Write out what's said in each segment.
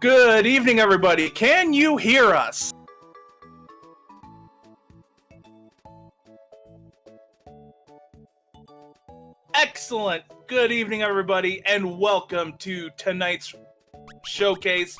Good evening, everybody. Can you hear us? Excellent. Good evening, everybody, and welcome to tonight's showcase,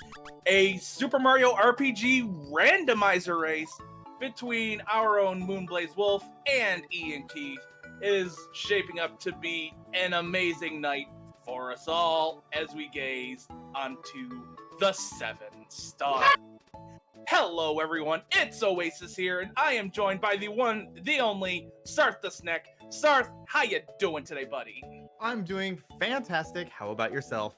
a Super Mario RPG randomizer race between our own moonblazewolf and IanKeith. It is shaping up to be an amazing night for us all as we gaze onto the 7 stars. Hello, everyone. It's Oasis here, and I am joined by the one, the only, Sarth the Snack. Sarth, how you doing today, buddy? I'm doing fantastic. How about yourself?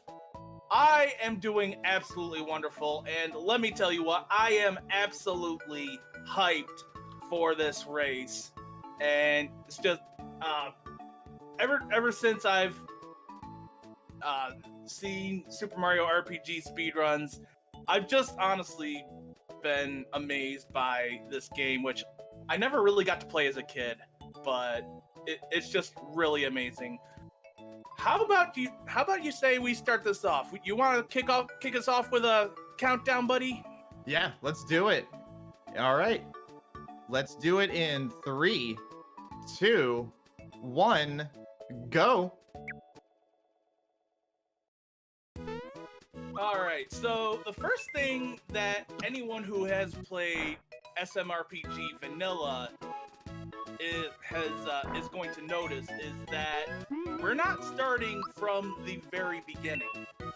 I am doing absolutely wonderful, and let me tell you what, I am absolutely hyped for this race. And it's just, ever since I've seen Super Mario RPG speedruns, I've just honestly been amazed by this game, which I never really got to play as a kid, but it's just really amazing. How about you say we start this off? You want to kick us off with a countdown, buddy? Yeah, let's do it. All right. Let's do it in 3, 2, 1, go. All right, so the first thing that anyone who has played SMRPG Vanilla is going to notice is that we're not starting from the very beginning.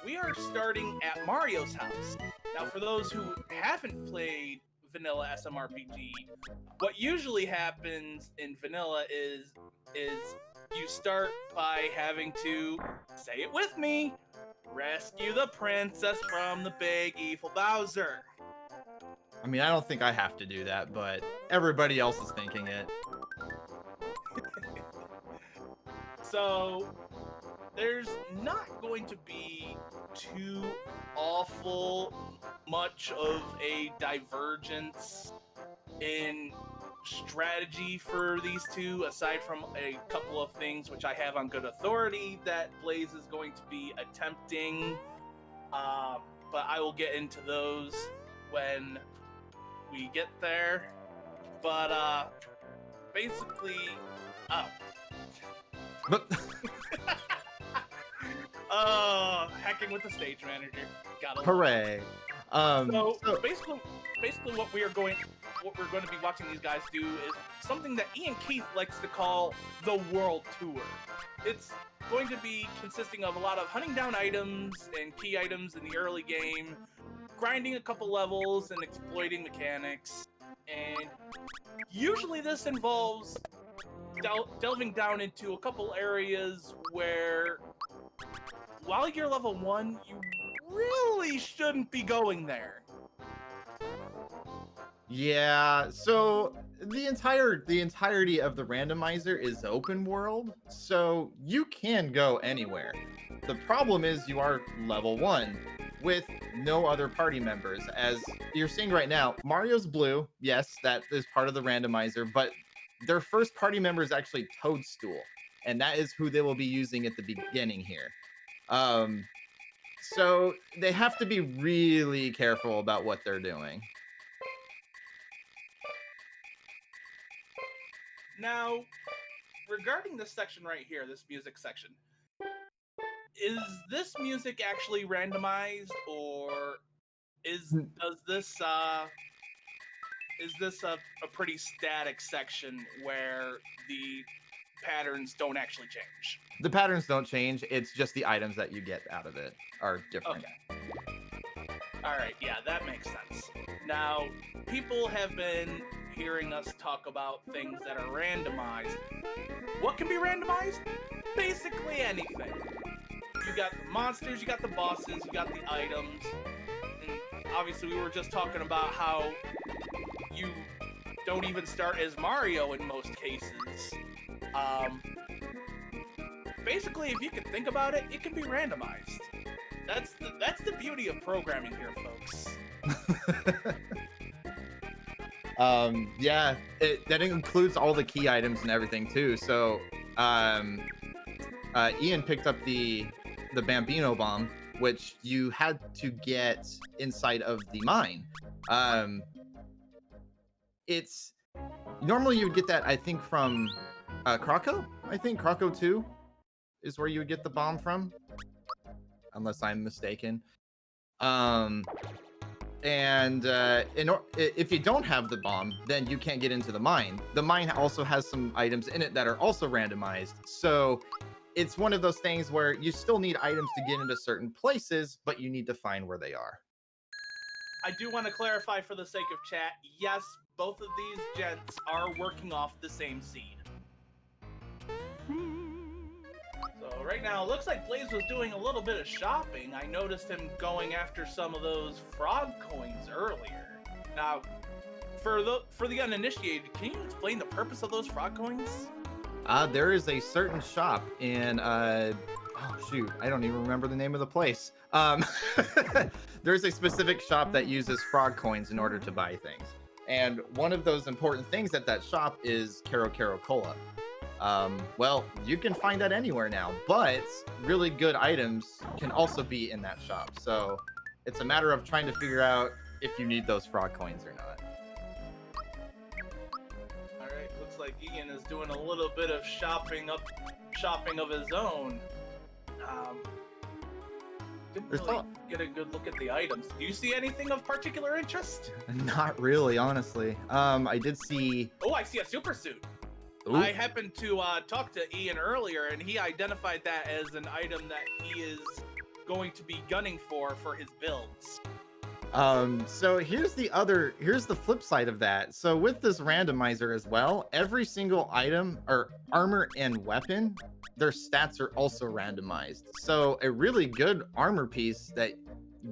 We are starting at Mario's house. Now, for those who haven't played Vanilla SMRPG, what usually happens in Vanilla is you start by having to, say it with me, rescue the princess from the big evil Bowser. I mean, I don't think I have to do that, but everybody else is thinking it. So, there's not going to be too awful much of a divergence in strategy for these two, aside from a couple of things which I have on good authority that Blaze is going to be attempting, but I will get into those when we get there. But basically, hacking with the stage manager. Hooray! So basically, what we're going to be watching these guys do is something that IanKeith likes to call the World Tour. It's going to be consisting of a lot of hunting down items and key items in the early game, grinding a couple levels, and exploiting mechanics. And usually this involves delving down into a couple areas where, while you're level 1, you really shouldn't be going there. Yeah, so the entirety of the randomizer is open world, so you can go anywhere. The problem is you are level 1 with no other party members. As you're seeing right now, Mario's blue. Yes, that is part of the randomizer, but their first party member is actually Toadstool, and that is who they will be using at the beginning here. So they have to be really careful about what they're doing. Now, regarding this section right here, this music section, is this music actually randomized, or is this a pretty static section where the patterns don't actually change? The patterns don't change. It's just the items that you get out of it are different. Okay. All right. Yeah, that makes sense. Now, people have been hearing us talk about things that are randomized. What can be randomized? Basically anything. You got the monsters, you got the bosses, you got the items. And obviously, we were just talking about how you don't even start as Mario in most cases. Basically, if you can think about it, it can be randomized. That's the beauty of programming here, folks. Yeah, that includes all the key items and everything too. So Ian picked up the Bambino bomb, which you had to get inside of the mine. It's normally you would get that, I think, from Krakow. I think Krakow 2 is where you would get the bomb from, unless I'm mistaken. If you don't have the bomb, then you can't get into the mine. The mine also has some items in it that are also randomized. So it's one of those things where you still need items to get into certain places, but you need to find where they are. I do want to clarify for the sake of chat, yes, both of these gents are working off the same seed. So right now, it looks like Blaze was doing a little bit of shopping. I noticed him going after some of those frog coins earlier. Now, for the uninitiated, can you explain the purpose of those frog coins? There is a certain shop in oh shoot, I don't even remember the name of the place. There's a specific shop that uses frog coins in order to buy things, and one of those important things at that shop is Kero Kero Cola. Well, you can find that anywhere now, but really good items can also be in that shop. So it's a matter of trying to figure out if you need those frog coins or not. All right, looks like Ian is doing a little bit of shopping of his own. Didn't really get a good look at the items. Do you see anything of particular interest? Not really, honestly. I did see. Oh, I see a super suit. Ooh. I happened to talk to Ian earlier, and he identified that as an item that he is going to be gunning for his builds. So here's the flip side of that. So with this randomizer as well, every single item or armor and weapon, their stats are also randomized. So a really good armor piece that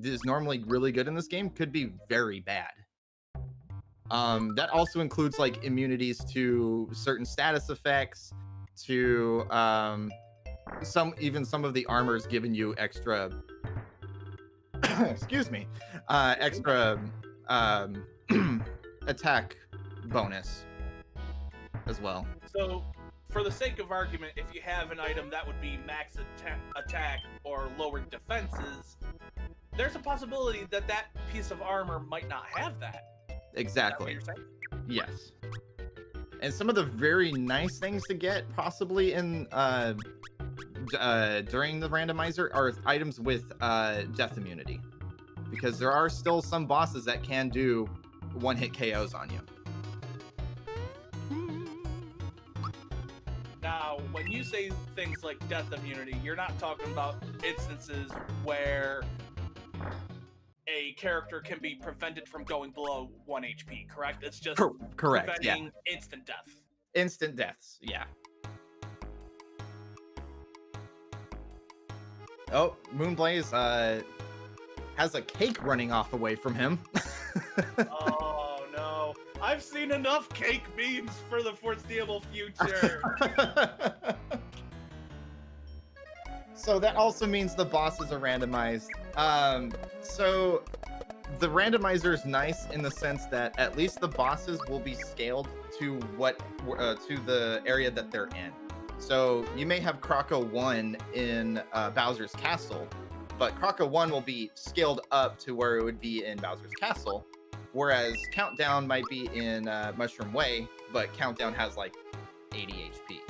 is normally really good in this game could be very bad. That also includes like immunities to certain status effects, to some of the armors giving you extra excuse me, extra attack bonus as well. So for the sake of argument, if you have an item that would be max attack or lowered defenses, there's a possibility that that piece of armor might not have that. Exactly. Is that what you're saying? Yes. And some of the very nice things to get possibly in during the randomizer are items with death immunity, because there are still some bosses that can do one-hit KOs on you. Now, when you say things like death immunity, you're not talking about instances where a character can be prevented from going below 1 HP, correct? It's just correct, preventing instant death. Instant deaths, yeah. Oh, Moonblaze has a cake running off away from him. Oh no. I've seen enough cake memes for the foreseeable future. So that also means the bosses are randomized. So the randomizer is nice in the sense that at least the bosses will be scaled to to the area that they're in. So you may have Krakow 1 in Bowser's Castle, but Krakow 1 will be scaled up to where it would be in Bowser's Castle, whereas Countdown might be in Mushroom Way, but Countdown has like 80 HP.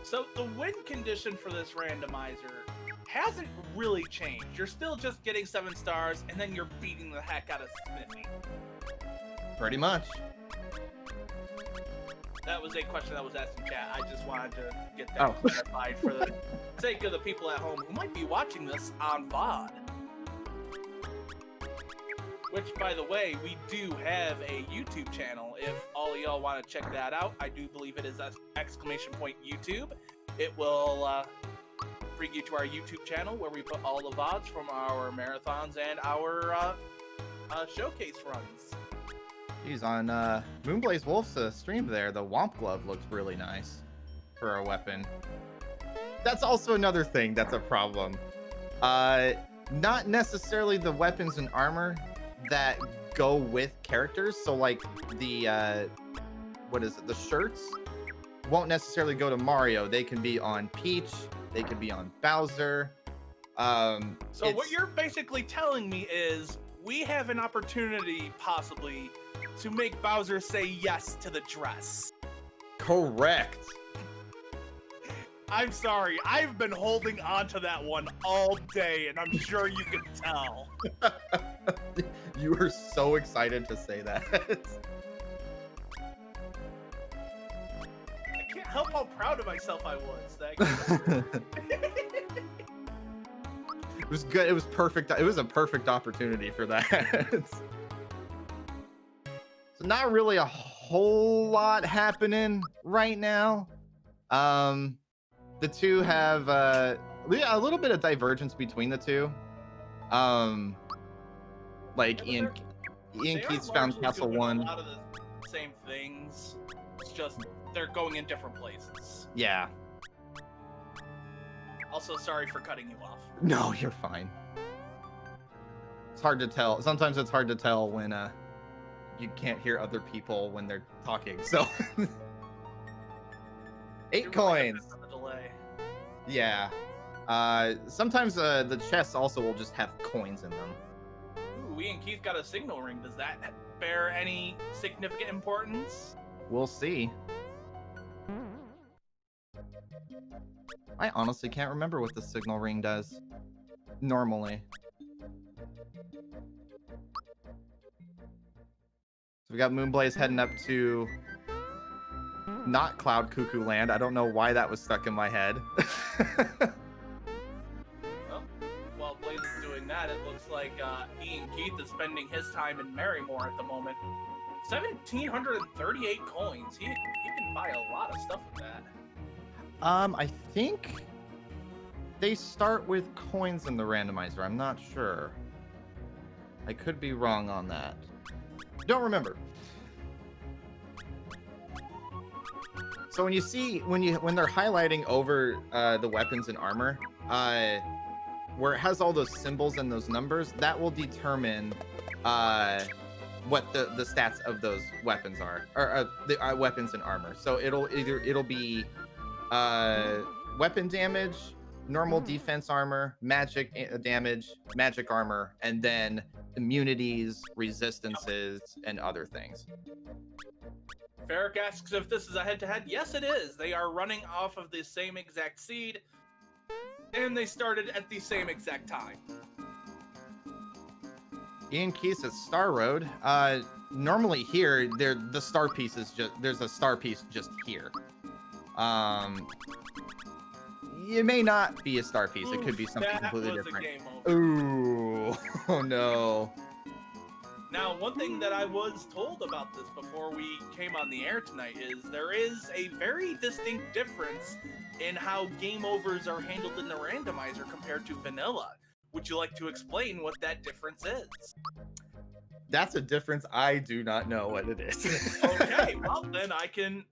So the win condition for this randomizer hasn't really changed. You're still just getting 7 stars, and then you're beating the heck out of Smithy. Pretty much. That was a question that was asked in chat. I just wanted to get that clarified for the sake of the people at home who might be watching this on VOD. Which, by the way, we do have a YouTube channel. If all of y'all want to check that out, I do believe it is !YouTube. It will bring you to our YouTube channel where we put all the VODs from our marathons and our showcase runs. He's on moonblazewolf's stream there. The Womp Glove looks really nice for a weapon. That's also another thing that's a problem. Not necessarily the weapons and armor, that go with characters. So like the what is it? The shirts won't necessarily go to Mario. They can be on Peach. They could be on Bowser. So what you're basically telling me is we have an opportunity possibly to make Bowser say yes to the dress. Correct. I'm sorry, I've been holding on to that one all day, and I'm sure you can tell. You were so excited to say that. I can't help how proud of myself I was. It was good. It was perfect. It was a perfect opportunity for that. So not really a whole lot happening right now. The two have a little bit of divergence between the two. Like IanKeith's found Castle 1. A lot of the same things. It's just they're going in different places. Yeah. Also, sorry for cutting you off. No, you're fine. It's hard to tell. Sometimes it's hard to tell when you can't hear other people when they're talking. So 8 coins. On the delay. Yeah. Sometimes the chests also will just have coins in them. Ooh, IanKeith got a signal ring. Does that bear any significant importance? We'll see. I honestly can't remember what the signal ring does normally. So we got Moonblaze heading up to not Cloud Cuckoo Land. I don't know why that was stuck in my head. Well, while Blaze is doing that, it looks like IanKeith is spending his time in Marymore at the moment. 1,738 coins. He can buy a lot of stuff with that. I think they start with coins in the randomizer. I'm not sure. I could be wrong on that. Don't remember. So when you see when they're highlighting over the weapons and armor, where it has all those symbols and those numbers, that will determine what the stats of those weapons are, or the weapons and armor. So it'll be weapon damage, normal defense armor, magic damage, magic armor, and then immunities, resistances, and other things. Ferric asks if this is a head-to-head. Yes, it is. They are running off of the same exact seed, and they started at the same exact time. IanKeith at Star Road. Normally here, the star piece is there's a star piece just here. It may not be a star piece. It could be something completely different. Ooh, oh no. Now, one thing that I was told about this before we came on the air tonight is there is a very distinct difference in how game overs are handled in the randomizer compared to vanilla. Would you like to explain what that difference is? That's a difference I do not know what it is. Okay, well then I am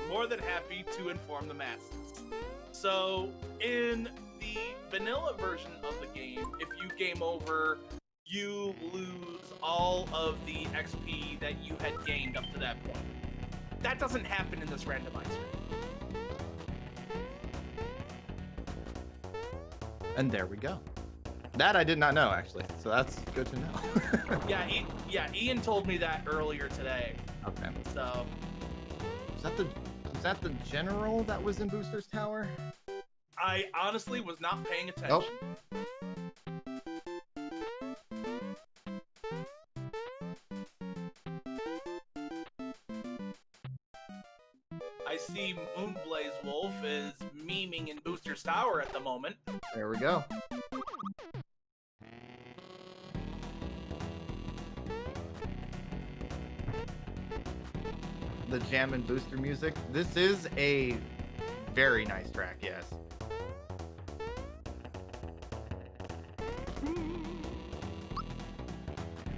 more than happy to inform the masses. So in the vanilla version of the game, if you game over, you lose all of the XP that you had gained up to that point. That doesn't happen in this randomizer. And there we go. That I did not know, actually, so that's good to know. Yeah, Ian told me that earlier today. Okay. So, is that the general that was in Booster's Tower? I honestly was not paying attention. Oh. I see moonblazewolf is memeing in Booster's Tower at the moment. There we go. The jam and booster music. This is a very nice track, yes.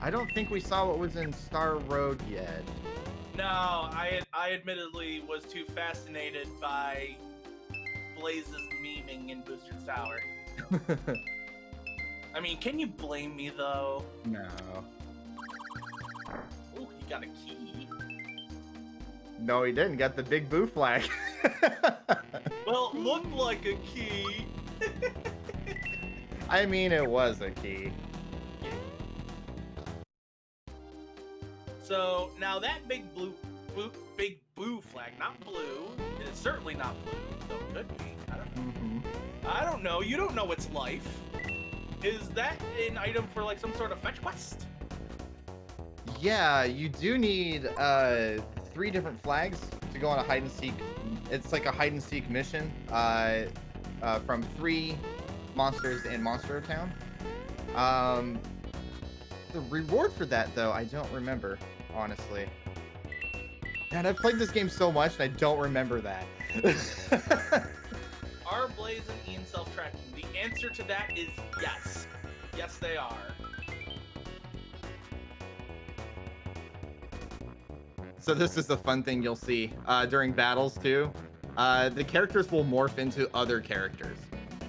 I don't think we saw what was in Star Road yet. No, I admittedly was too fascinated by Blaze's memeing in Booster's Tower. I mean, can you blame me though? No. Oh, he got a key. No, he didn't. Got the big boo flag. Well, it looked like a key. I mean, it was a key. So now that big boo flag, not blue. It's certainly not blue, though it could be. I don't know. I don't know. You don't know its life. Is that an item for like some sort of fetch quest? Yeah, you do need 3 different flags to go on a hide and seek. It's like a hide and seek mission from 3 monsters in Monster Town. The reward for that, though, I don't remember, honestly. Man, I've played this game so much and I don't remember that. Are Blaze and Ian self-tracking? The answer to that is yes. Yes, they are. So this is the fun thing you'll see during battles, too. The characters will morph into other characters.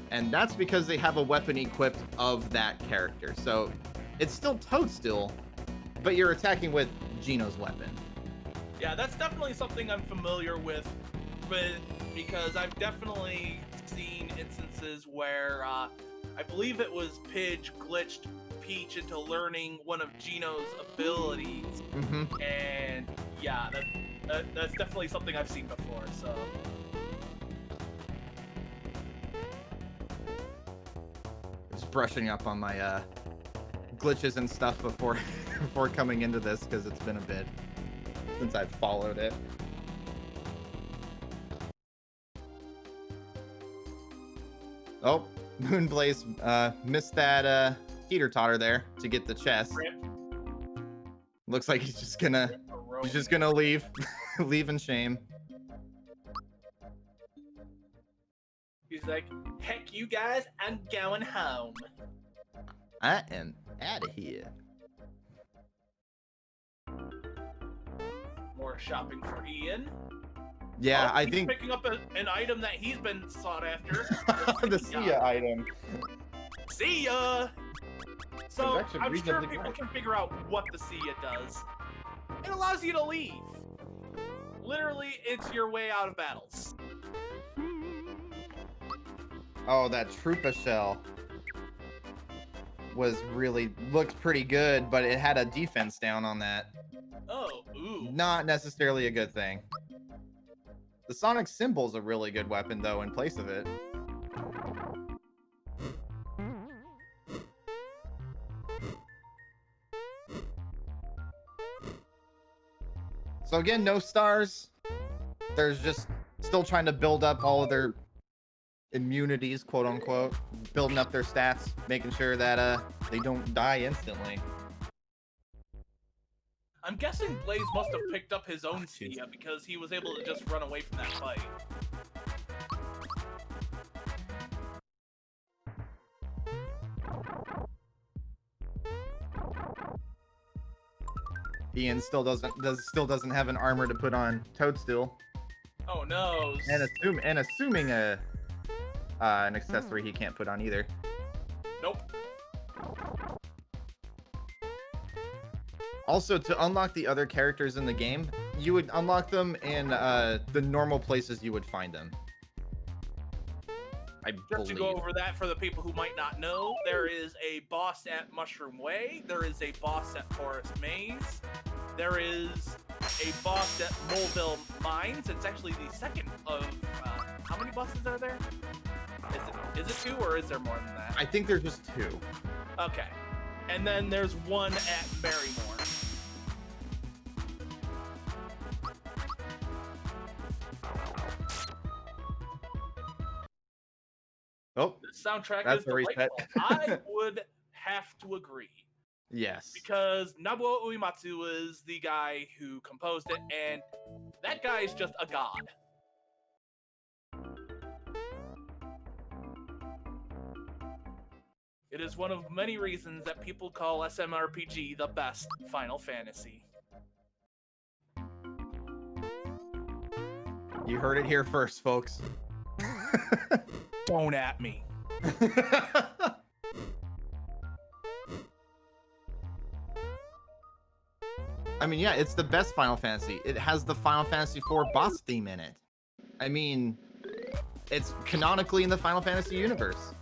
And that's because they have a weapon equipped of that character. So it's still Toadstool, but you're attacking with Gino's weapon. Yeah, that's definitely something I'm familiar with, because I've definitely seen instances where I believe it was Pidge glitched Peach into learning one of Gino's abilities, and yeah, that's definitely something I've seen before. So just brushing up on my glitches and stuff before before coming into this, because it's been a bit since I've followed it. Oh, Moonblaze missed that teeter-totter there to get the chest. Rip. Looks like he's just gonna leave leave in shame. He's like, heck you guys, I'm going home. I am out of here. More shopping for Ian. Yeah, Oh, I he's think picking up an item that he's been sought after. the Sia item. See ya! So, It's actually I'm sure reasonably people great. can figure out what the Sia does. It allows you to leave. Literally, it's your way out of battles. Oh, that Troopa shell looked pretty good, but it had a defense down on that. Oh, ooh. Not necessarily a good thing. The Sonic Symbol's a really good weapon, though, in place of it. So again, no stars. There's just still trying to build up all of their immunities, quote unquote, building up their stats, making sure that they don't die instantly. I'm guessing Blaze must have picked up his own Sia because he was able to just run away from that fight. Ian still doesn't have an armor to put on Toadstool. Oh no. And assuming an accessory he can't put on either. Nope. Also, to unlock the other characters in the game, you would unlock them in the normal places you would find them. I Just believe. to go over that for the people who might not know, there is a boss at Mushroom Way, there is a boss at Forest Maze, there is a boss at Moleville Mines. It's actually the second of, how many bosses are there? Is it 2 or is there more than that? I think there's just 2. Okay. And then there's one at Barrymore. Oh, The soundtrack that's is a reset. delightful. I would have to agree. yes. Because Nobuo Uematsu is the guy who composed it, and that guy is just a god. It is one of many reasons that people call SMRPG the best Final Fantasy. You heard it here first, folks. Don't at me. I mean, yeah, it's the best Final Fantasy. It has the Final Fantasy IV boss theme in it. I mean, it's canonically in the Final Fantasy universe.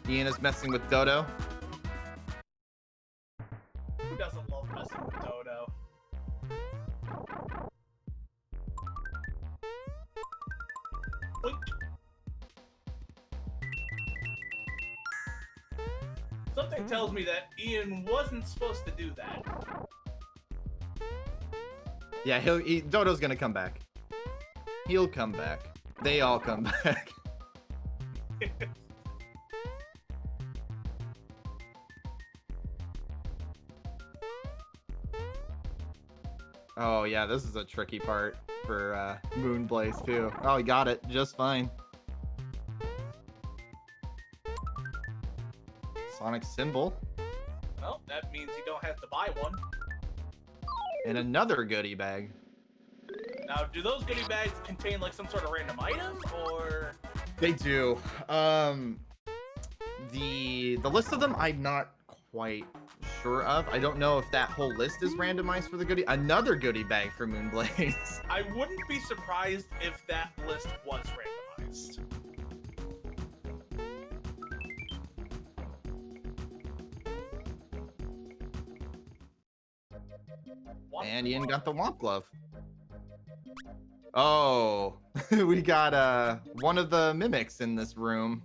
Ian is messing with Dodo. Who doesn't love messing with Dodo? Boink. Something tells me that Ian wasn't supposed to do that. Yeah, Dodo's gonna come back. He'll come back. They all come back. Oh yeah, this is a tricky part for Moonblaze too. Oh, he got it just fine. Sonic symbol. Well, that means you don't have to buy one. And another goodie bag. Now, do those goodie bags contain like some sort of random item, or? They do. The list of them I'm not quite sure of. I don't know if that whole list is randomized for the goodie. Another goodie bag for Moonblaze. I wouldn't be surprised if that list was randomized. And Ian got the Womp Glove. Oh, we got one of the mimics in this room.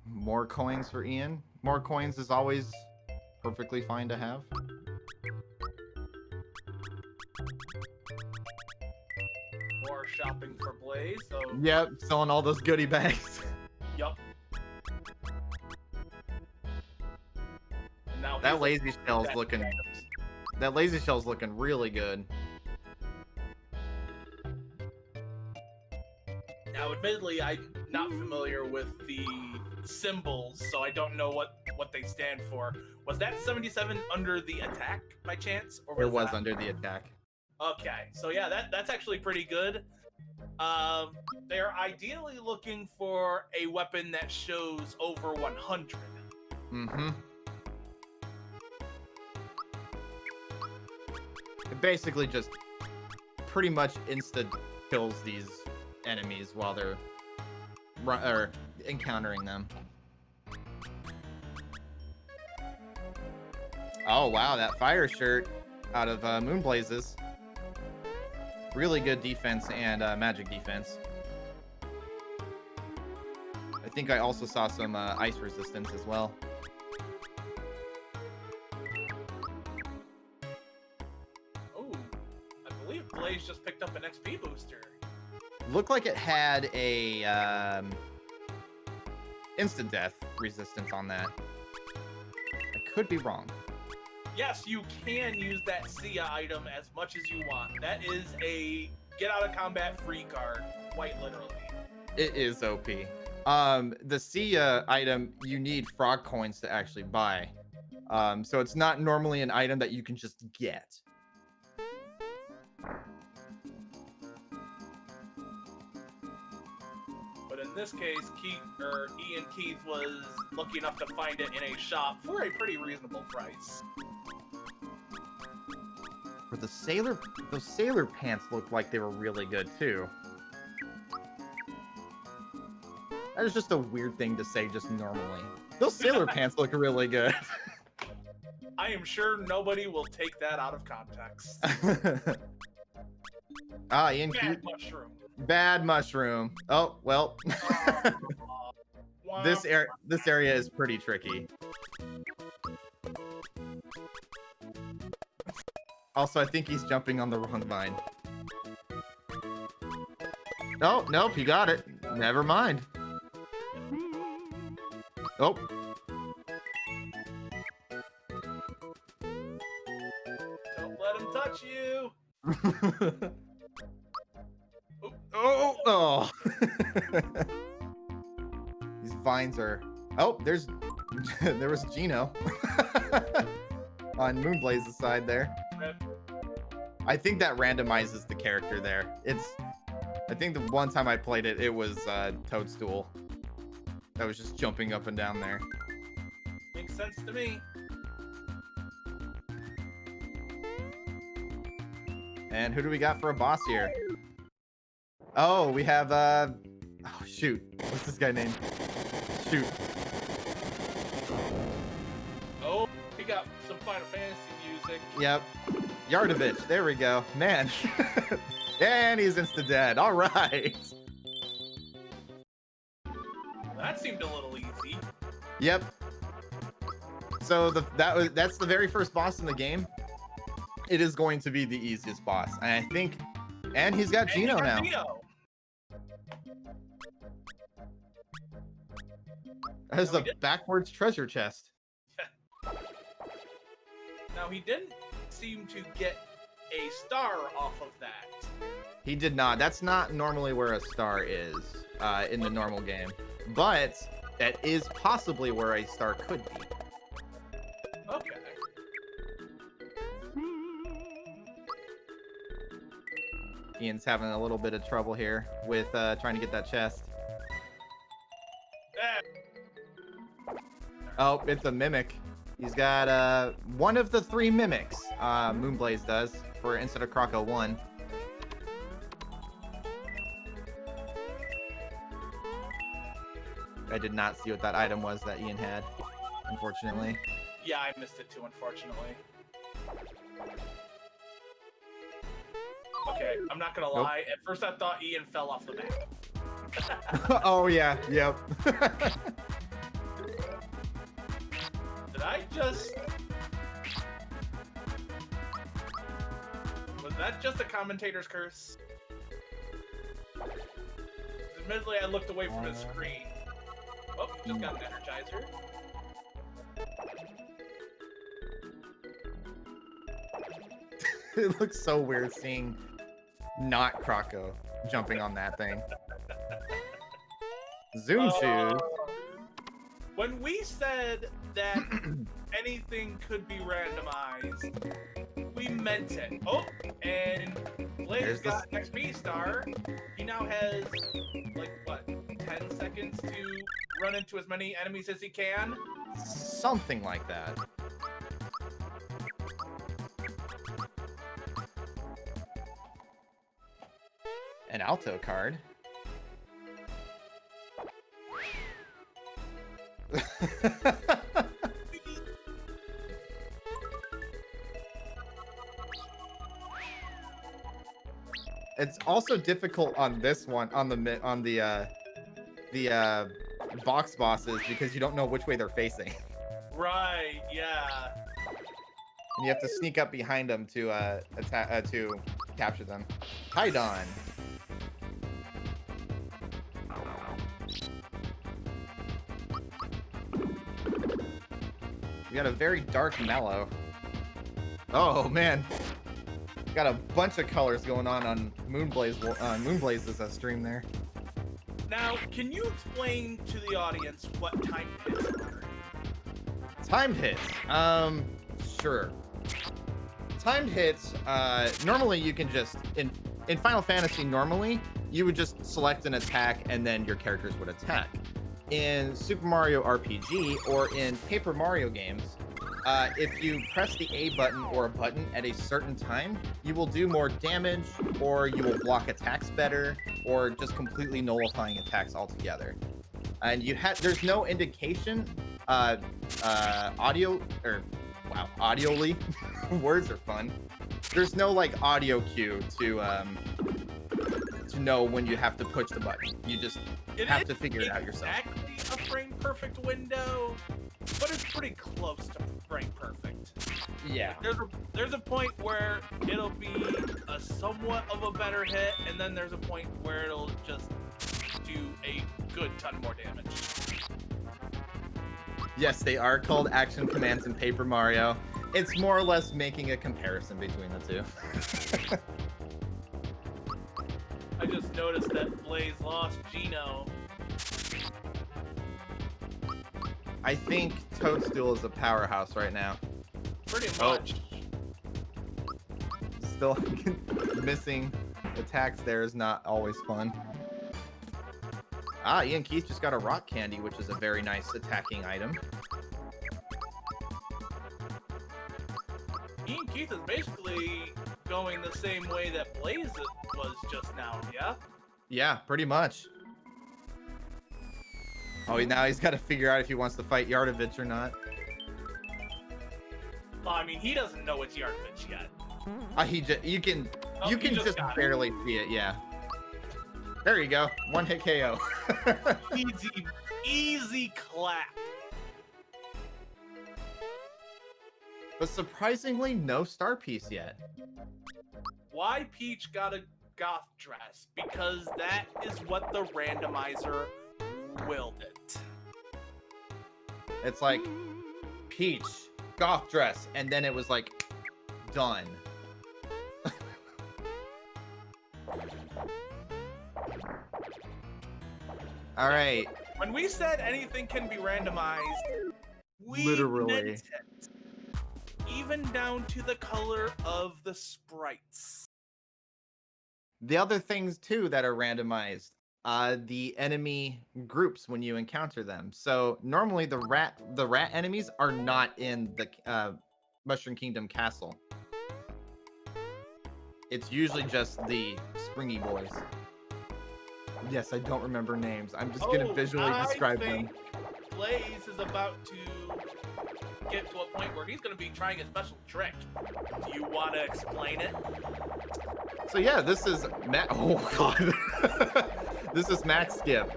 More coins for Ian. More coins is always perfectly fine to have. More shopping for Blaze. So. Yep, selling all those goodie bags. Yup. Now That lazy shell's looking. That lazy shell's looking really good. Now, admittedly, I'm not familiar with the symbols, so I don't know what they stand for. Was that 77 under the attack by chance? Or It was under the attack. Okay, so yeah, that's actually pretty good. They're ideally looking for a weapon that shows over 100. Mm-hmm. It basically just pretty much insta kills these enemies while they're encountering them. Oh wow, that fire shirt out of Moonblazes. Really good defense and magic defense. I think I also saw some ice resistance as well. Oh, I believe Blaze just picked up an XP booster. Looked like it had a instant death resistance on that. I could be wrong. Yes, you can use that Sia item as much as you want. That is a get out of combat free card, quite literally. It is OP. The Sia item, you need frog coins to actually buy. So it's not normally an item that you can just get. But in this case, IanKeith was lucky enough to find it in a shop for a pretty reasonable price. For those sailor pants looked like they were really good too. That is just a weird thing to say just normally. Those sailor pants look really good. I am sure nobody will take that out of context. IanKeith. Bad mushroom. Bad mushroom. Oh well. This area is pretty tricky. Also, I think he's jumping on the wrong vine. Oh, nope, he got it. Never mind. Oh. Don't let him touch you. Oh. These vines are... Oh, there was Gino. on Moonblaze's side there. Rip. I think that randomizes the character there. I think the one time I played it, it was Toadstool. That was just jumping up and down there. Makes sense to me. And who do we got for a boss here? Oh, we have, oh, shoot. What's this guy named? Shoot. Oh, we got some Final Fantasy music. Yep. Yardovich. There we go. Man. And he's insta-dead. All right. That seemed a little easy. Yep. So that's the very first boss in the game. It is going to be the easiest boss, and I think, and he's got Gino now. Gino. There's a backwards treasure chest. Now he didn't seem to get a star off of that. He did not. That's not normally where a star is in the normal game, but that is possibly where a star could be. Okay. Ian's having a little bit of trouble here with trying to get that chest. Oh, it's a mimic. He's got one of the 3 mimics. Moonblaze does for instead of Croco 1. I did not see what that item was that Ian had, unfortunately. Yeah, I missed it too, unfortunately. Okay, I'm not gonna lie. At first, I thought Ian fell off the map. Oh yeah, yep. Did I just? Was that just a commentator's curse? Admittedly, I looked away from his screen. Oh, just got an Energizer. It looks so weird seeing not Croco jumping on that thing. Zoom shoes. When we said that anything could be randomized, we meant it. Oh, and Blaze got an XP star. He now has, like, what, 10 seconds to run into as many enemies as he can? Something like that. An Alto card. It's also difficult on this one, on the box bosses, because you don't know which way they're facing. Right, yeah. And you have to sneak up behind them to attack to capture them. Hi, Don. You got a very dark mellow. Oh man, got a bunch of colors going on Moonblaze's stream there. Now, can you explain to the audience what time hits are? Timed hits. Sure. Timed hits. Normally you can just in Final Fantasy. Normally you would just select an attack and then your characters would attack. In Super Mario RPG or in Paper Mario games, if you press the A button or a button at a certain time, you will do more damage, or you will block attacks better, or just completely nullifying attacks altogether. And there's no indication, audioly, words are fun. There's no like audio cue to know when you have to push the button. You just have to figure it out yourself. Exactly a frame perfect window, but it's pretty close to frame perfect. Yeah. There's a point where it'll be a somewhat of a better hit, and then there's a point where it'll just do a good ton more damage. Yes, they are called action commands in Paper Mario. It's more or less making a comparison between the two. I just noticed that Blaze lost Gino. I think Toadstool is a powerhouse right now. Pretty Oh. much. Still missing attacks there is not always fun. Ah, IanKeith just got a rock candy, which is a very nice attacking item. IanKeith is basically going the same way that Blaze was just now, yeah? Yeah, pretty much. Oh, now he's got to figure out if he wants to fight Yardovich or not. Well, I mean, he doesn't know it's Yardovich yet. You can just got it. barely see it, yeah. There you go, one hit KO. Easy clap. But surprisingly, no star piece yet. Why Peach got a goth dress? Because that is what the randomizer willed it. It's like Peach, goth dress, and then it was like done. All right. When we said anything can be randomized, we Literally. meant it. Even down to the color of the sprites. The other things too that are randomized, the enemy groups when you encounter them. So normally the rat enemies are not in the Mushroom Kingdom castle. It's usually just the springy boys. Yes, I don't remember names. I'm just gonna visually describe them. Blaze is about to get to a point where he's going to be trying a special trick. Do you want to explain it? So yeah, this is Matt. Oh god, this is Mac Skip.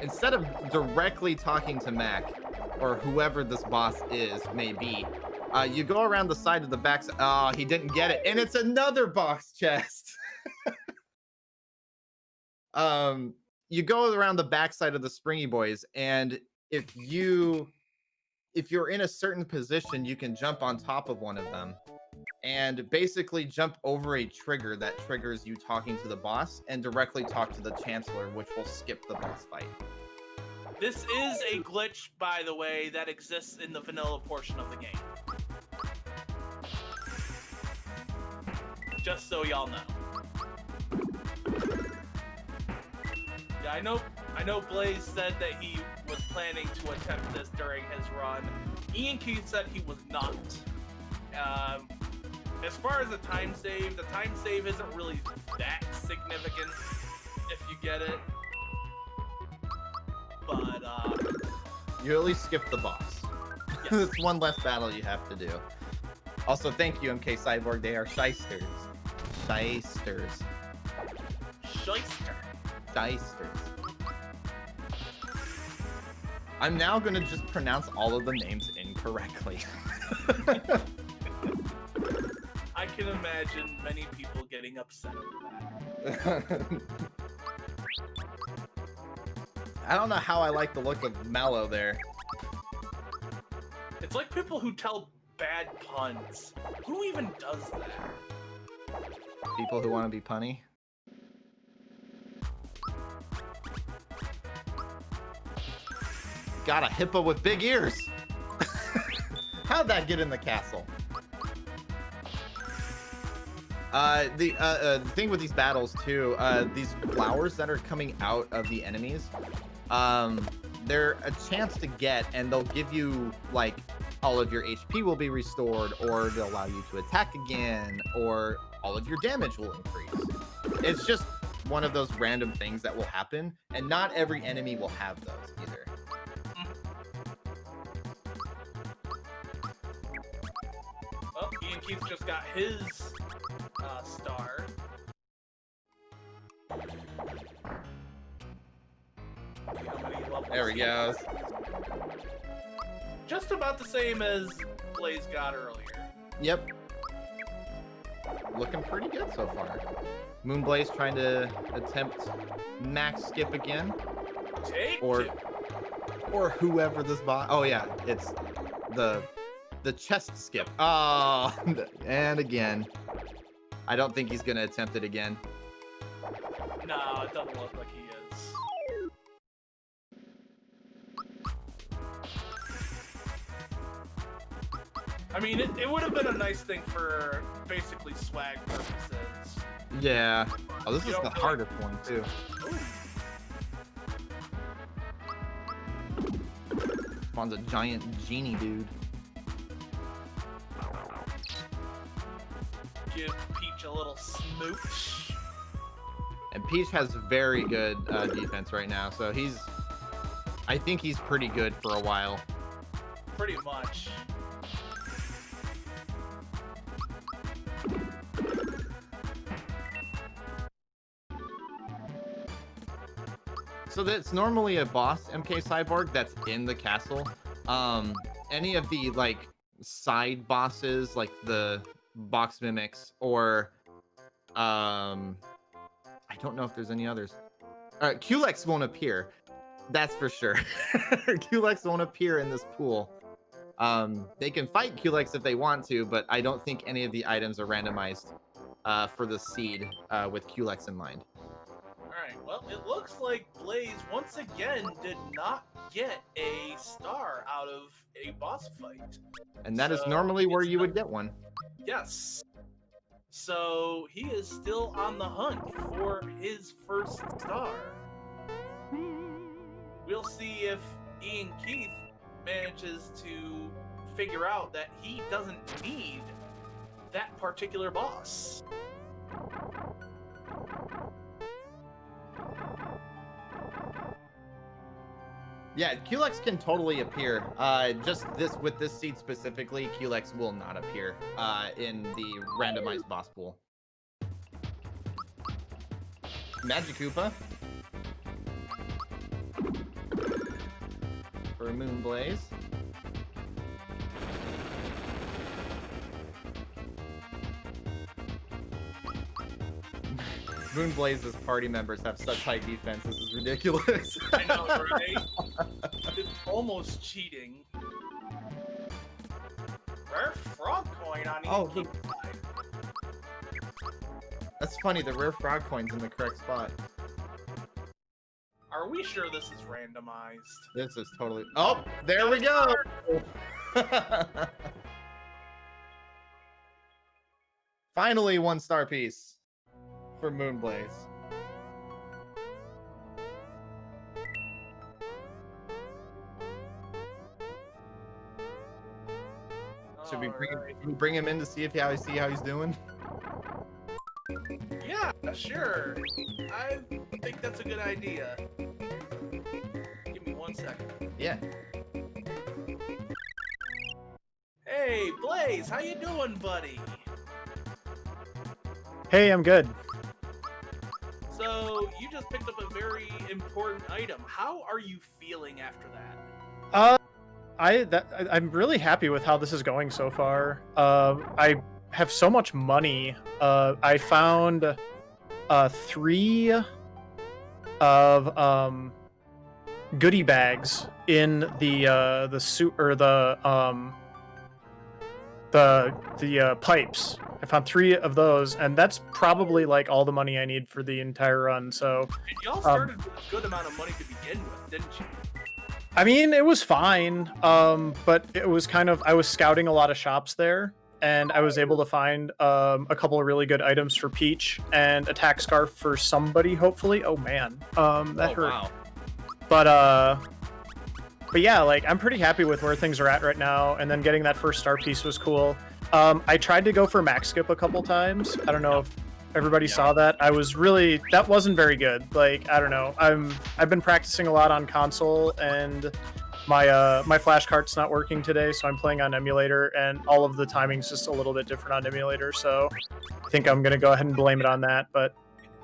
Instead of directly talking to Mac or whoever this boss is, may be, you go around the side of the back. Oh, he didn't get it, and it's another box chest. You go around the backside of the Springy Boys, and if you're in a certain position, you can jump on top of one of them and basically jump over a trigger that triggers you talking to the boss and directly talk to the Chancellor, which will skip the boss fight. This is a glitch, by the way, that exists in the vanilla portion of the game. Just so y'all know. Yeah, I know Blaze said that he was planning to attempt this during his run. IanKeith said he was not. As far as the time save isn't really that significant if you get it. But, you at least skip the boss. Yes. It's one less battle you have to do. Also, thank you, MK Cyborg. They are shysters. Shysters. Shyster. Shysters. I'm now going to just pronounce all of the names incorrectly. I can imagine many people getting upset over that. I don't know how I like the look of Mallow there. It's like people who tell bad puns. Who even does that? People who want to be punny. Got a hippo with big ears. How'd that get in the castle? The thing with these battles too, these flowers that are coming out of the enemies, they're a chance to get, and they'll give you like all of your HP will be restored, or they'll allow you to attack again, or all of your damage will increase. It's just one of those random things that will happen, and not every enemy will have those either. Well, IanKeith just got his star. See how many levels There we go. Just about the same as Blaze got earlier. Yep. Looking pretty good so far. Moonblaze trying to attempt max skip again. Take Or two. or whoever this bot. Oh yeah, it's the chest skip. Oh, and again. I don't think he's gonna attempt it again. No, it doesn't look like he is. I mean, it would have been a nice thing for basically swag purposes. Yeah. Oh, this You is don't the really- hardest one too. Spawn's a giant genie dude. Give Peach a little smooch. And Peach has very good defense right now, so I think he's pretty good for a while. Pretty much. So that's normally a boss MK Cyborg that's in the castle. Any of the like side bosses, like the box mimics, or I don't know if there's any others. Culex won't appear. That's for sure. Culex won't appear in this pool. They can fight Culex if they want to, but I don't think any of the items are randomized for the seed with Culex in mind. Alright, well, it looks like Blaze once again did not get a star out of a boss fight. And that is So, normally where it's you not- would get one. Yes. So he is still on the hunt for his first star. We'll see if IanKeith manages to figure out that he doesn't need that particular boss. Yeah, Culex can totally appear. Just with this seed specifically, Culex will not appear in the randomized boss pool. Magikoopa for Moonblaze. Moonblaze's party members have such high defense. This is ridiculous. I know, right? It's almost cheating. Rare frog coin on Oh, IanKeith's side. That's funny. The rare frog coin's in the correct spot. Are we sure this is randomized? This is totally. Oh, there we go. Finally, 1-star piece for Moonblaze. Should we Alright. bring him in to see how he's doing? Yeah, sure. I think that's a good idea. Give me 1 second. Yeah. Hey, Blaze, how you doing, buddy? Hey, I'm good. So, you just picked up a very important item. How are you feeling after that? I'm really happy with how this is going so far. I have so much money. I found 3 of goodie bags in the suit or the pipes. I found 3 of those, and that's probably like all the money I need for the entire run. So, And y'all started with a good amount of money to begin with, didn't you? I mean, it was fine, but it was kind of, I was scouting a lot of shops there, and I was able to find a couple of really good items for Peach and a tack scarf for somebody, hopefully. Oh man, that hurt. Wow. But yeah, like I'm pretty happy with where things are at right now, and then getting that first star piece was cool. I tried to go for max skip a couple times. I don't know if everybody saw that. That wasn't very good. Like, I don't know. I've been practicing a lot on console, and my flash cart's not working today, so I'm playing on emulator, and all of the timing's just a little bit different on emulator. So I think I'm gonna go ahead and blame it on that. But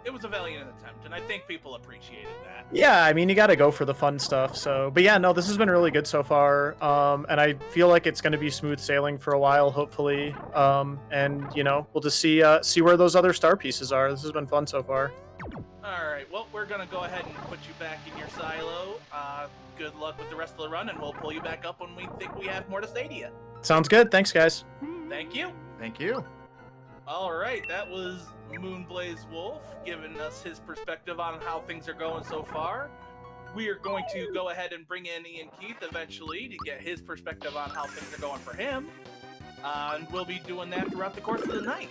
It was a valiant attempt, and I think people appreciated that. yeah, I mean, you got to go for the fun stuff. So, but yeah, no, this has been really good so far. And I feel like it's going to be smooth sailing for a while, hopefully. And you know, we'll just see where those other star pieces are. This has been fun so far. Alright, well, we're gonna go ahead and put you back in your silo. Good luck with the rest of the run, and we'll pull you back up when we think we have more to say to you. Sounds good. Thanks, guys. Thank you. Thank you. Alright, that was moonblazewolf giving us his perspective on how things are going so far. We are going to go ahead and bring in IanKeith eventually to get his perspective on how things are going for him. And we'll be doing that throughout the course of the night.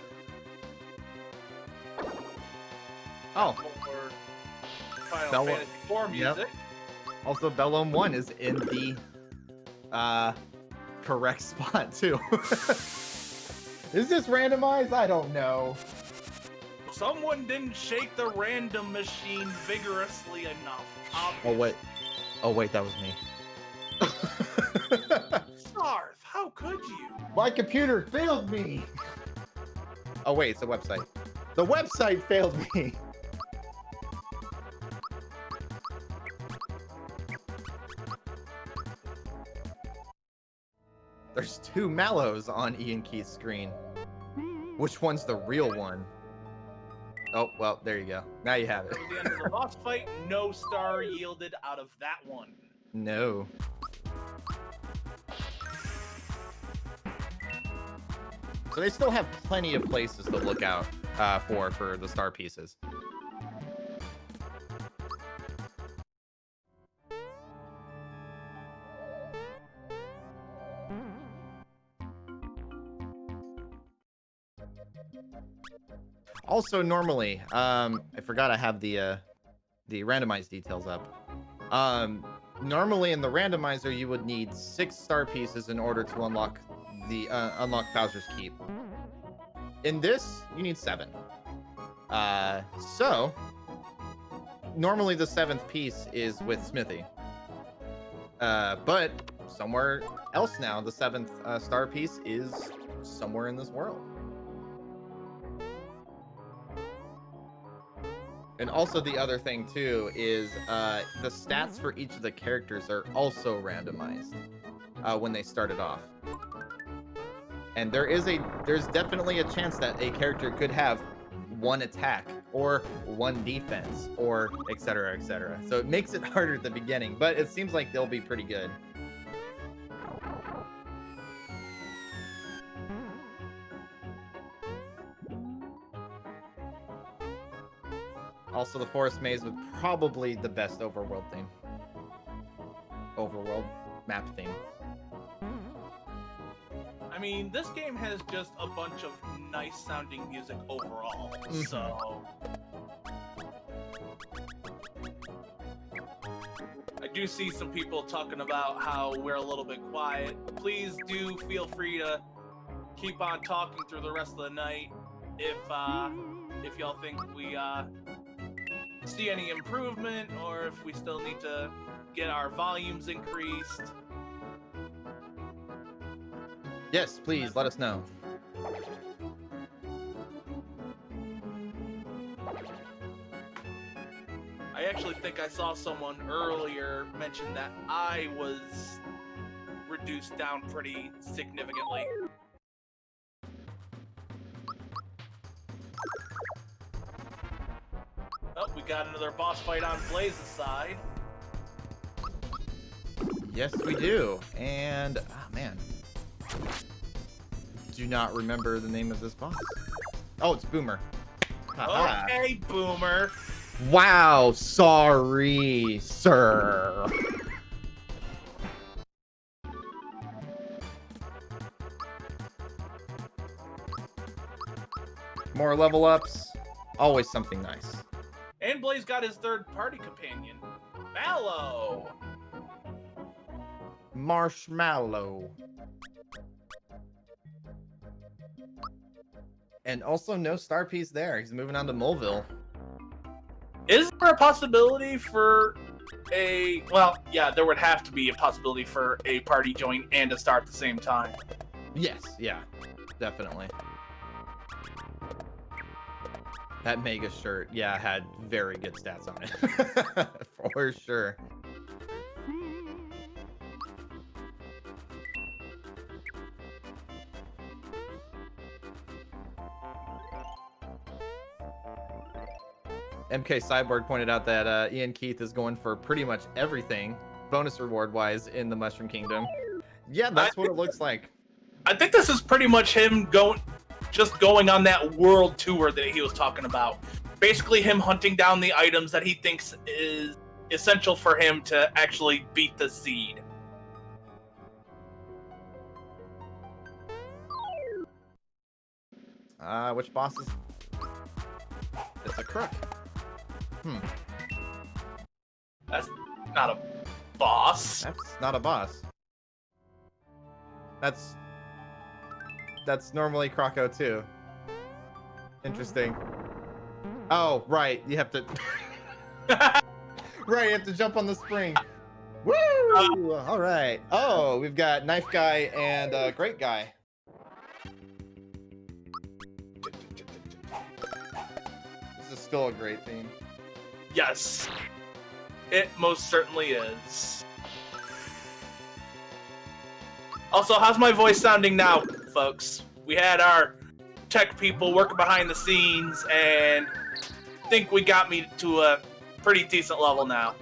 Oh, For Final Bella- Fantasy IV music. also Bellum 1 is in the correct spot too. Is this randomized? I don't know. Someone didn't shake the random machine vigorously enough. Oh wait, that was me. Sarth, how could you? My computer failed me. Oh wait, it's a website. The website failed me. There's 2 Mallows on IanKeith's screen. Which one's the real one? Oh, well, there you go. Now you have it. At the end of the boss fight, no star yielded out of that one. No. So they still have plenty of places to look out for the star pieces. Also, normally, I forgot I have the randomized details up. Normally in the randomizer, you would need 6 star pieces in order to unlock Bowser's Keep. In this, you need 7. So normally the 7th piece is with Smithy. But somewhere else now, the 7th star piece is somewhere in this world. And also the other thing too is the stats for each of the characters are also randomized when they started off. And there's definitely a chance that a character could have 1 attack or 1 defense or etc, etc. So it makes it harder at the beginning, but it seems like they'll be pretty good. Also, the Forest Maze with probably the best overworld theme. Overworld map theme. I mean, this game has just a bunch of nice sounding music overall, so... I do see some people talking about how we're a little bit quiet. Please do feel free to keep on talking through the rest of the night if y'all think we see any improvement or if we still need to get our volumes increased. Yes, please let us know. I actually think I saw someone earlier mention that I was reduced down pretty significantly. Oh, we got another boss fight on Blaze's side. Yes, we do. And, oh man. Do not remember the name of this boss. Oh, it's Boomer. Haha. Okay, Boomer. Wow, sorry, sir. More level ups. Always something nice. And Blaze got his third party companion, Mallow. Marshmallow. And also no star piece there. He's moving on to Moleville. Is there a possibility for a... Well, yeah, there would have to be a possibility for a party join and a star at the same time. Yes, yeah, definitely. That Mega shirt, yeah, had very good stats on it. For sure. MK Cyborg pointed out that IanKeith is going for pretty much everything, bonus reward-wise, in the Mushroom Kingdom. Yeah, that's what it looks like. I think this is pretty much him going on that world tour that he was talking about. Basically him hunting down the items that he thinks is essential for him to actually beat the seed. Which boss is... It's a crook. That's not a boss. That's not a boss. That's normally Croco too. Interesting. Oh, right. You have to... Right, you have to jump on the spring. Woo! All right. Oh, we've got Knife Guy and Great Guy. This is still a great theme. Yes, it most certainly is. Also, how's my voice sounding now, folks? We had our tech people working behind the scenes, and I think we got me to a pretty decent level now.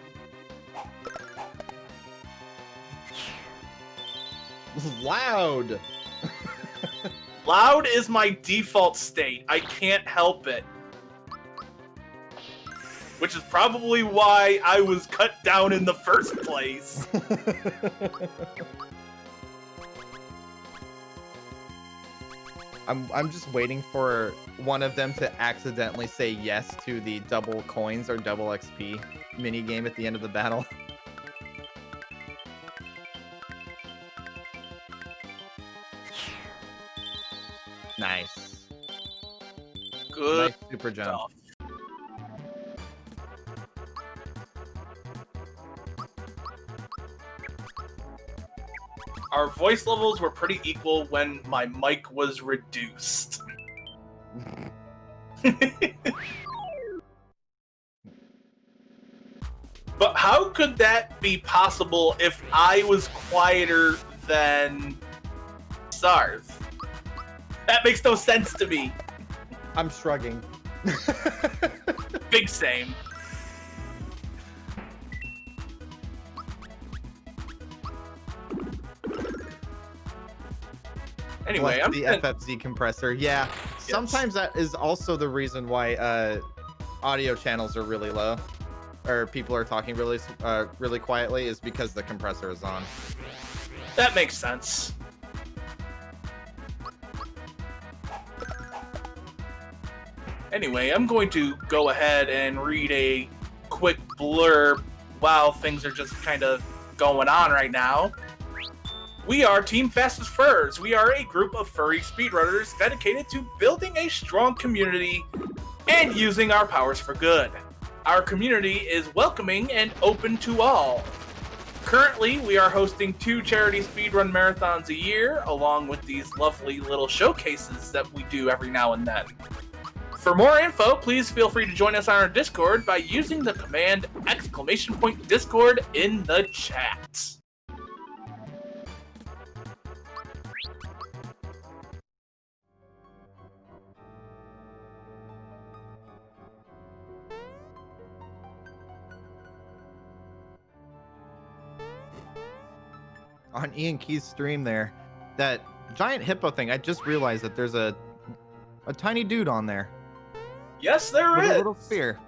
Loud. Loud is my default state. I can't help it. Which is probably why I was cut down in the first place. I'm just waiting for one of them to accidentally say yes to the double coins or double XP mini game at the end of the battle. Nice. Good Nice super jump. stuff. Our voice levels were pretty equal when my mic was reduced. But how could that be possible if I was quieter than Sarth? That makes no sense to me. I'm shrugging. Big same. Anyway, Plus I'm the gonna- FFZ compressor. Yeah, sometimes that is also the reason why audio channels are really low, or people are talking really quietly, is because the compressor is on. that makes sense. Anyway, I'm going to go ahead and read a quick blurb while things are just kind of going on right now. We are Team Fastest Furs. We are a group of furry speedrunners dedicated to building a strong community and using our powers for good. Our community is welcoming and open to all. Currently, we are hosting 2 charity speedrun marathons a year, along with these lovely little showcases that we do every now and then. For more info, please feel free to join us on our Discord by using the command !Discord in the chat. On IanKeith's stream there, that giant hippo thing, I just realized that there's a tiny dude on there Yes, there with is. a little spear.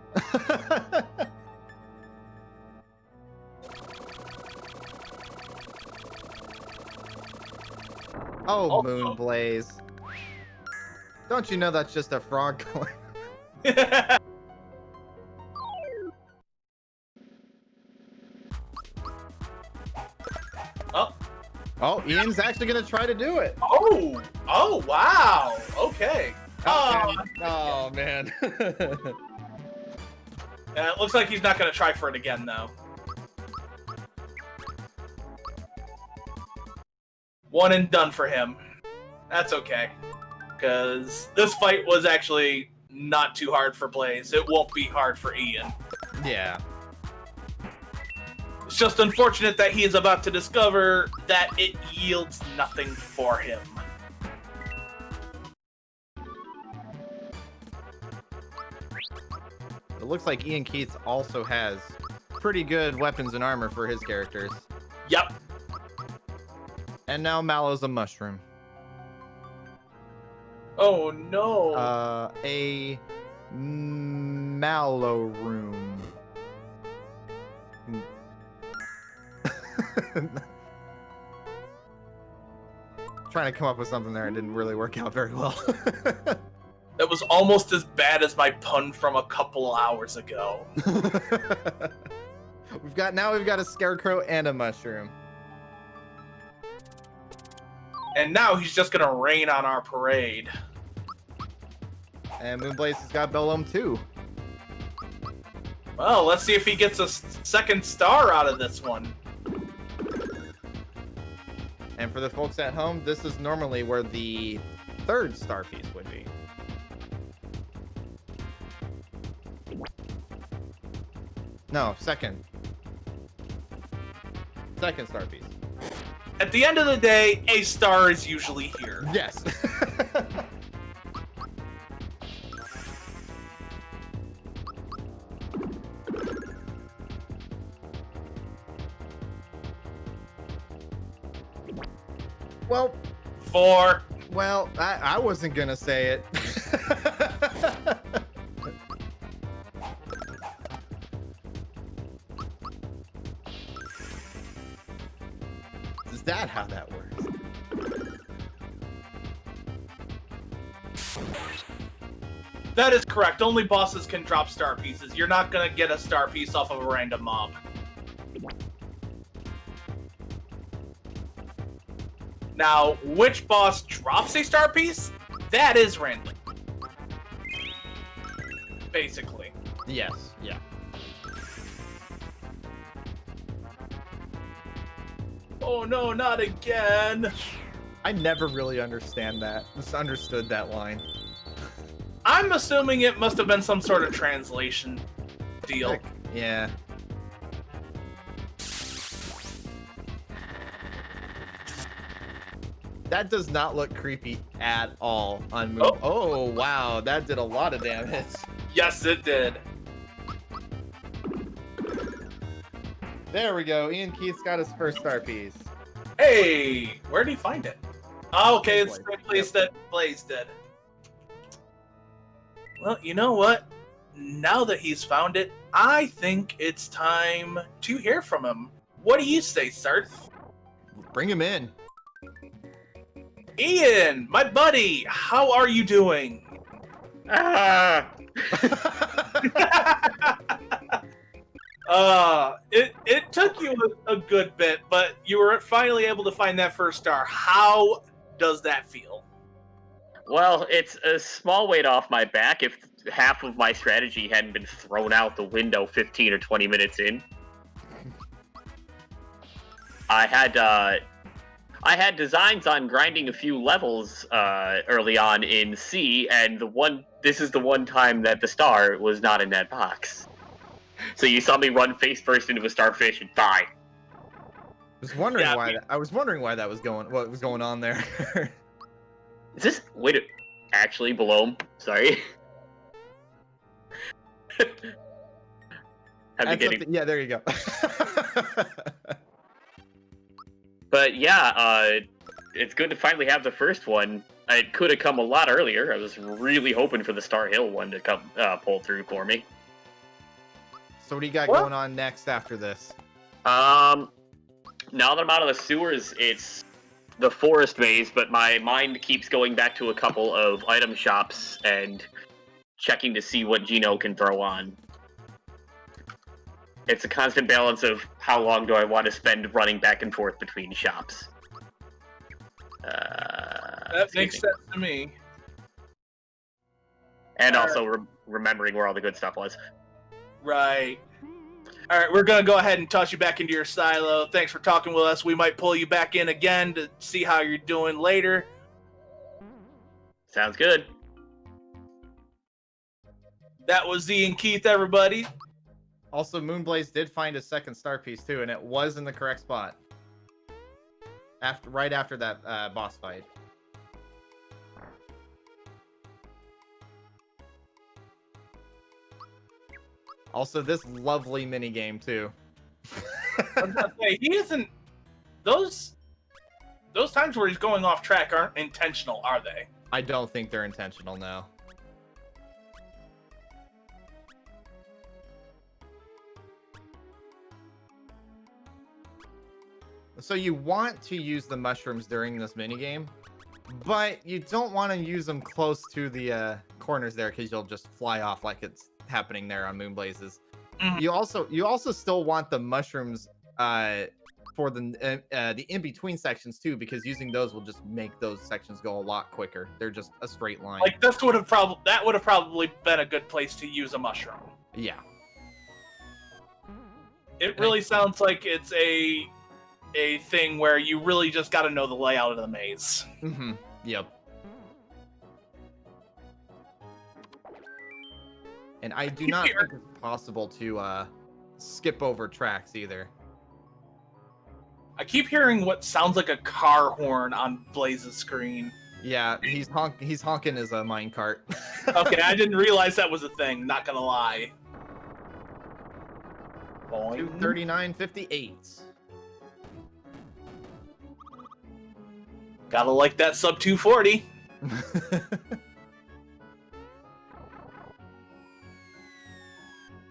Oh, Also- Moonblaze. Don't you know that's just a frog coin? Oh, Oh, Ian's actually gonna try to do it. oh, wow. Okay. Oh man. It looks like he's not going to try for it again, though. One and done for him. That's okay. Because this fight was actually not too hard for Blaze. It won't be hard for Ian. Yeah. It's just unfortunate that he is about to discover that it yields nothing for him. It looks like IanKeith also has pretty good weapons and armor for his characters. Yep. And now Mallow's a mushroom. Oh no. A Mallow room. Trying to come up with something there, it didn't really work out very well. That was almost as bad as my pun from a couple hours ago. We've got a scarecrow and a mushroom. And now he's just gonna rain on our parade. And Moonblaze has got Bellome too. Well, let's see if he gets a second star out of this one. And for the folks at home, this is normally where the third star piece would be. No, second. Second star piece. At the end of the day, a star is usually here. Yes. Well, 4. well, I wasn't gonna say it. Is that how that works? That is correct. Only bosses can drop star pieces. You're not gonna get a star piece off of a random mob. Now, which boss drops a star piece? That is random. Basically. Yes, yeah. Oh no, not again! I never really understood that line. I'm assuming it must have been some sort of translation deal. Heck, yeah. That does not look creepy at all on Moon. Oh, wow, that did a lot of damage. Yes, it did. There we go. IanKeith's got his first star piece. Hey, where did he find it? Oh, okay, it's the same place that Blaze did. Well, you know what? Now that he's found it, I think it's time to hear from him. What do you say, Sarth? Bring him in. Ian, my buddy, how are you doing? It took you a good bit, but you were finally able to find that first star. How does that feel? Well, it's a small weight off my back if half of my strategy hadn't been thrown out the window 15 or 20 minutes in. I had designs on grinding a few levels early on in C, and this is the one time that the star was not in that box. So you saw me run face first into a starfish and die. I was wondering why that was what was going on there. Is this actually below? Sorry. Yeah, there you go. But yeah, it's good to finally have the first one. It could have come a lot earlier. I was really hoping for the Star Hill one to come pull through for me. So what do you got going on next after this? Now that I'm out of the sewers, it's the forest maze, but my mind keeps going back to a couple of item shops and checking to see what Gino can throw on. It's a constant balance of how long do I want to spend running back and forth between shops. That makes sense to me. And also remembering where all the good stuff was. Right. All right, we're going to go ahead and toss you back into your silo. Thanks for talking with us. We might pull you back in again to see how you're doing later. Sounds good. That was IanKeith, everybody. Also, Moonblaze did find a second star piece too, and it was in the correct spot. Right after that boss fight. Also, this lovely mini game too. I was gonna say, he isn't. Those times where he's going off track aren't intentional, are they? I don't think they're intentional now. So you want to use the mushrooms during this minigame, but you don't want to use them close to the corners there because you'll just fly off like it's happening there on Moonblazes. Mhm. You also still want the mushrooms for the in between sections too, because using those will just make those sections go a lot quicker. They're just a straight line. Like that would have probably been a good place to use a mushroom. Yeah. It really sounds like it's a thing where you really just got to know the layout of the maze. Mm-hmm. Yep. And I do not think it's possible to skip over tracks either. I keep hearing what sounds like a car horn on Blaze's screen. Yeah, he's honking his minecart. Okay, I didn't realize that was a thing, not gonna lie. 239.58. Gotta like that sub 240.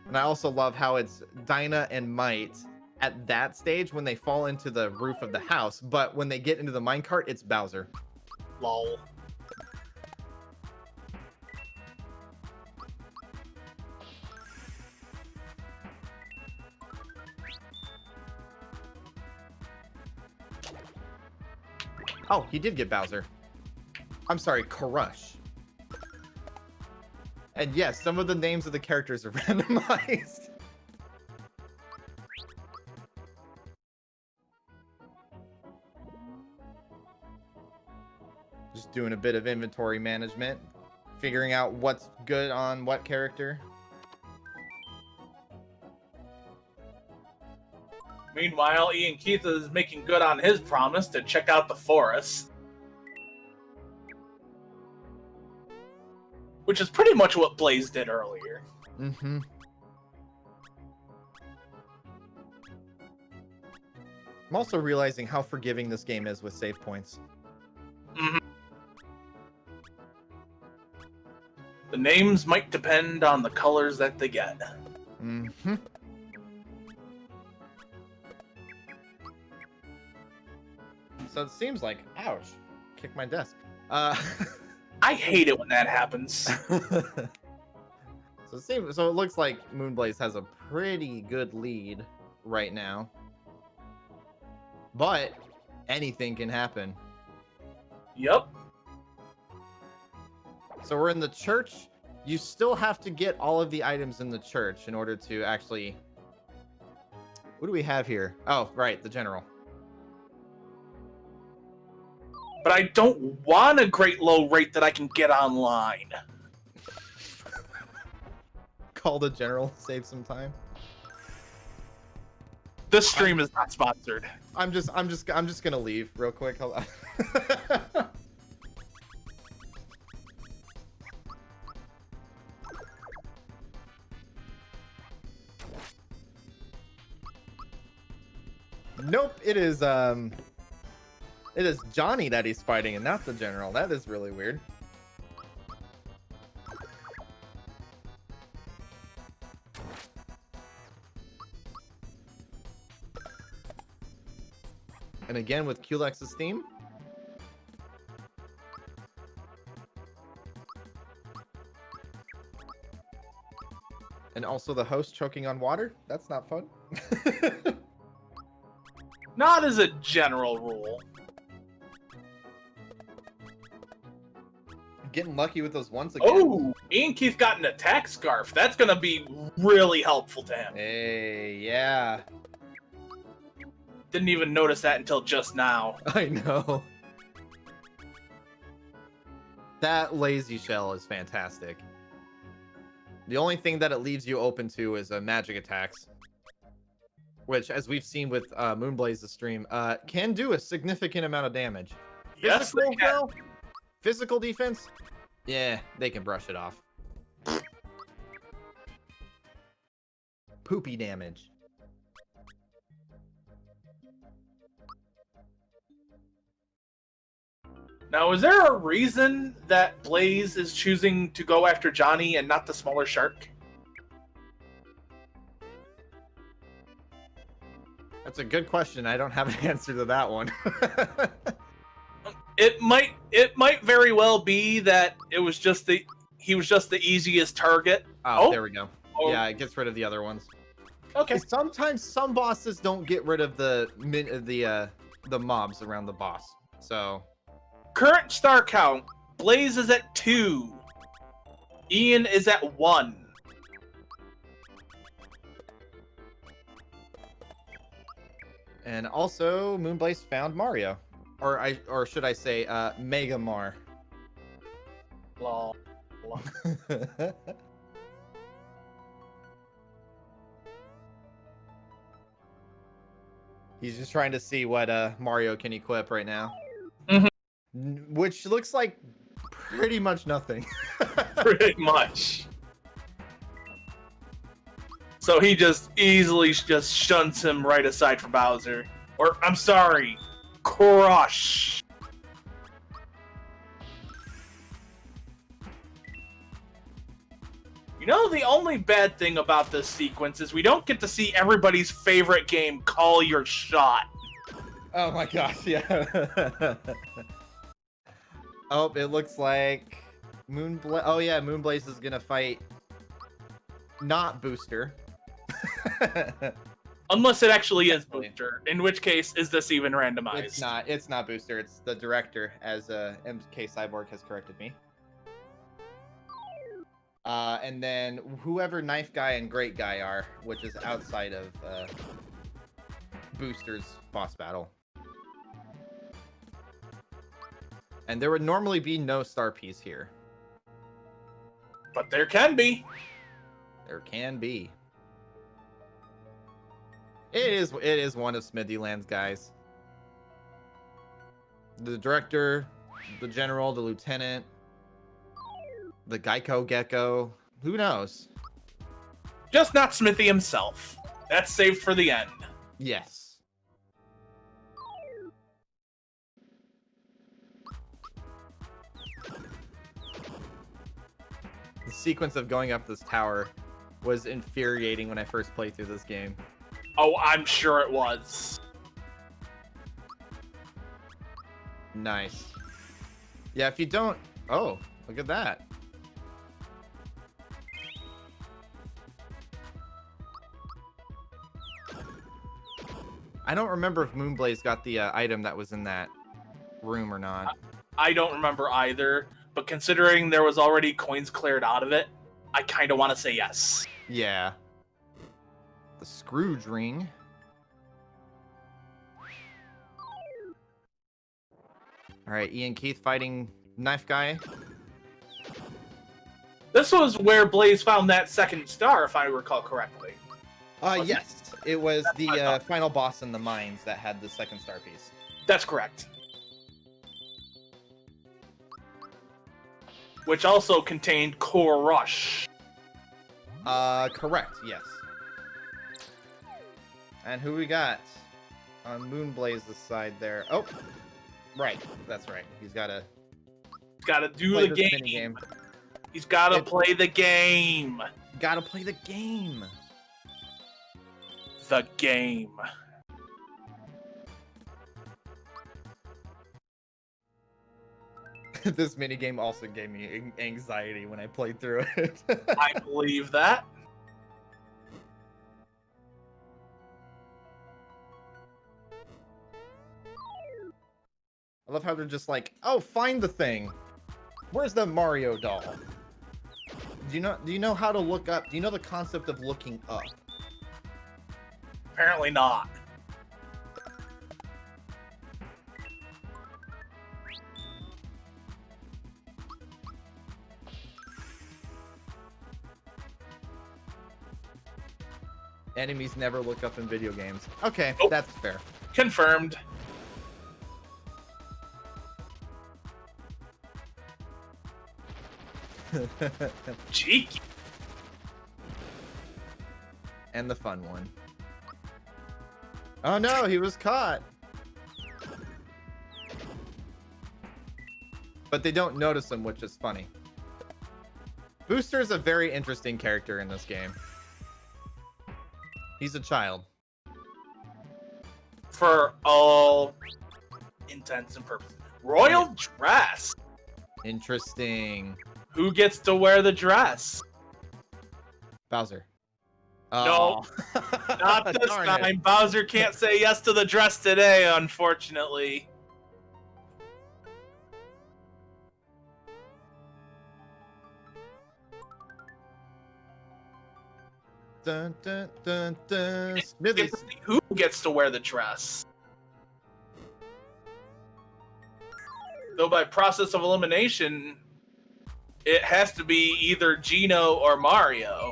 And I also love how it's Dinah and Might at that stage when they fall into the roof of the house, but when they get into the minecart, it's Bowser. Lol. Oh, he did get Bowser. I'm sorry, Crush. And yes, some of the names of the characters are randomized. Just doing a bit of inventory management, figuring out what's good on what character. Meanwhile, IanKeith is making good on his promise to check out the forest. Which is pretty much what Blaze did earlier. Mm-hmm. I'm also realizing how forgiving this game is with save points. Mm-hmm. The names might depend on the colors that they get. Mm-hmm. So it seems like, ouch, kick my desk. I hate it when that happens. So it looks like Moonblaze has a pretty good lead right now. But anything can happen. Yep. So we're in the church. You still have to get all of the items in the church in order to actually... What do we have here? Oh, right, the general. But I don't want a great low rate that I can get online. Call the general, save some time. This stream is not sponsored. I'm just gonna leave real quick. Hold on. Nope, it is Johnny that he's fighting and not the general. That is really weird. And again with Kulex's theme. And also the host choking on water. That's not fun. Not as a general rule. Getting lucky with those once again. Oh, IanKeith got an attack scarf. That's gonna be really helpful to him. Hey, yeah. Didn't even notice that until just now. I know. That lazy shell is fantastic. The only thing that it leaves you open to is magic attacks. Which, as we've seen with Moonblaze's stream, can do a significant amount of damage. Yes, they Physical, can. though? Physical defense? Yeah, they can brush it off. Poopy damage. Now, is there a reason that Blaze is choosing to go after Johnny and not the smaller shark? That's a good question. I don't have an answer to that one. It might very well be that it was just he was just the easiest target. Oh, there we go. Oh. Yeah, it gets rid of the other ones. Okay. Sometimes some bosses don't get rid of the mobs around the boss. So Current star count: Blaze is at 2. Ian is at 1. and also Moonblaze found Mario, or should I say Mega Mar. Lol. He's just trying to see what Mario can equip right now. Mhm. Which looks like pretty much nothing. Pretty much. So he just easily just shunts him right aside for Bowser. Or, I'm sorry, Crush. You know, the only bad thing about this sequence is we don't get to see everybody's favorite game, Call Your Shot. Oh my gosh, yeah. Oh, it looks like Moonblaze. Oh yeah, Moonblaze is gonna fight not Booster. Unless it actually is Booster, in which case is this even randomized? It's not Booster, it's the director, as MK Cyborg has corrected me. And then whoever Knife Guy and Great Guy are, which is outside of Booster's boss battle. And there would normally be no star piece here. But there can be. There can be. It is one of Smithyland's guys. The director, the general, the lieutenant, the Geico Gecko. Who knows? Just not Smithy himself. That's saved for the end. Yes. The sequence of going up this tower was infuriating when I first played through this game. Oh, I'm sure it was. Nice. Yeah, if you don't... Oh, look at that. I don't remember if Moonblaze got the item that was in that room or not. I don't remember either, but considering there was already coins cleared out of it, I kind of want to say yes. Yeah. The Scrooge ring. Alright, IanKeith fighting Knife Guy. This was where Blaze found that second star, if I recall correctly. Yes. It was the final boss in the mines that had the second star piece. That's correct. Which also contained Core Rush. Correct, yes. And who we got on Moonblaze's side there? Oh, right, that's right. He's gotta do the game. He's gotta play the game. Gotta play the game. The game. This minigame also gave me anxiety when I played through it. I believe that. I love how they're just like, oh, find the thing. Where's the Mario doll? Do you know how to look up? Do you know the concept of looking up? Apparently not. Enemies never look up in video games. Okay, Nope. That's fair. Confirmed. Cheeky. And the fun one. Oh no, he was caught. But they don't notice him, which is funny. Booster is a very interesting character in this game. He's a child. For all intents and purposes. Royal dress. Interesting. Who gets to wear the dress? Bowser. No, not this Darn time. it. Bowser can't say yes to the dress today, unfortunately. Dun, dun, dun, dun. Smithies. Who gets to wear the dress? Though by process of elimination, it has to be either Gino or Mario.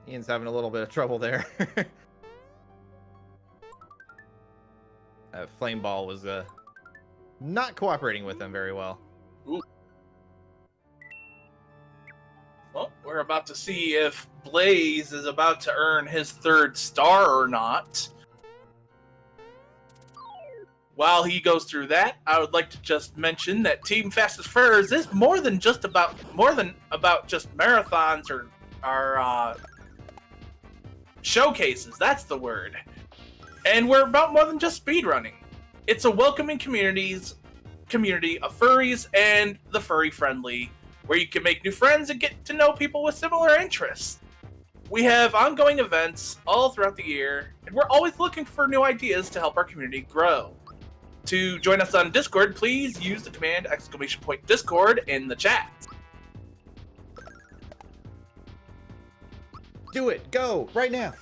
Ian's having a little bit of trouble there. Flame Ball was not cooperating with him very well. Ooh. Well, we're about to see if Blaze is about to earn his 3rd star or not. While he goes through that, I would like to just mention that Team Fastest Furs is more than just about just marathons or showcases. That's the word. And we're about more than just speedrunning. It's a welcoming community of furries and the furry friendly, where you can make new friends and get to know people with similar interests. We have ongoing events all throughout the year, and we're always looking for new ideas to help our community grow. To join us on Discord, please use the command !Discord in the chat. Do it. Go. Right now.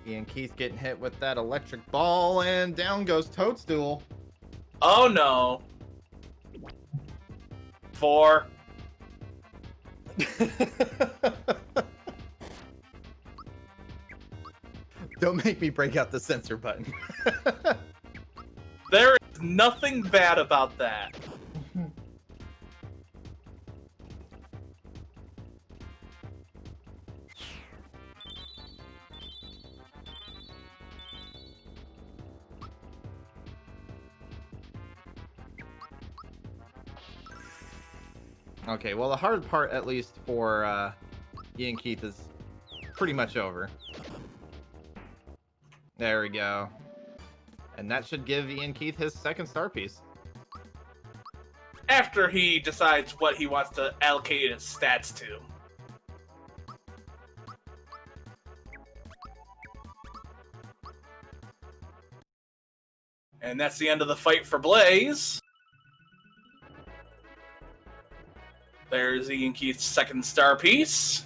IanKeith getting hit with that electric ball, and down goes Toadstool. Oh no. 4. Don't make me break out the censor button. There is nothing bad about that. Okay, well, the hard part, at least for IanKeith, is pretty much over. There we go. And that should give IanKeith his 2nd star piece. After he decides what he wants to allocate his stats to. And that's the end of the fight for Blaze. There's IanKeith's 2nd star piece.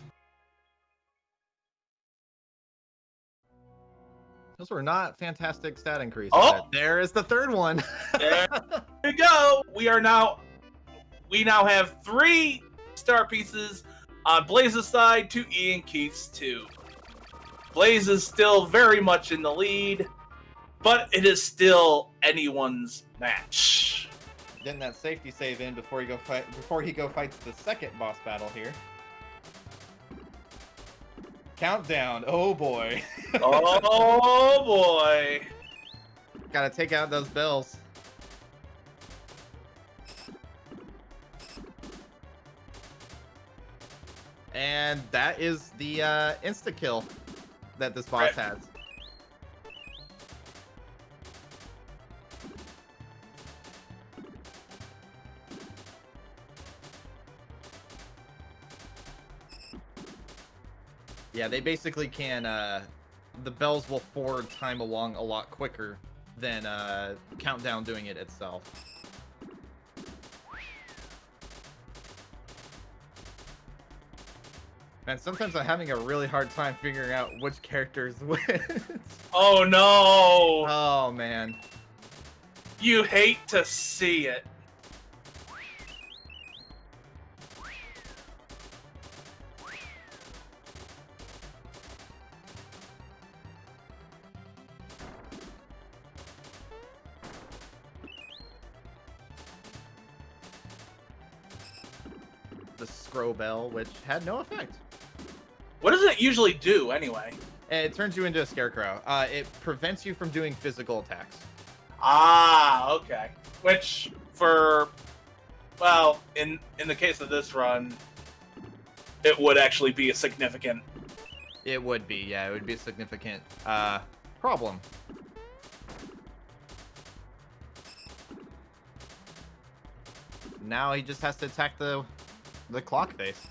Those were not fantastic stat increases. Oh! There is the 3rd one. There we go. We now have 3 star pieces on Blaze's side to IanKeith's 2. Blaze is still very much in the lead, but it is still anyone's match. Getting that safety save in before he fights the 2nd boss battle here. Countdown. Oh boy. Oh boy. Gotta take out those bells. And that is the insta-kill that this boss has. Yeah, they basically can, the bells will forward time along a lot quicker than Countdown doing it itself. And sometimes I'm having a really hard time figuring out which characters win. Oh no! Oh man. You hate to see it. The Scroll Bell, which had no effect. What does it usually do, anyway? It turns you into a scarecrow. It prevents you from doing physical attacks. Ah, okay. Which, for, well, in the case of this run, it would actually be a significant. It would be, yeah, it would be a significant problem. Now he just has to attack the clock face.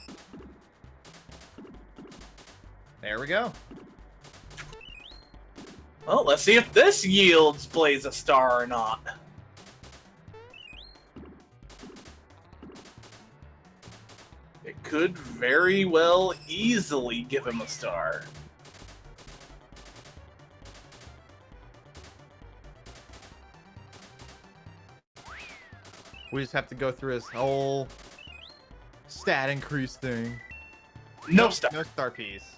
There we go. Well, let's see if this yields Blaze a star or not. It could very well easily give him a star. We just have to go through his whole stat increase thing. No star. No star piece.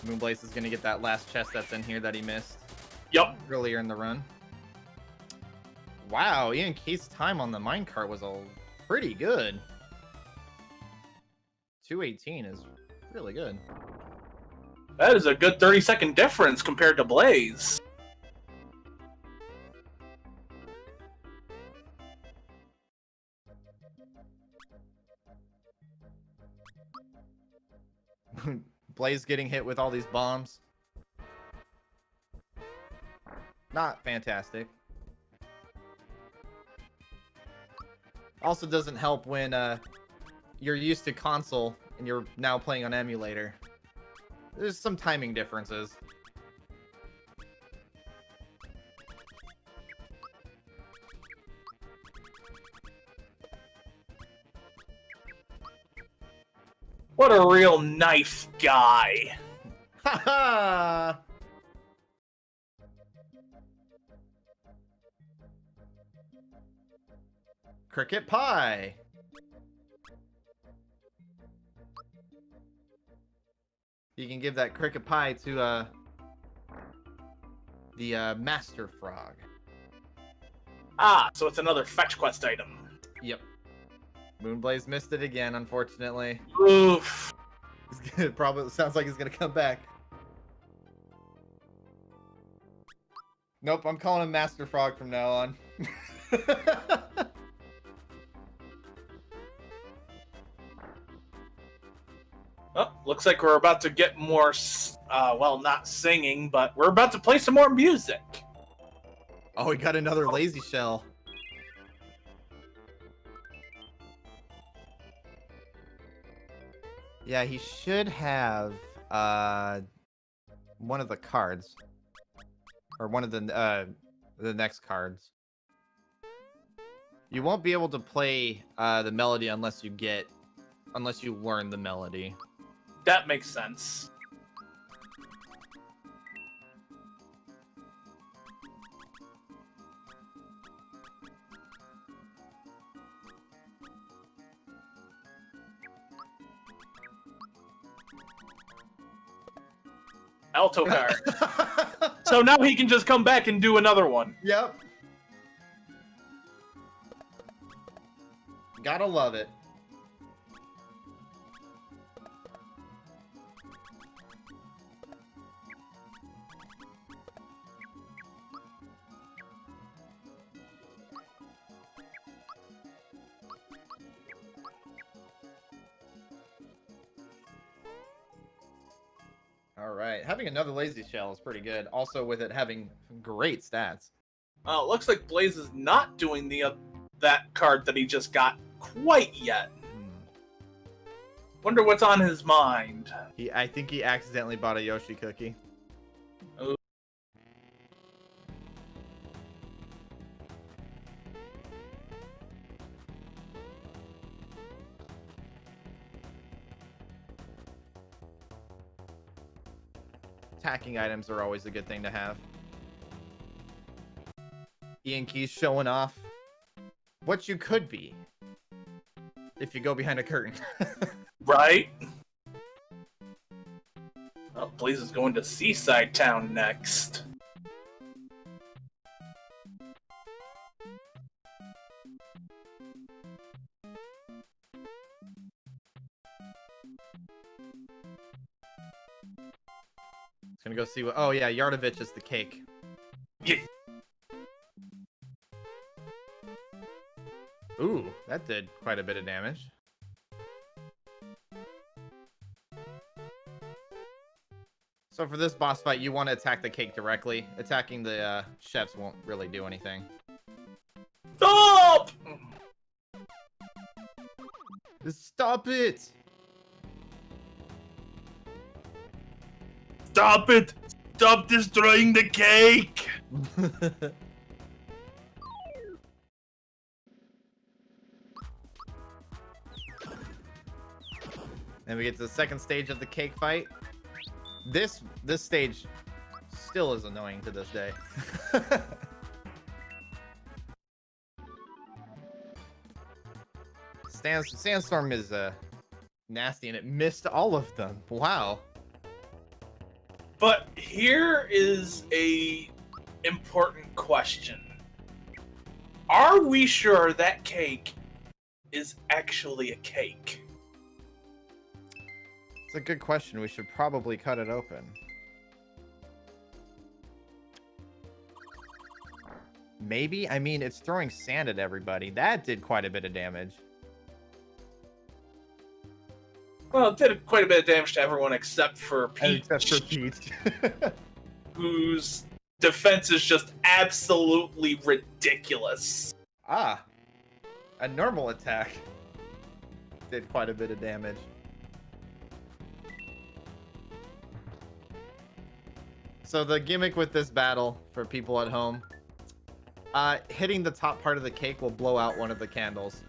Moonblaze is gonna get that last chest that's in here that he missed Yup. earlier in the run. Wow, IanKeith's time on the minecart was pretty good. 2:18 is really good. That is a good 30-second difference compared to Blaze. Blaze getting hit with all these bombs. Not fantastic. Also doesn't help when you're used to console and you're now playing on emulator. There's some timing differences. What a real knife guy. Haha! Cricket pie. You can give that cricket pie to the master frog. Ah, so it's another fetch quest item. Yep. Moonblaze missed it again, unfortunately. Oof. It probably sounds like he's gonna come back. Nope, I'm calling him Master Frog from now on. Oh, looks like we're about to get more, well, not singing, but we're about to play some more music. Oh, we got another lazy shell. Yeah, he should have one of the cards, or one of the next cards. You won't be able to play the melody unless you learn the melody. That makes sense. Alto card. So now he can just come back and do another one. Yep. Gotta love it. All right, having another lazy shell is pretty good. Also, with it having great stats. Oh, it looks like Blaze is not doing the that card that he just got quite yet. Wonder what's on his mind. I think he accidentally bought a Yoshi cookie. Oh. Attacking items are always a good thing to have. IanKeith showing off what you could be if you go behind a curtain. Right? Oh, Blaze is going to Seaside Town next. It's gonna go see what. Oh yeah, Yardovich is the cake. Yeah. Ooh, that did quite a bit of damage. So for this boss fight, you want to attack the cake directly. Attacking the chefs won't really do anything. Stop! Stop it! Stop it! Stop destroying the cake! And we get to the second stage of the cake fight. This stage still is annoying to this day. Sandstorm is nasty, and it missed all of them. Wow. But here is a important question. Are we sure that cake is actually a cake? It's a good question. We should probably cut it open. Maybe? I mean, it's throwing sand at everybody. That did quite a bit of damage. Well, it did quite a bit of damage to everyone except for Peach. Except for Pete. Whose defense is just absolutely ridiculous. Ah. A normal attack did quite a bit of damage. So the gimmick with this battle, for people at home, hitting the top part of the cake will blow out one of the candles.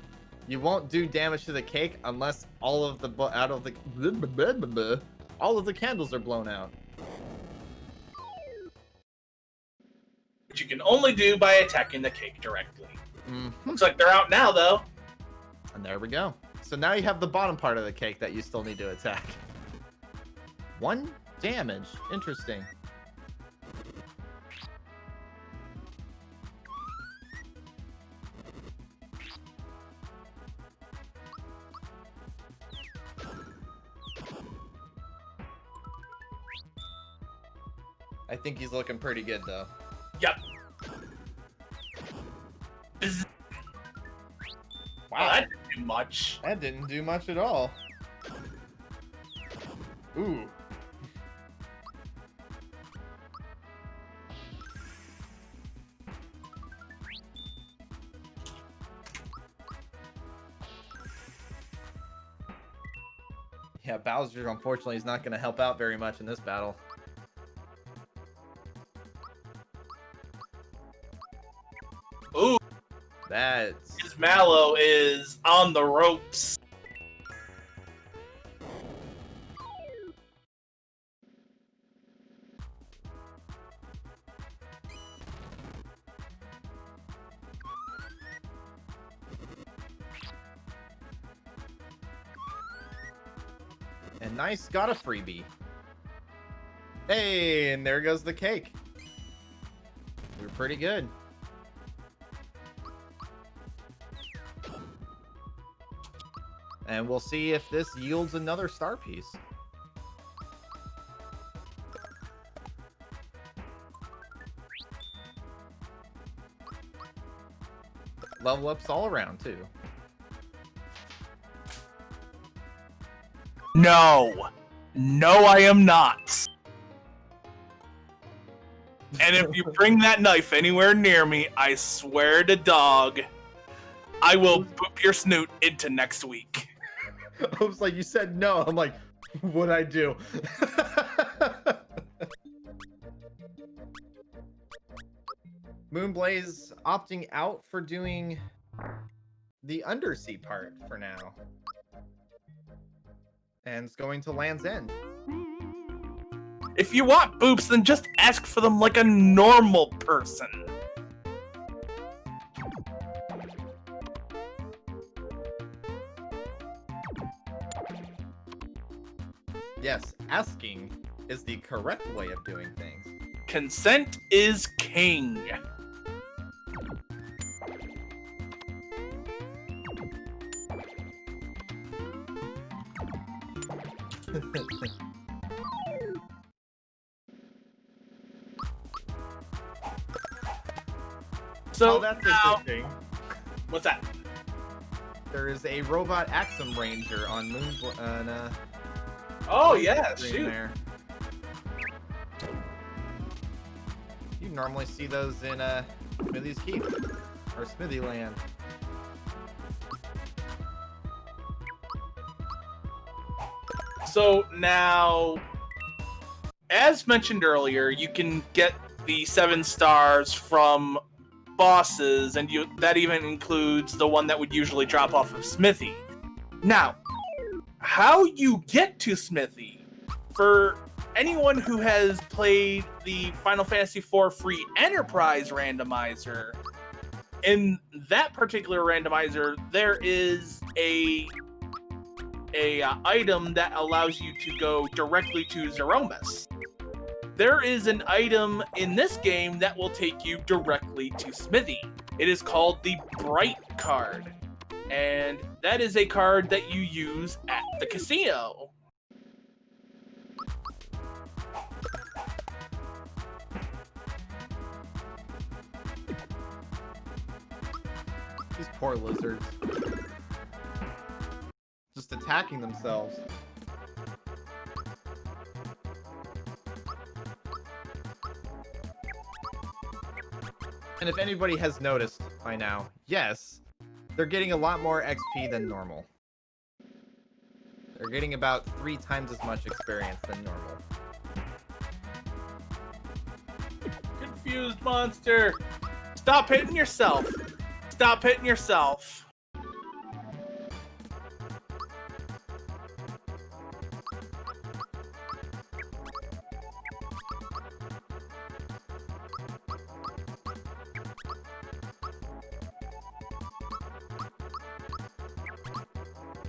You won't do damage to the cake unless all of the candles are blown out. Which you can only do by attacking the cake directly. Mm-hmm. Looks like they're out now, though. And there we go. So now you have the bottom part of the cake that you still need to attack. 1 damage. Interesting. I think he's looking pretty good, though. Yep. Wow, that didn't do much. That didn't do much at all. Ooh. Yeah, Bowser, unfortunately, is not going to help out very much in this battle. Ooh. That's... His Mallow is on the ropes. And nice, got a freebie. Hey, and there goes the cake. You're pretty good. And we'll see if this yields another star piece. Level ups all around, too. No. No, I am not. And if you bring that knife anywhere near me, I swear to dog, I will boop your snoot into next week. I was like, you said no. I'm like, what'd I do? Moonblaze opting out for doing the undersea part for now. And it's going to Land's End. If you want boops, then just ask for them like a normal person. Yes, asking is the correct way of doing things. Consent is king. So oh, that's now, interesting. what's that? There is a robot Axum Ranger on Oh yeah, screen shoot. there. You normally see those in Smithy's Keith or Smithy Land. So now, as mentioned earlier, you can get the 7 stars from bosses, and that even includes the one that would usually drop off of Smithy. Now, how you get to Smithy, for anyone who has played the Final Fantasy IV Free Enterprise randomizer, in that particular randomizer, there is a item that allows you to go directly to Zeromus. There is an item in this game that will take you directly to Smithy. It is called the Bright card, and that is a card that you use at the casino. These poor lizards. Just attacking themselves. And if anybody has noticed by now, yes, they're getting a lot more XP than normal. They're getting about 3 times as much experience than normal. Confused monster! Stop hitting yourself! Stop hitting yourself!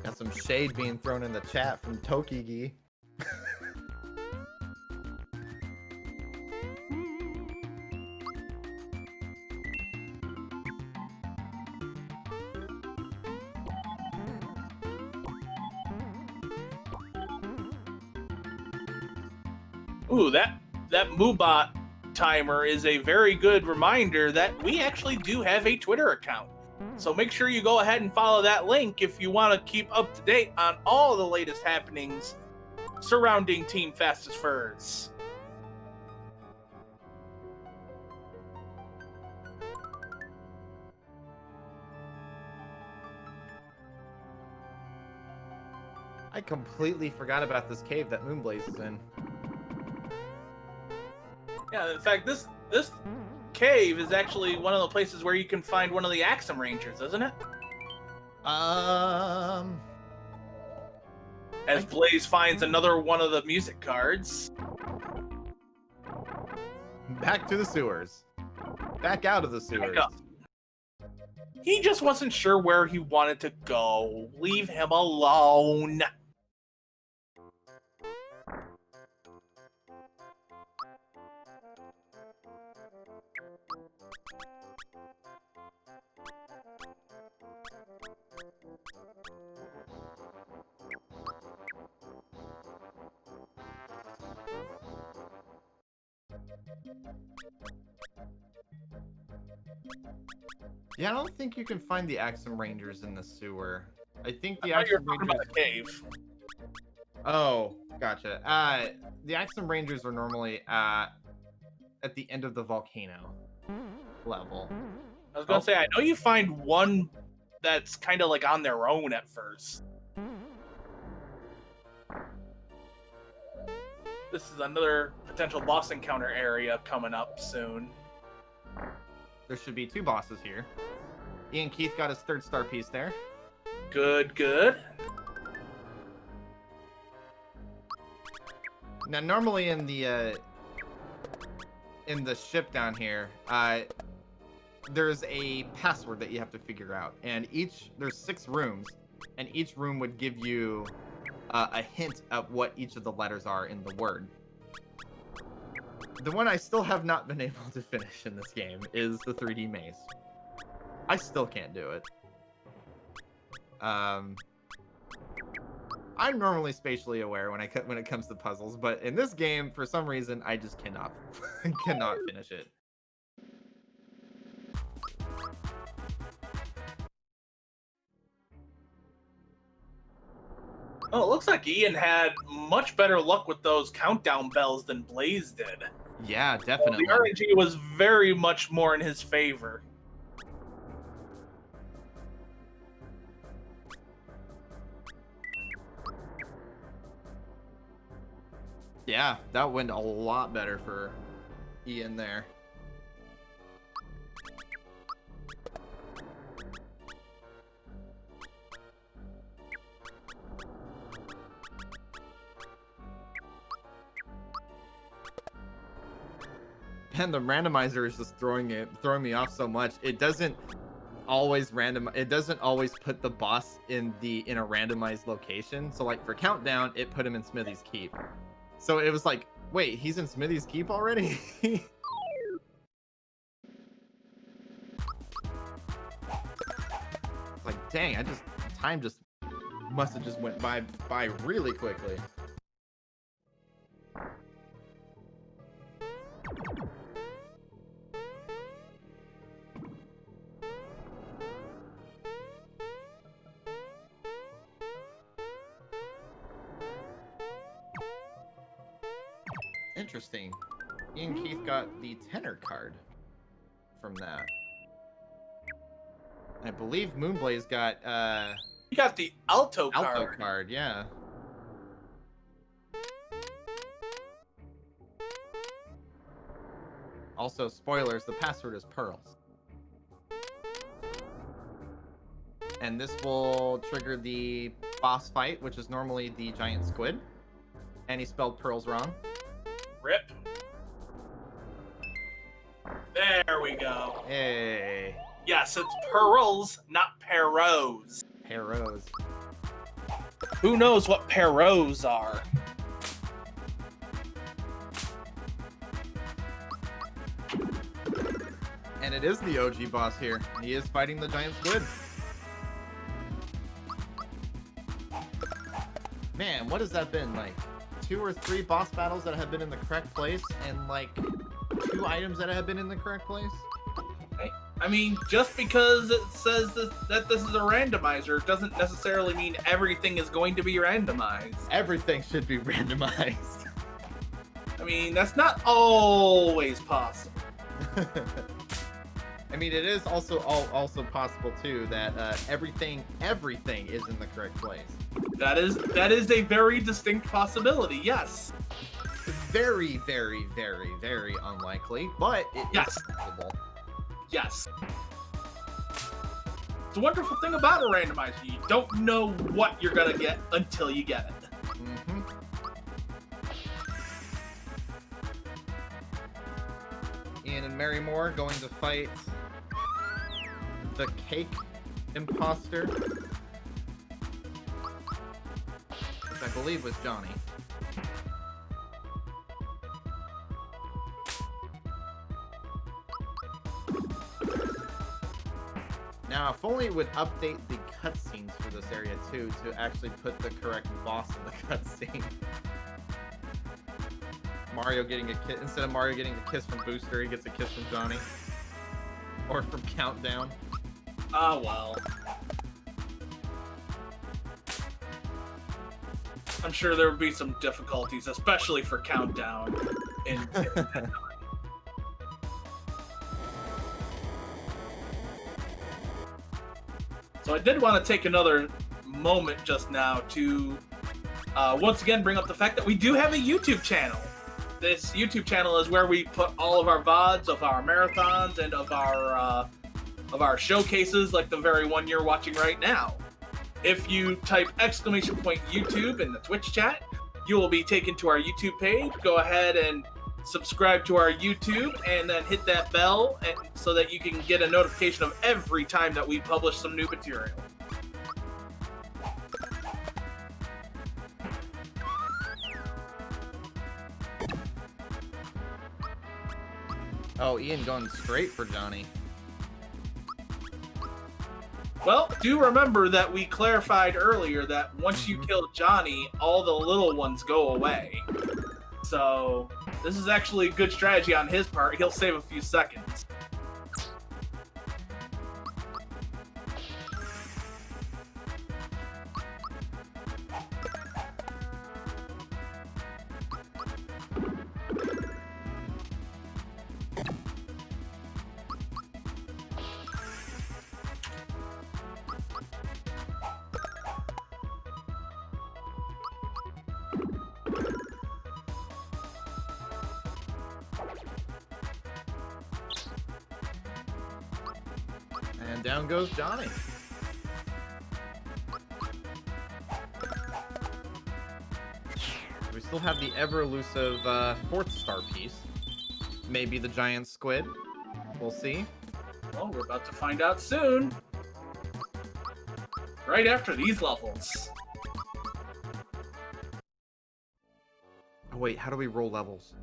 Got some shade being thrown in the chat from Tokigi. Ooh, that Moobot timer is a very good reminder that we actually do have a Twitter account. So make sure you go ahead and follow that link if you want to keep up to date on all the latest happenings surrounding Team Fastest Furs. I completely forgot about this cave that Moonblaze is in. Yeah, in fact, this cave is actually one of the places where you can find one of the Axum Rangers, isn't it? As Blaze finds another one of the music cards. Back to the sewers. Back out of the sewers. He just wasn't sure where he wanted to go. Leave him alone. Yeah, I don't think you can find the Axum Rangers in the sewer. I think the I thought you were Axum talking Rangers. about the cave. Oh, gotcha. The Axum Rangers are normally at the end of the volcano level. I was gonna say, I know you find one that's kind of like on their own at first. This is another potential boss encounter area coming up soon. There should be 2 bosses here. IanKeith got his 3rd star piece there. Good, good. Now, normally in the ship down here, there's a password that you have to figure out, and there's 6 rooms, and each room would give you a hint of what each of the letters are in the word. The one I still have not been able to finish in this game is the 3D maze. I still can't do it. I'm normally spatially aware when it comes to puzzles, but in this game, for some reason, I just cannot finish it. Oh, it looks like Ian had much better luck with those countdown bells than Blaze did. Yeah, definitely. The RNG was very much more in his favor. Yeah, that went a lot better for Ian there. And the randomizer is just throwing me off so much. It doesn't always put the boss in a randomized location. So like for Countdown, it put him in Smithy's Keep. So it was like, wait, he's in Smithy's Keep already? Like, dang, time must have just went by really quickly. Interesting. IanKeith got the tenor card from that. I believe Moonblaze got He got the Alto Alto card. card, yeah. Also, spoilers, the password is Pearls. And this will trigger the boss fight, which is normally the giant squid. And he spelled Pearls wrong. Rip. There we go. Hey. Yes, it's pearls, not perros. Peros. Who knows what perros are? And it is the OG boss here. He is fighting the giant squid. Man, what has that been like? 2 or 3 boss battles that have been in the correct place, and like 2 items that have been in the correct place? I mean, just because it says that this is a randomizer doesn't necessarily mean everything is going to be randomized. Everything should be randomized. I mean, that's not always possible. I mean, it is also possible too that everything is in the correct place. That is a very distinct possibility. Yes. Very, very, very, very unlikely, but it Yes. is possible. Yes. It's a wonderful thing about a randomizer. You don't know what you're gonna get until you get it. Mm-hmm. Ian and Mary Moore going to fight the cake imposter, which I believe was Johnny. Now, if only it would update the cutscenes for this area too, to actually put the correct boss in the cutscene. Mario getting a kiss instead of Mario getting a kiss from Booster, he gets a kiss from Johnny, or from Countdown. Oh well. I'm sure there would be some difficulties, especially for Countdown. So I did want to take another moment just now to once again bring up the fact that we do have a YouTube channel. This YouTube channel is where we put all of our VODs of our marathons and of our showcases, like the very one you're watching right now. If you type !YouTube in the Twitch chat, you will be taken to our YouTube page. Go ahead and subscribe to our YouTube and then hit that bell so that you can get a notification of every time that we publish some new material. Oh, Ian going straight for Johnny. Well, do remember that we clarified earlier that once you kill Johnny, all the little ones go away. So this is actually a good strategy on his part. He'll save a few seconds. And down goes Johnny. We still have the ever elusive 4th star piece. Maybe the giant squid. We'll see. Well, we're about to find out soon. Right after these levels. Oh, wait, how do we roll levels?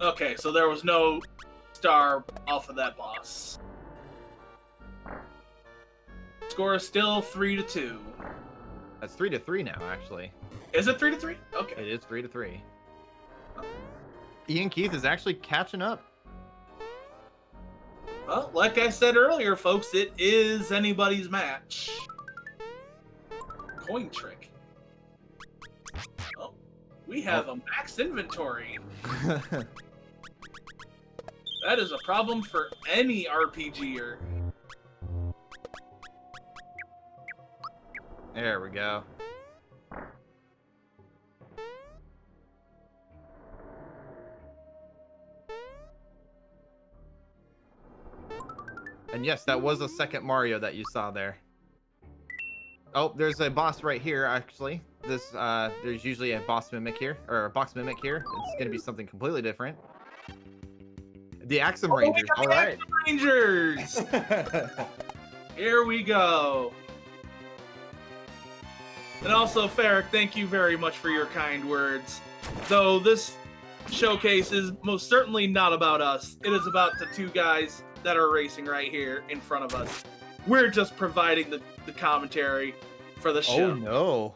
Okay, so there was no star off of that boss. Score is still 3-2. That's 3-3 now, actually. Is it 3-3? Okay. It is 3-3. IanKeith is actually catching up. Well, like I said earlier, folks, it is anybody's match. Coin trick. Oh, we have a max inventory. That is a problem for any RPGer. There we go. And yes, that was a second Mario that you saw there. Oh, there's a boss right here, actually. There's usually a boss mimic here, or a box mimic here. It's gonna be something completely different. The Axum Rangers, all right. Rangers! Here we go. And also, Farrick, thank you very much for your kind words. Though this showcase is most certainly not about us. It is about the two guys that are racing right here in front of us. We're just providing the commentary for the show. Oh, no.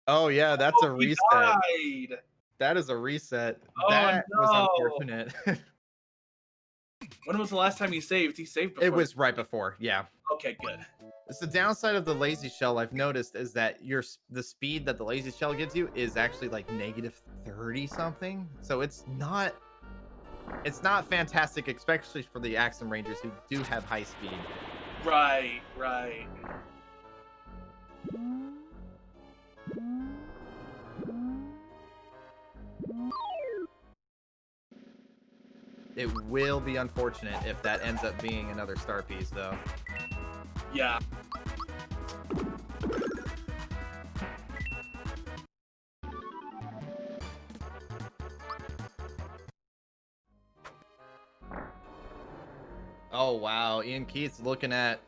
Oh, yeah, that's a reset. Died. That is a reset. Oh, That no. was unfortunate. When was the last time he saved? He saved before. It was right before, yeah. Okay, good. It's the downside of the lazy shell I've noticed is that the speed that the lazy shell gives you is actually like -30 something. So it's not fantastic, especially for the Axum Rangers who do have high speed. Right, right. It will be unfortunate if that ends up being another star piece, though. Yeah. Oh, wow. IanKeith's looking at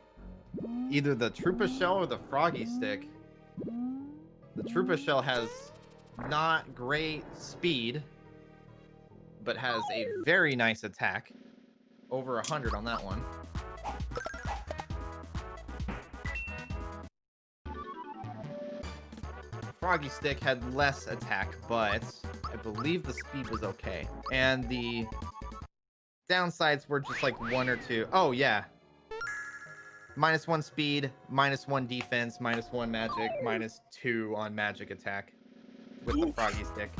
either the Troopa shell or the Froggy stick. The Troopa shell has not great speed, but has a very nice attack. Over 100 on that one. Froggy stick had less attack, but I believe the speed was okay. And the downsides were just like 1 or 2. Oh, yeah. -1 speed, -1 defense, -1 magic, -2 on magic attack with the Froggy stick.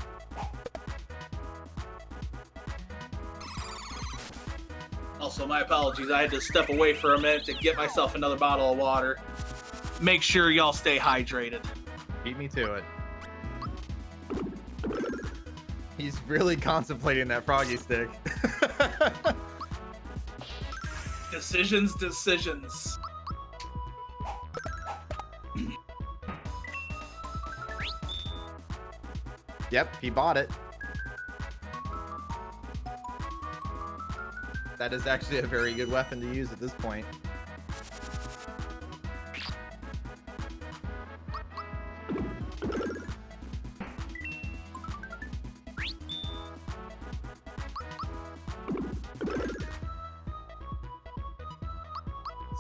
Also, my apologies. I had to step away for a minute to get myself another bottle of water. Make sure y'all stay hydrated. Beat me to it. He's really contemplating that Froggy stick. Decisions. Yep, he bought it. That is actually a very good weapon to use at this point.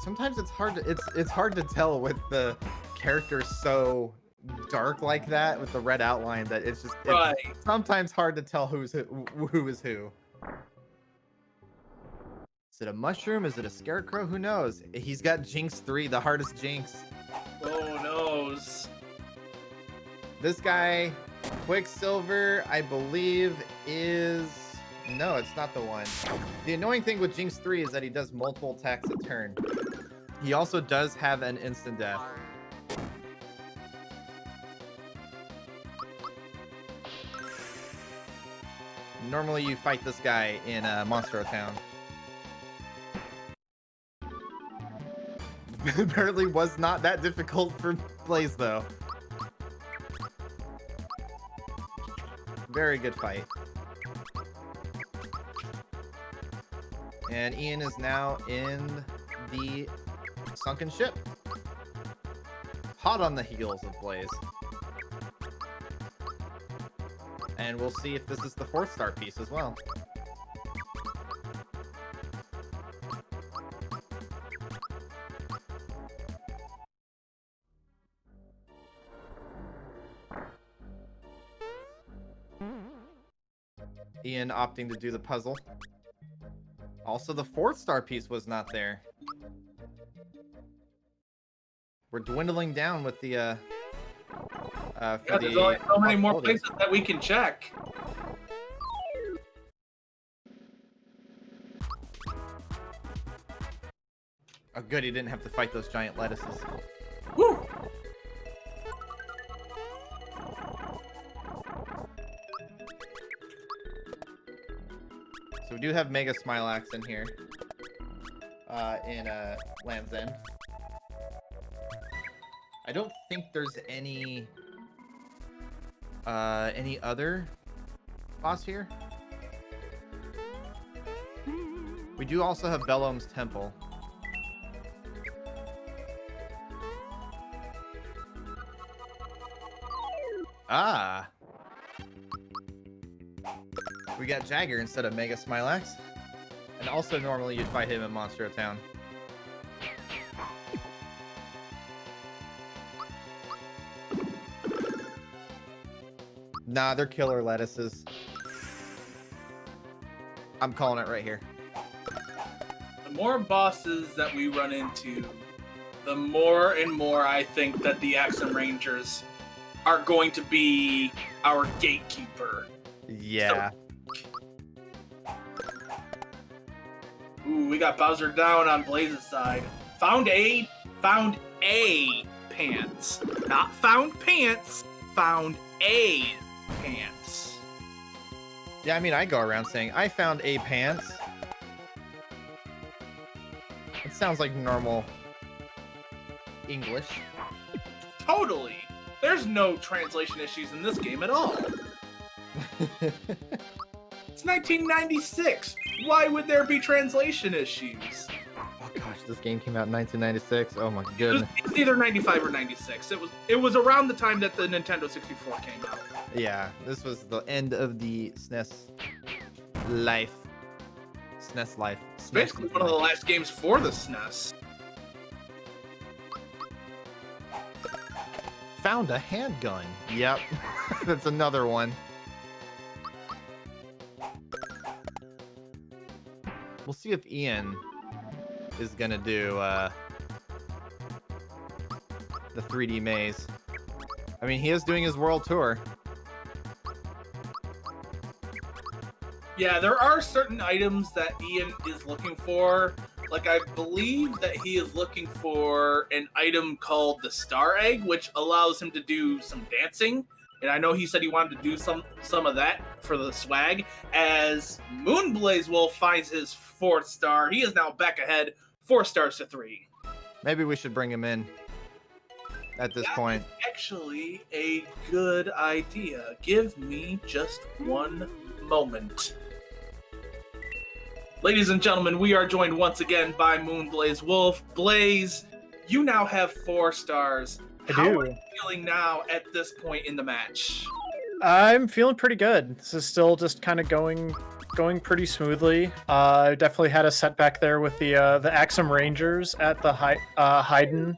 Sometimes it's hard to tell with the characters so dark like that with the red outline that it's sometimes hard to tell who is who. Is it a mushroom? Is it a scarecrow? Who knows? He's got Jinx 3, the hardest Jinx. Oh, knows. This guy, Quicksilver, I believe is... No, it's not the one. The annoying thing with Jinx 3 is that he does multiple attacks a turn. He also does have an instant death. Normally you fight this guy in Monstro Town. apparently was not that difficult for Blaze, though. Very good fight. And Ian is now in the sunken ship. Hot on the heels of Blaze. And we'll see if this is the 4th star piece as well. Ian opting to do the puzzle. Also, the 4th star piece was not there. We're dwindling down with the there's only so many more places that we can check. Oh, good, he didn't have to fight those giant lettuces. Woo! So we do have Mega Smilax in here. In Land's End. I don't think there's any other boss here. We do also have Bellom's Temple. Ah. We got Jagger instead of Mega Smilax. And also normally you'd fight him in Monstro Town. Nah, they're killer lettuces. I'm calling it right here. The more bosses that we run into, the more and more I think that the Axum Rangers are going to be our gatekeeper. Yeah. Ooh, we got Bowser down on Blaze's side. Found a pants. Not found pants, found a pants. Yeah, I mean, I go around saying, I found a pants. It sounds like normal English. Totally. There's no translation issues in this game at all. It's 1996. Why would there be translation issues? Oh gosh, this game came out in 1996. Oh my goodness. It's either 95 or 96. It was around the time that the Nintendo 64 came out. Yeah, this was the end of the SNES life. SNES life. It's basically one of the last games for the SNES. Found a handgun. Yep, that's another one. We'll see if Ian is gonna do the 3D maze. I mean, he is doing his world tour. Yeah, there are certain items that Ian is looking for. Like, I believe that he is looking for an item called the Star Egg, which allows him to do some dancing. And I know he said he wanted to do some of that for the swag. As moonblazewolf finds his 4th star, he is now back ahead, 4 stars to 3. Maybe we should bring him in at this point. Actually, a good idea. Give me just one moment. Ladies and gentlemen, we are joined once again by moonblazewolf. Blaze, you now have 4 stars. How are you feeling now at this point in the match? I'm feeling pretty good. This is still just kind of going pretty smoothly. I definitely had a setback there with the Axum Rangers at the Haydn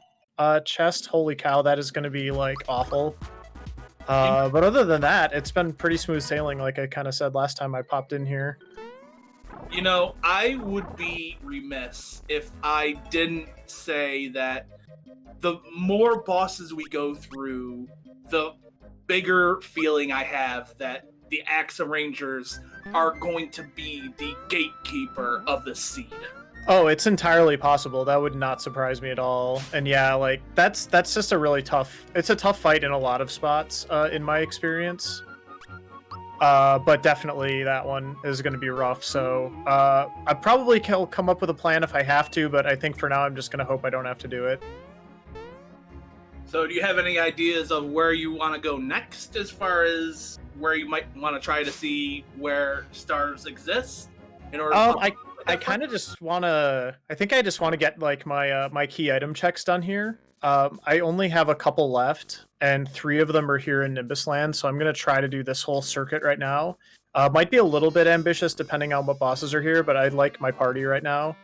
chest. Holy cow, that is going to be like awful. But other than that, it's been pretty smooth sailing, like I kind of said last time I popped in here. You know, I would be remiss if I didn't say that the more bosses we go through, the bigger feeling I have that the Axum Rangers are going to be the gatekeeper of the seed. Oh, it's entirely possible. That would not surprise me at all. And yeah, like that's just a really tough. It's a tough fight in a lot of spots, in my experience. But definitely that one is going to be rough. So I probably can come up with a plan if I have to, but I think for now I'm just going to hope I don't have to do it. So do you have any ideas of where you want to go next as far as where you might want to try to see where stars exist? In order I kind of just want to... I think I just want to get like my key item checks done here. I only have a couple left, and 3 of them are here in Nimbus Land, so I'm going to try to do this whole circuit right now. Might be a little bit ambitious depending on what bosses are here, but I like my party right now.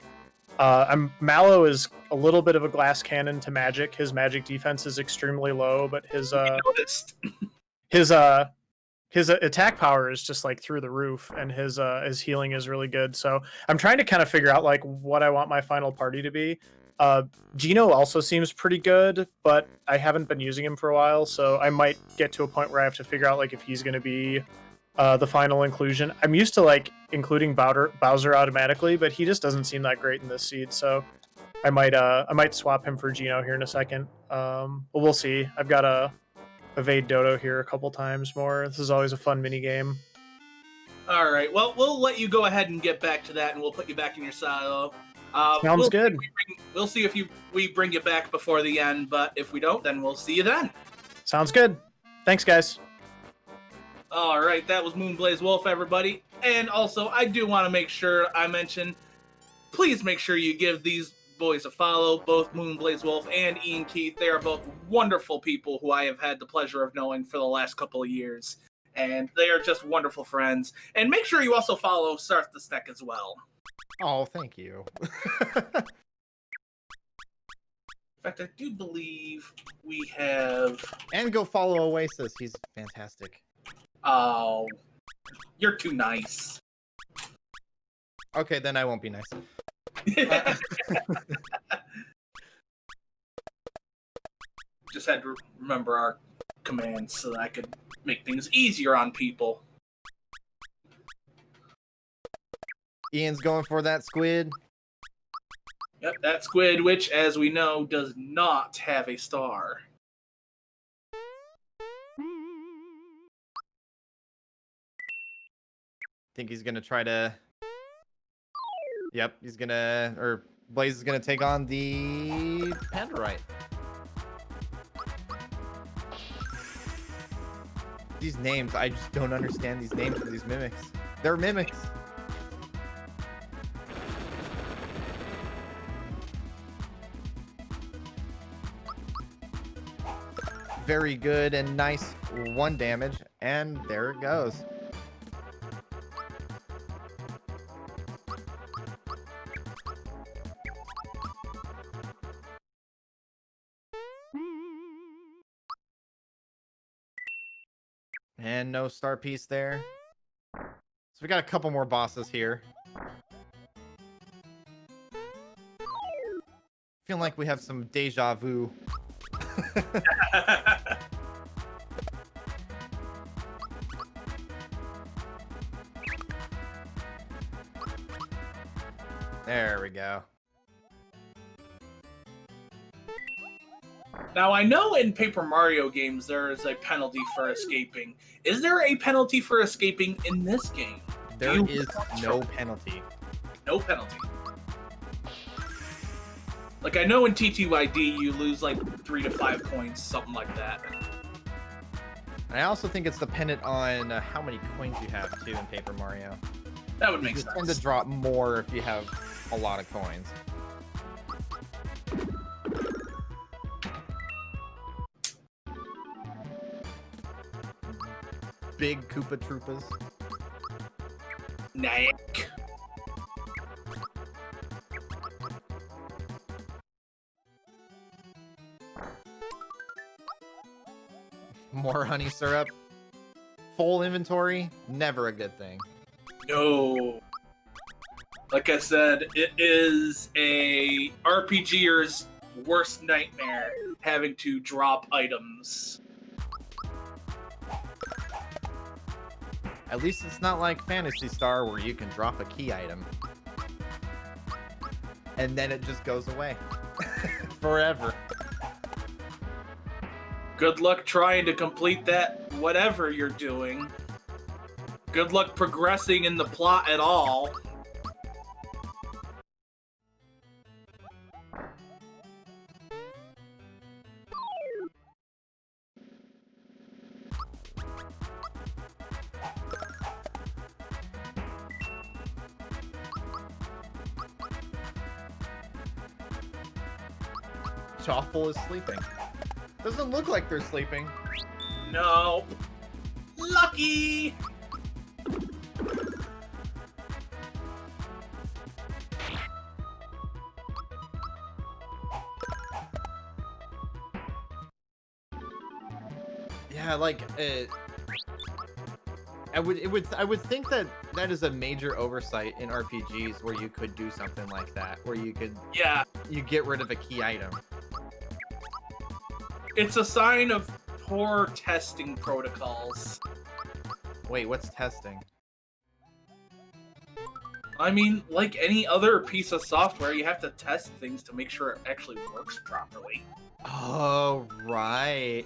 Mallow is a little bit of a glass cannon to magic. His magic defense is extremely low, but his attack power is just like through the roof, and his healing is really good. So I'm trying to kind of figure out like what I want my final party to be. Gino also seems pretty good, but I haven't been using him for a while, so I might get to a point where I have to figure out like if he's going to be the final inclusion. I'm used to like including Bowser automatically, but he just doesn't seem that great in this seed, so I might swap him for Gino here in a second. But we'll see. I've got to evade Dodo here a couple times more. This is always a fun mini game. All right. Well, we'll let you go ahead and get back to that, and we'll put you back in your silo. Sounds good. We'll see if we bring you back before the end, but if we don't, then we'll see you then. Sounds good. Thanks, guys. All right, that was moonblazewolf, everybody. And also, I do want to make sure I mention, please make sure you give these boys a follow, both moonblazewolf and IanKeith. They are both wonderful people who I have had the pleasure of knowing for the last couple of years. And they are just wonderful friends. And make sure you also follow Sarth the Steck as well. Oh, thank you. In fact, I do believe we have... And go follow Oasis. He's fantastic. Oh, you're too nice. Okay, then I won't be nice. Just had to remember our commands so that I could make things easier on people. Ian's going for that squid. Yep, that squid, which, as we know, does not have a star. Think he's gonna try to... Yep, he's gonna... Or Blaze is gonna take on the Pandarite. These names, I just don't understand these names for these mimics. They're mimics. Very good and nice 1 damage, and there it goes. And no star piece there. So we got a couple more bosses here. Feeling like we have some deja vu. There we go. Now, I know in Paper Mario games there is a penalty for escaping. Is there a penalty for escaping in this game? There is no penalty. No penalty. Like, I know in TTYD you lose like 3 to 5 coins, something like that. I also think it's dependent on how many coins you have, too, in Paper Mario. That would make You sense. tend to drop more if you have a lot of coins. Big Koopa Troopas. Nick. More honey syrup. Full inventory, never a good thing. No. Like I said, it is a RPGer's worst nightmare having to drop items. At least it's not like Phantasy Star where you can drop a key item. And then it just goes away. Forever. Good luck trying to complete that, whatever you're doing. Good luck progressing in the plot at all. Choffle is sleeping. Doesn't look like they're sleeping. No. Lucky! Yeah, like I would think that that is a major oversight in RPGs where you could do something like that, where you get rid of a key item. It's a sign of poor testing protocols. Wait, what's testing? I mean, like any other piece of software, you have to test things to make sure it actually works properly. Oh, right.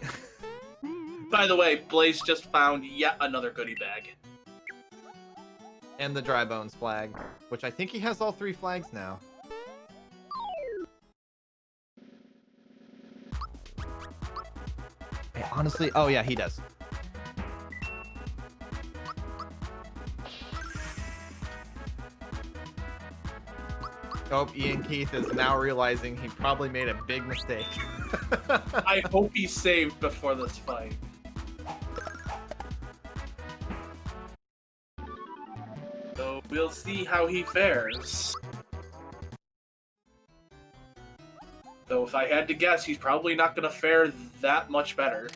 By the way, Blaze just found yet another goodie bag. And the dry bones flag, which I think he has all 3 flags now. Hey, honestly, oh yeah, he does. Oh, IanKeith is now realizing he probably made a big mistake. I hope he's saved before this fight. So we'll see how he fares. Though if I had to guess, he's probably not going to fare that much better.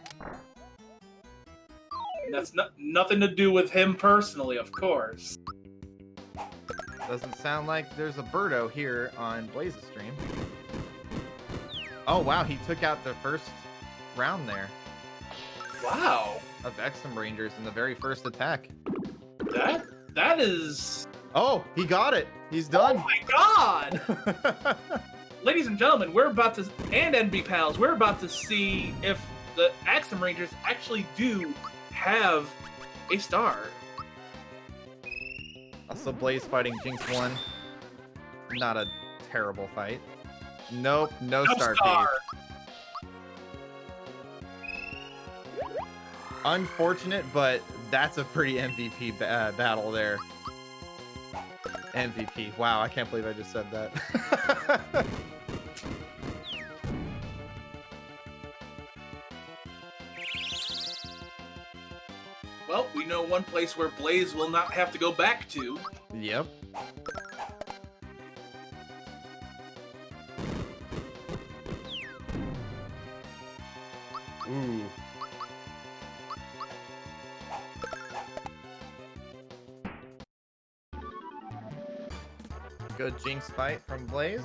And that's nothing to do with him personally, of course. Doesn't sound like there's a Birdo here on Blaze's stream. Oh wow, he took out the first round there Wow. of Exum Rangers in the very first attack. That is... Oh, he got it. He's Oh done. my god! Ladies and gentlemen, we're about to... And NB Pals, we're about to see if the Axum Rangers actually do have a star. Also, Blaze fighting Jinx 1. Not a terrible fight. Nope, no star piece. Unfortunate, but that's a pretty MVP battle there. MVP. Wow, I can't believe I just said that. Well, we know one place where Blaze will not have to go back to. Yep. Ooh. Good Jinx fight from Blaze.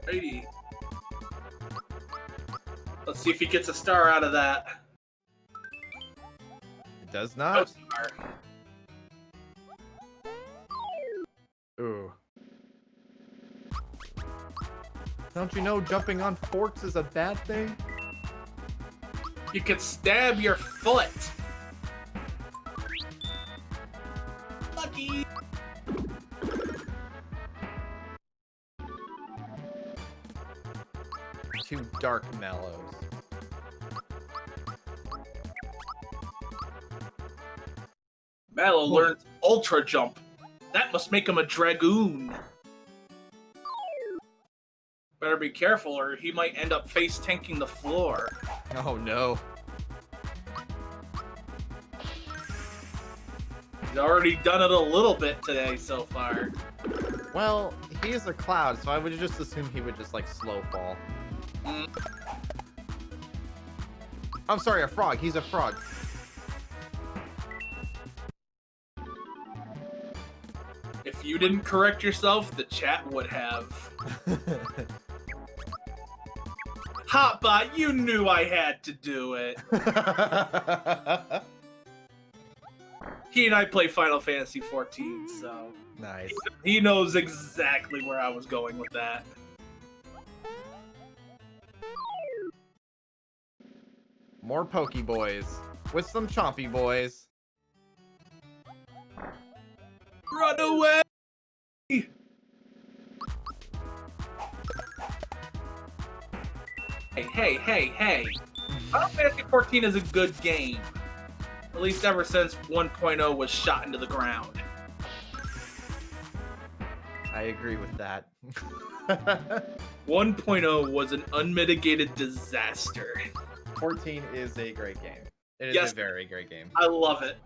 Righty. Let's see if he gets a star out of that. It does No not. star. Ooh. Don't you know jumping on forks is a bad thing? You could stab your foot. Lucky. Two dark mallows. Mallow learns Ultra Jump. That must make him a Dragoon. Better be careful or he might end up face tanking the floor. Oh no. He's already done it a little bit today so far. Well, he is a cloud, so I would just assume he would just like slow fall. Mm. I'm sorry, a frog. He's a frog. If you didn't correct yourself, the chat would have. Hotbot, you knew I had to do it. He and I play Final Fantasy XIV, so Nice. he knows exactly where I was going with that. More Pokeboys. with some chompy boys. Run away! Hey. Final Fantasy 14 is a good game. At least ever since 1.0 was shot into the ground. I agree with that. 1.0 was an unmitigated disaster. 14 is a great game. It is Yes. a very great game. I love it.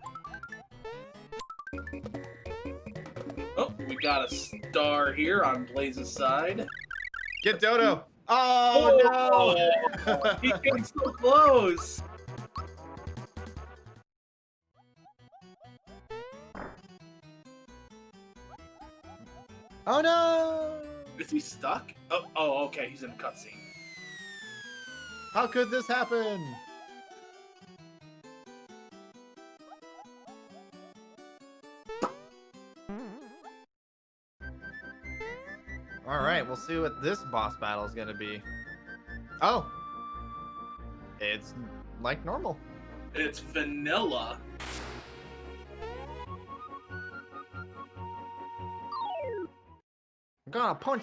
Oh, we got a star here on Blaze's side. Get Dodo! Oh, no! He came so close! Oh no! Is he stuck? Oh, okay, he's in a cutscene. How could this happen? Alright, we'll see what this boss battle is gonna be. Oh! It's like normal. It's vanilla. I'm gonna punch.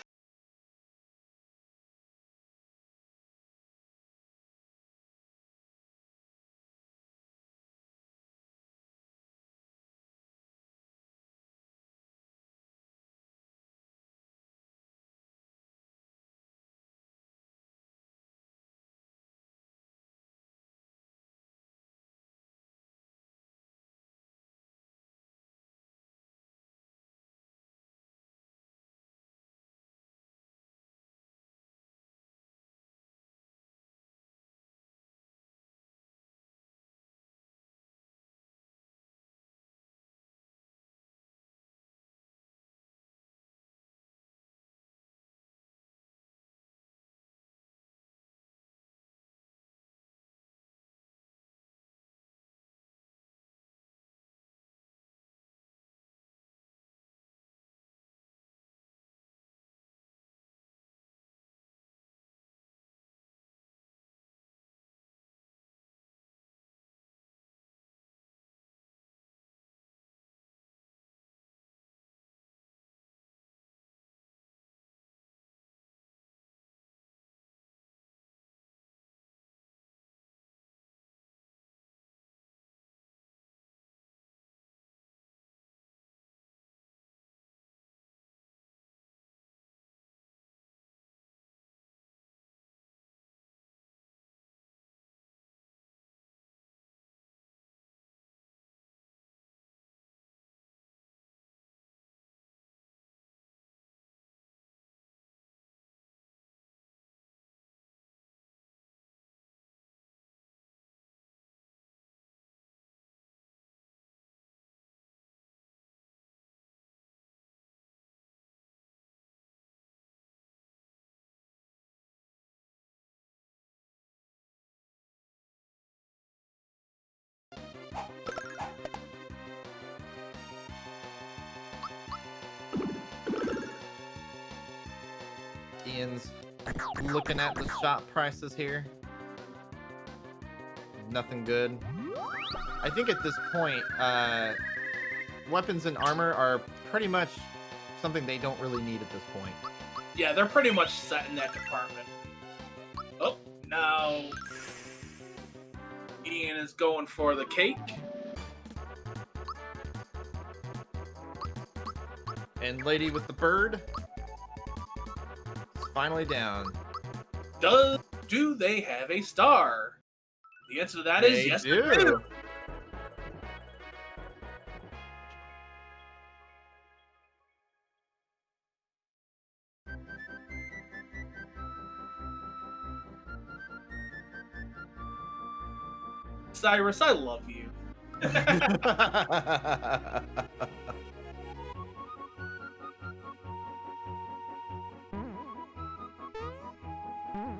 Ian's looking at the shop prices here. Nothing good. I think at this point, weapons and armor are pretty much something they don't really need at this point. Yeah, they're pretty much set in that department. Oh, now Ian is going for the cake. And lady with the bird is finally down. Do they have a star? The answer to that is They yes, do. they do. Cyrus, I love you.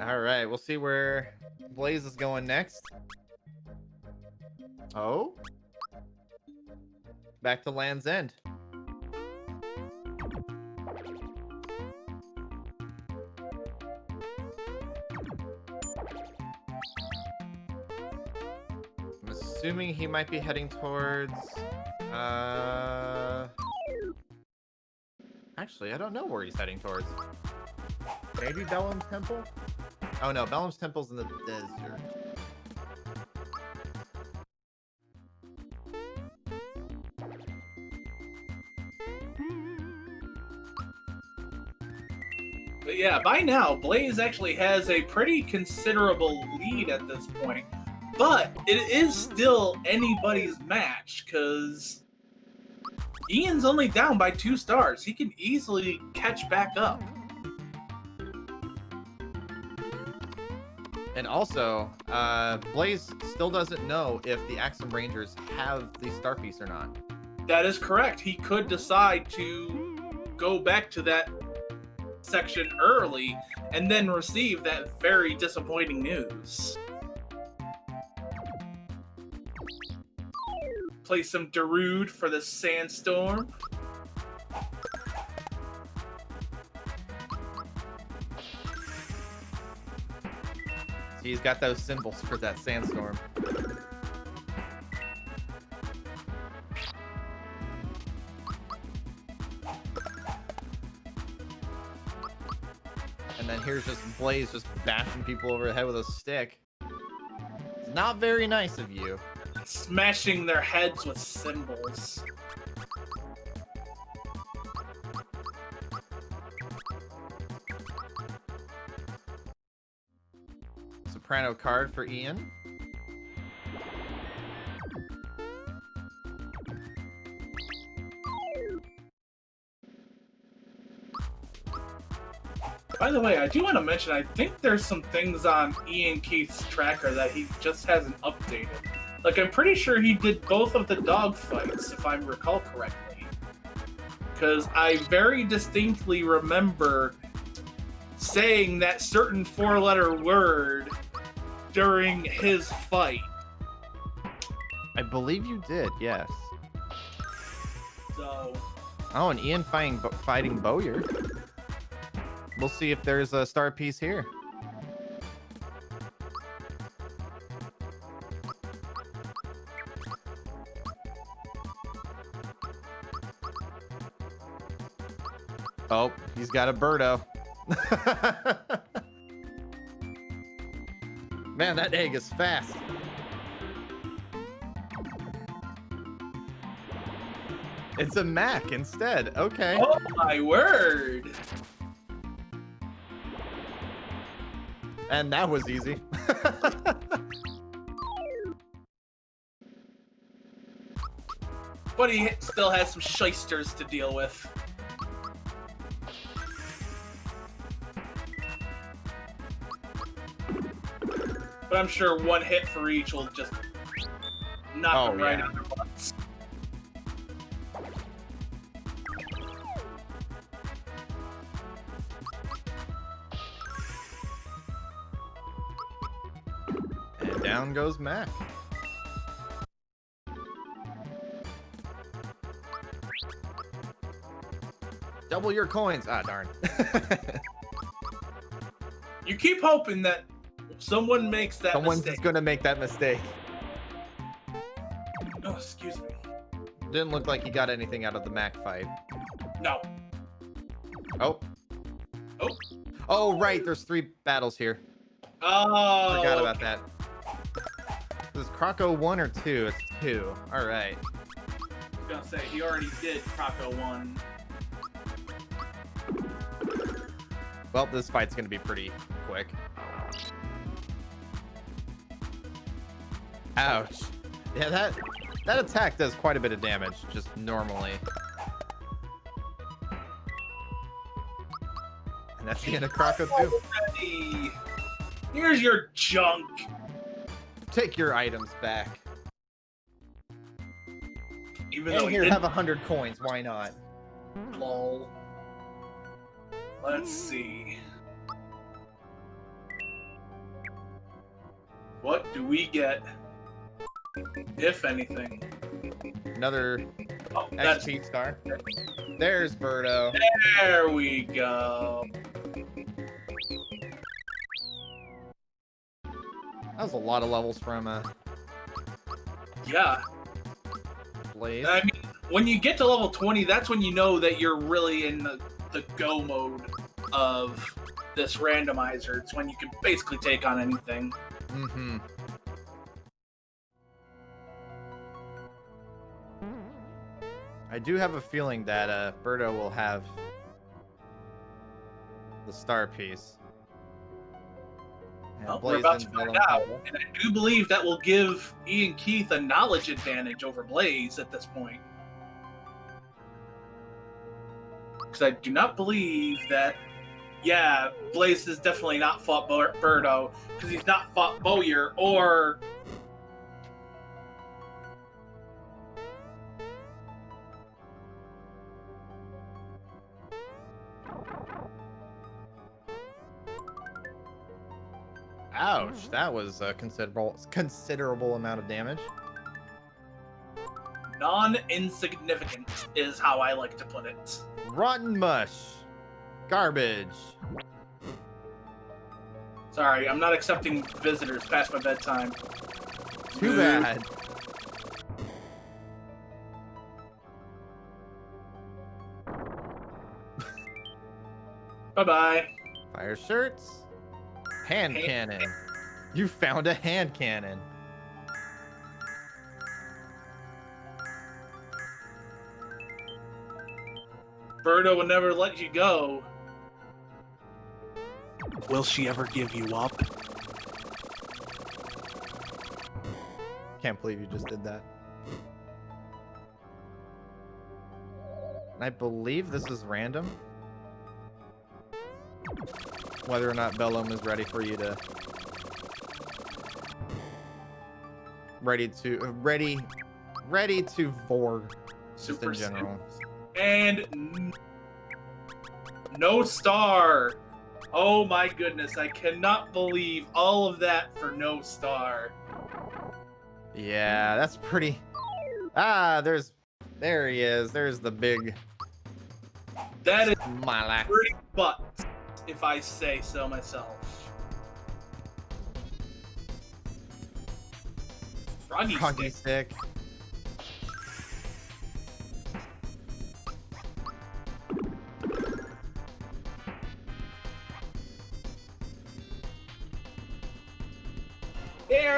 All right, we'll see where Blaze is going next. Oh, back to Land's End. I'm assuming he might be heading towards... Actually, I don't know where he's heading towards. Maybe Bellum's Temple? Oh no, Bellum's Temple's in the desert. But yeah, by now, Blaze actually has a pretty considerable lead at this point. But it is still anybody's match, because Ian's only down by 2 stars. He can easily catch back up. And also, Blaze still doesn't know if the Axum Rangers have the Star Piece or not. That is correct. He could decide to go back to that section early and then receive that very disappointing news. Play some Darude for the Sandstorm. See, he's got those symbols for that Sandstorm. And then here's just Blaze just bashing people over the head with a stick. It's not very nice of you. Smashing their heads with symbols. Soprano card for Ian. By the way, I do want to mention, I think there's some things on IanKeith's tracker that he just hasn't updated. Like, I'm pretty sure he did both of the dog fights, if I recall correctly. Because I very distinctly remember saying that certain 4-letter word during his fight. I believe you did, yes. So... Oh, and Ian fighting Bowyer. We'll see if there's a star piece here. Oh, he's got a Birdo. Man, that egg is fast. It's a Mac instead. Okay. Oh my word! And that was easy. But he still has some shysters to deal with. But I'm sure one hit for each will just knock them right on their butts. And down goes Mac. Double your coins. Ah, darn. You keep hoping that someone makes that Someone's mistake. just gonna make that mistake. Oh, excuse me. Didn't look like he got anything out of the Mac fight. No. Oh. Oh. Oh, right. There's 3 battles here. Oh. Forgot about that. Is Croco 1 or 2? It's 2. All right. I was gonna say, he already did Croco 1. Well, this fight's gonna be pretty quick. Ouch. Yeah, that attack does quite a bit of damage, just normally. And that's the end of Croco 2. Already. Here's your junk. Take your items back. Even though And he here, didn't. have 100 coins. Why not? Lol. Let's see. What do we get? If anything. Another Oh, that's XP star. There's Birdo. there we go. That was a lot of levels from Yeah. Blaze. I mean, when you get to level 20, that's when you know that you're really in the go mode of this randomizer. It's when you can basically take on anything. Mm-hmm. I do have a feeling that Birdo will have the star piece. And Well, we're about to and find Bellum out, combo. and I do believe that will give IanKeith a knowledge advantage over Blaze at this point. Because I do not believe that, yeah, Blaze has definitely not fought Birdo, because he's not fought Bowyer or... Ouch, that was a considerable amount of damage. Non-insignificant is how I like to put it. Rotten mush. Garbage. Sorry, I'm not accepting visitors past my bedtime. Too bad. Bye-bye. Fire shirts. Hand cannon. You found a hand cannon. Birdo will never let you go. Will she ever give you up? Can't believe you just did that. And I believe this is random. Whether or not Bellum is ready for you to... Ready to Vorg. Just Super in general. And no star. Oh my goodness, I cannot believe all of that for no star. Yeah, that's pretty... there he is. There's the big... That is Malax. pretty butt, if I say so myself. Froggy stick. stick.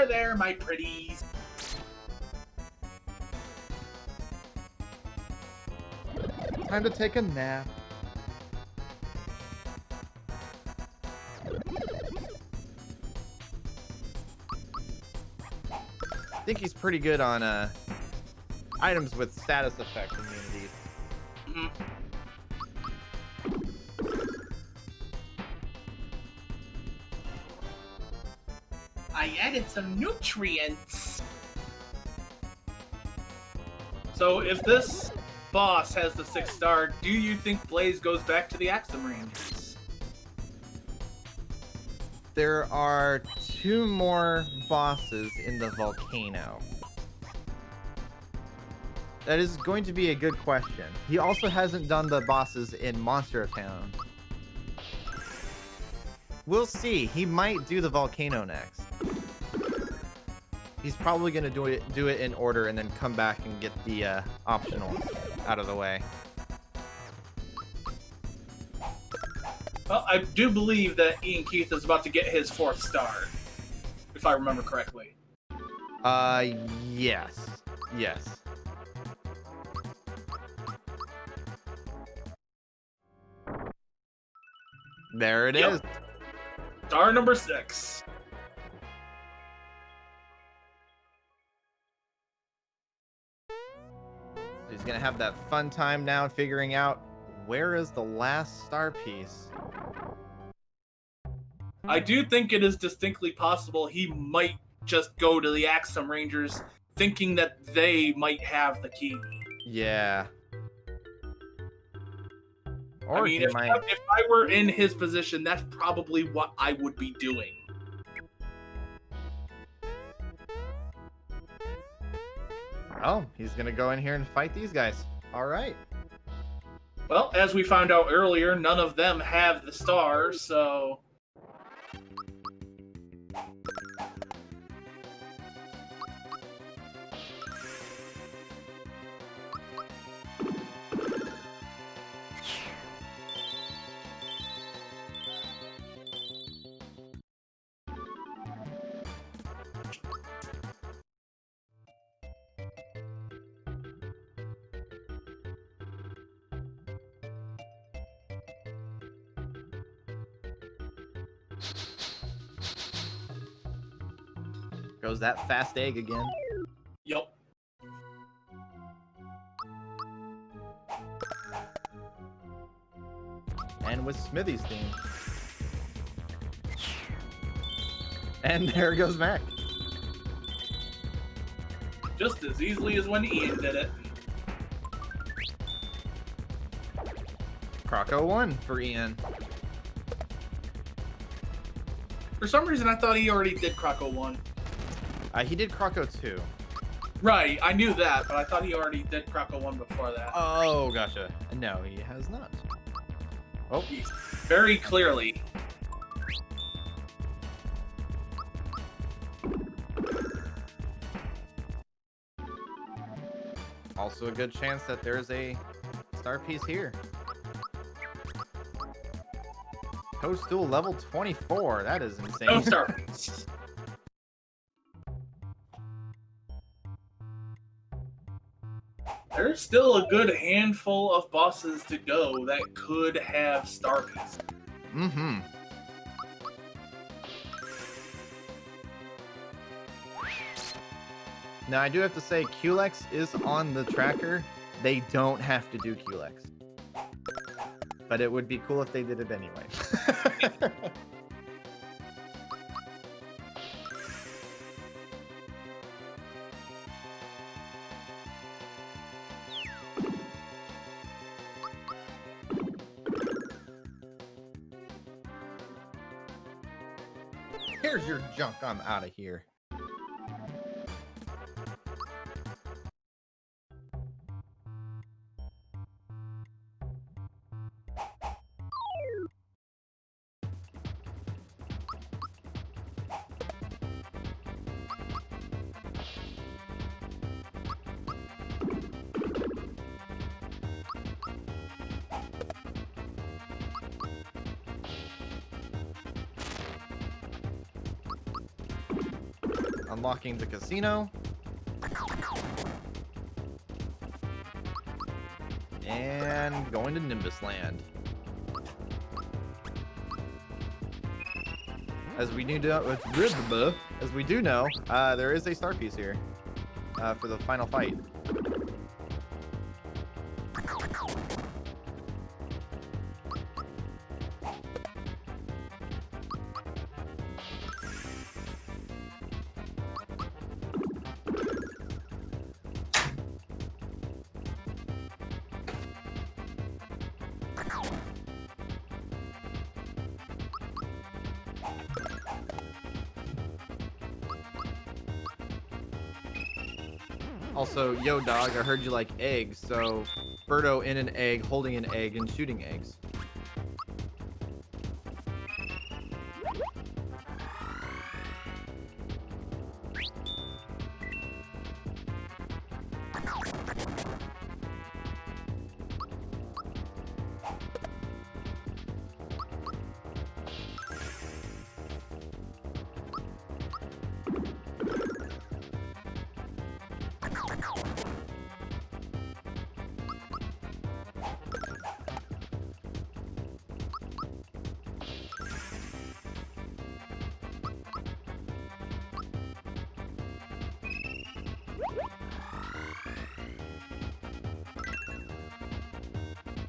There, my pretties. Time to take a nap. I think he's pretty good on items with status effect immunities. Mhm. I added some nutrients. So if this boss has the 6 star, do you think Blaze goes back to the Axum Rangers? There are 2 more bosses in the volcano. That is going to be a good question. He also hasn't done the bosses in Monster Town. We'll see. He might do the volcano next. He's probably gonna do it in order and then come back and get the optionals out of the way. Well, I do believe that IanKeith is about to get his 4th star, if I remember correctly. Yes. Yes. There it is. Star number 6. He's gonna have that fun time now figuring out where is the last star piece. I do think it is distinctly possible he might just go to the Axum Rangers thinking that they might have the key. Yeah. Or I mean, he if might... I were in his position, that's probably what I would be doing. Oh, he's gonna go in here and fight these guys. All right. Well, as we found out earlier, none of them have the star, so... Goes that fast egg again. Yup. And with Smithy's theme. And there goes Mac. Just as easily as when Ian did it. Croco 1 for Ian. For some reason, I thought he already did Croco 1. He did Croco 2. Right, I knew that, but I thought he already did Croco 1 before that. Oh, gotcha. No, he has not. Oh, Very clearly. also a good chance that there's a star piece here. Toadstool level 24. That is insane. No star. There's still a good handful of bosses to go that could have star pieces. Mm-hmm. Now, I do have to say, QLEX is on the tracker. They don't have to do QLEX. But it would be cool if they did it anyway. Here's your junk. I'm out of here. Unlocking the casino. And going to Nimbus Land. As we do know, there is a star piece here for the final fight. Also, yo dog, I heard you like eggs, so Birdo in an egg, holding an egg, and shooting eggs.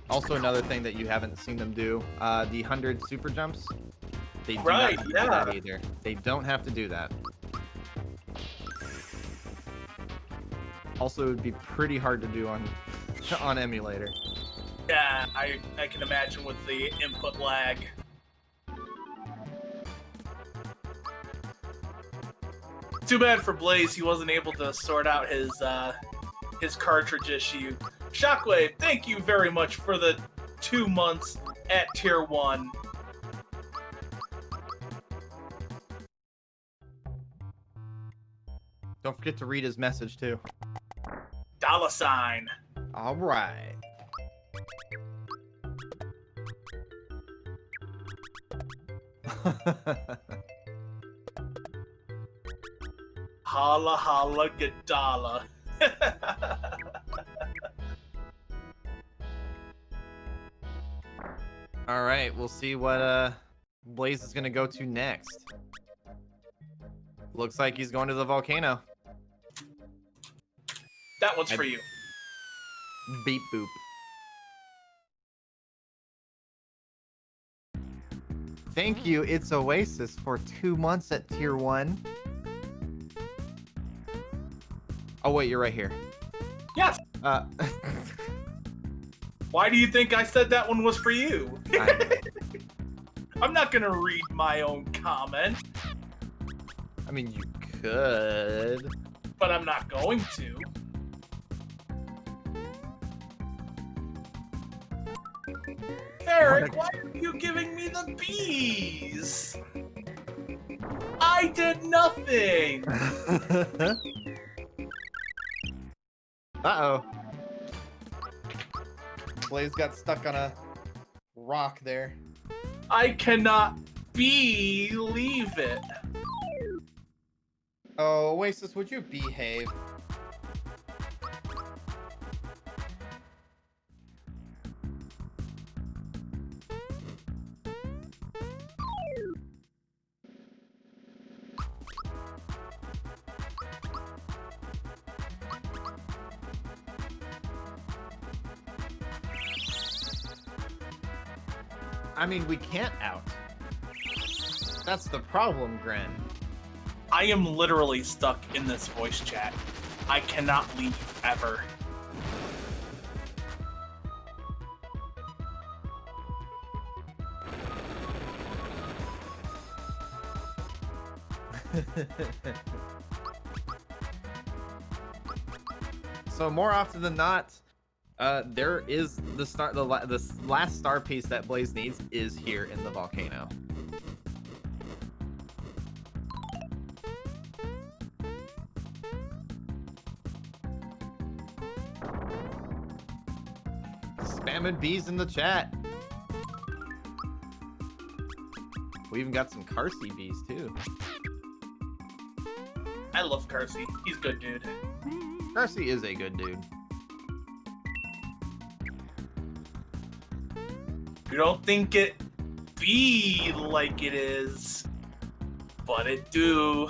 Also, another thing that you haven't seen them do, the 100 super jumps. They do not have to do that either. They don't have to do that. Also, it would be pretty hard to do on emulator. Yeah, I can imagine with the input lag. Too bad for Blaze, he wasn't able to sort out his cartridge issue. Shockwave, thank you very much for the 2 months at Tier 1. Don't forget to read his message, too. $. All right. Holla holla gadala. All right, we'll see what Blaze is gonna go to next? Looks like he's going to the volcano. That one's for you. Beep boop. Thank you, it's Oasis, for 2 months at tier 1. Oh wait, you're right here. Yes. Why do you think I said that one was for you? I'm not gonna read my own comment. I mean, you could. But I'm not going to. Eric, why are you giving me the bees? I did nothing. Uh-oh. Blaze got stuck on a rock there. I cannot believe it. Oh, Oasis, would you behave? I mean, we can't out. That's the problem, Gren. I am literally stuck in this voice chat. I cannot leave ever. So more often than not, there is the last star piece that Blaze needs is here in the volcano. Spamming bees in the chat. We even got some Carsey bees too. I love Carsey. He's a good dude. Carsey is a good dude. You don't think it be like it is, but it do.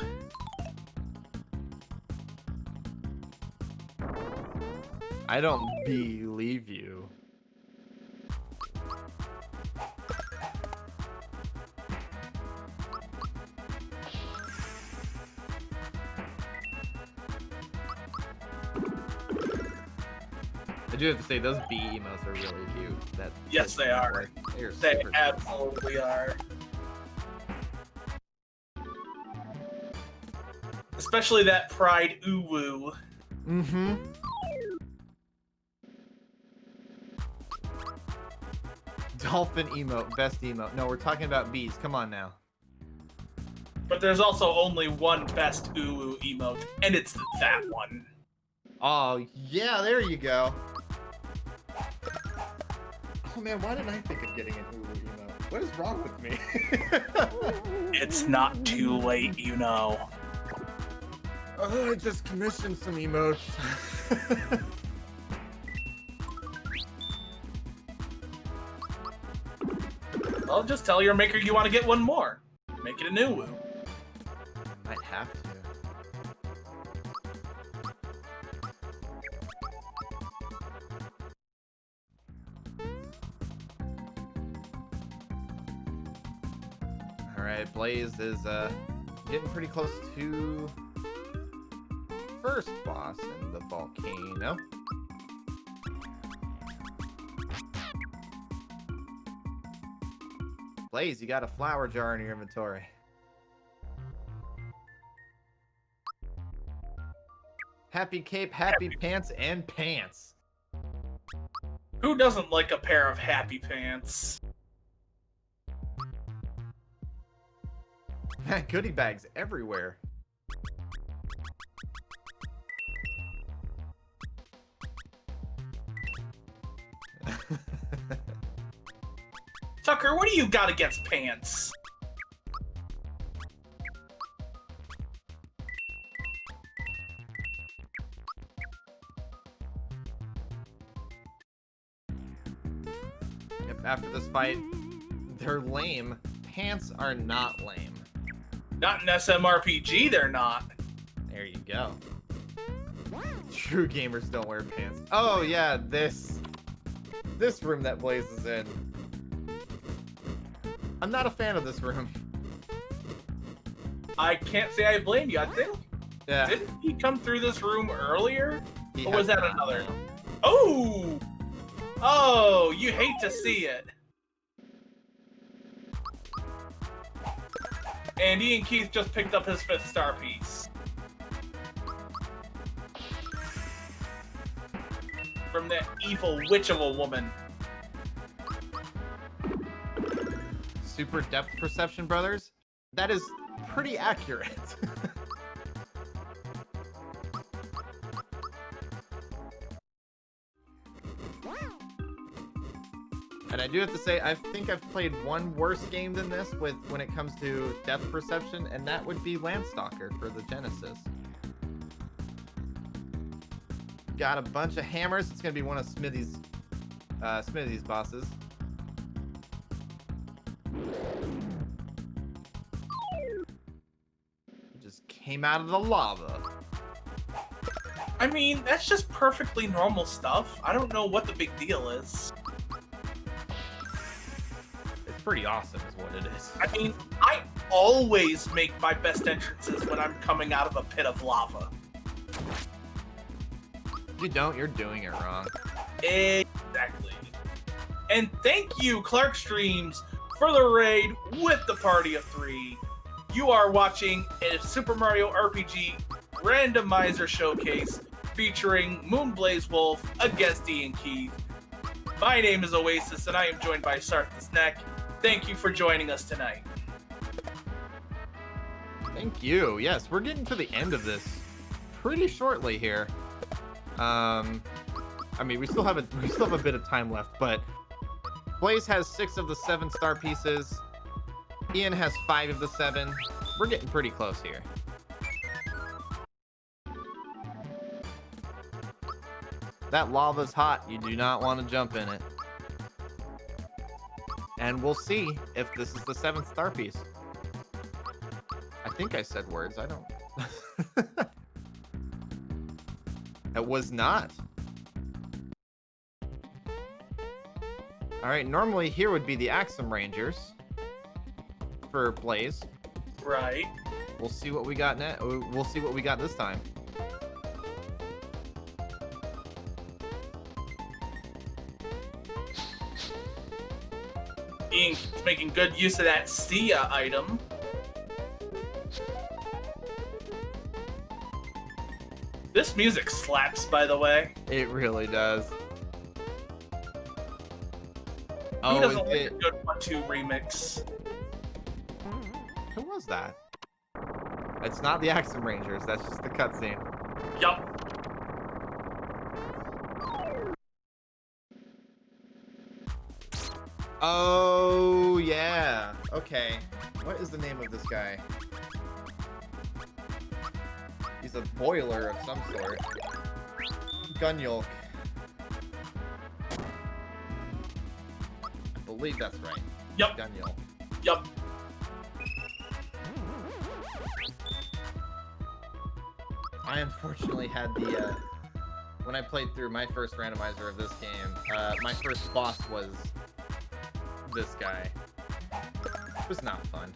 I don't believe you. I do have to say, those bee emotes are really cute. Yes, they are. They super absolutely are. Especially that pride uwu. Mm-hmm. Dolphin emote, best emote. No, we're talking about bees. Come on now. But there's also only one best uwu emote, and it's that one. Oh, yeah, there you go. Oh man, why didn't I think of getting an Ulu emote? What is wrong with me? It's not too late, you know. Oh, I just commissioned some emotes. Well, just tell your maker you want to get one more. Make it a new woo. Might have to. Alright, Blaze is getting pretty close to first boss in the volcano. Blaze, you got a flower jar in your inventory. Happy cape, happy pants, and pants. Who doesn't like a pair of happy pants? Goodie bags everywhere. Tucker, what do you got against pants? Yep, after this fight, they're lame. pants are not lame. Not in SMRPG, they're not. There you go. True gamers don't wear pants. Oh yeah, this room that Blaze is in. I'm not a fan of this room. I can't say I blame you. I think Yeah. didn't he come through this room earlier? He Or was has that not, another? no. Oh! Oh, you hate to see it. And IanKeith just picked up his 5th star piece. From that evil witch of a woman. Super depth perception, brothers. That is pretty accurate. And I do have to say, I think I've played one worse game than this when it comes to depth perception, and that would be Landstalker for the Genesis. Got a bunch of hammers. It's gonna be one of Smithy's bosses. Just came out of the lava. I mean, that's just perfectly normal stuff. I don't know what the big deal is. It's pretty awesome is what it is. I mean, I always make my best entrances when I'm coming out of a pit of lava. If you don't, you're doing it wrong. Exactly. And thank you, Clark Streams, for the raid with the party of 3. You are watching a Super Mario RPG Randomizer showcase featuring moonblazewolf against IanKeith. My name is Oasis, and I am joined by Sarthus Neck. Thank you for joining us tonight. Thank you. Yes, we're getting to the end of this pretty shortly here. I mean, we still have a bit of time left, but Blaze has 6 of the 7 star pieces. Ian has 5 of the 7. We're getting pretty close here. That lava's hot. You do not want to jump in it. And we'll see if this is the 7th star piece. I think I said words. I don't. It was not. All right, normally here would be the Axum Rangers for Blaze. Right. We'll see what we got next. We'll see what we got this time. Ian's making good use of that Sia item. This music slaps, by the way. It really does. Who doesn't is like it? a good 1-2 remix? Who was that? It's not the Axum Rangers. That's just the cutscene. Yup. Oh yeah. Okay. What is the name of this guy? He's a boiler of some sort. Gunyulk. I believe that's right. Yup. Gunyulk. Yup. I unfortunately had the when I played through my first randomizer of this game, my first boss was this guy. It was not fun.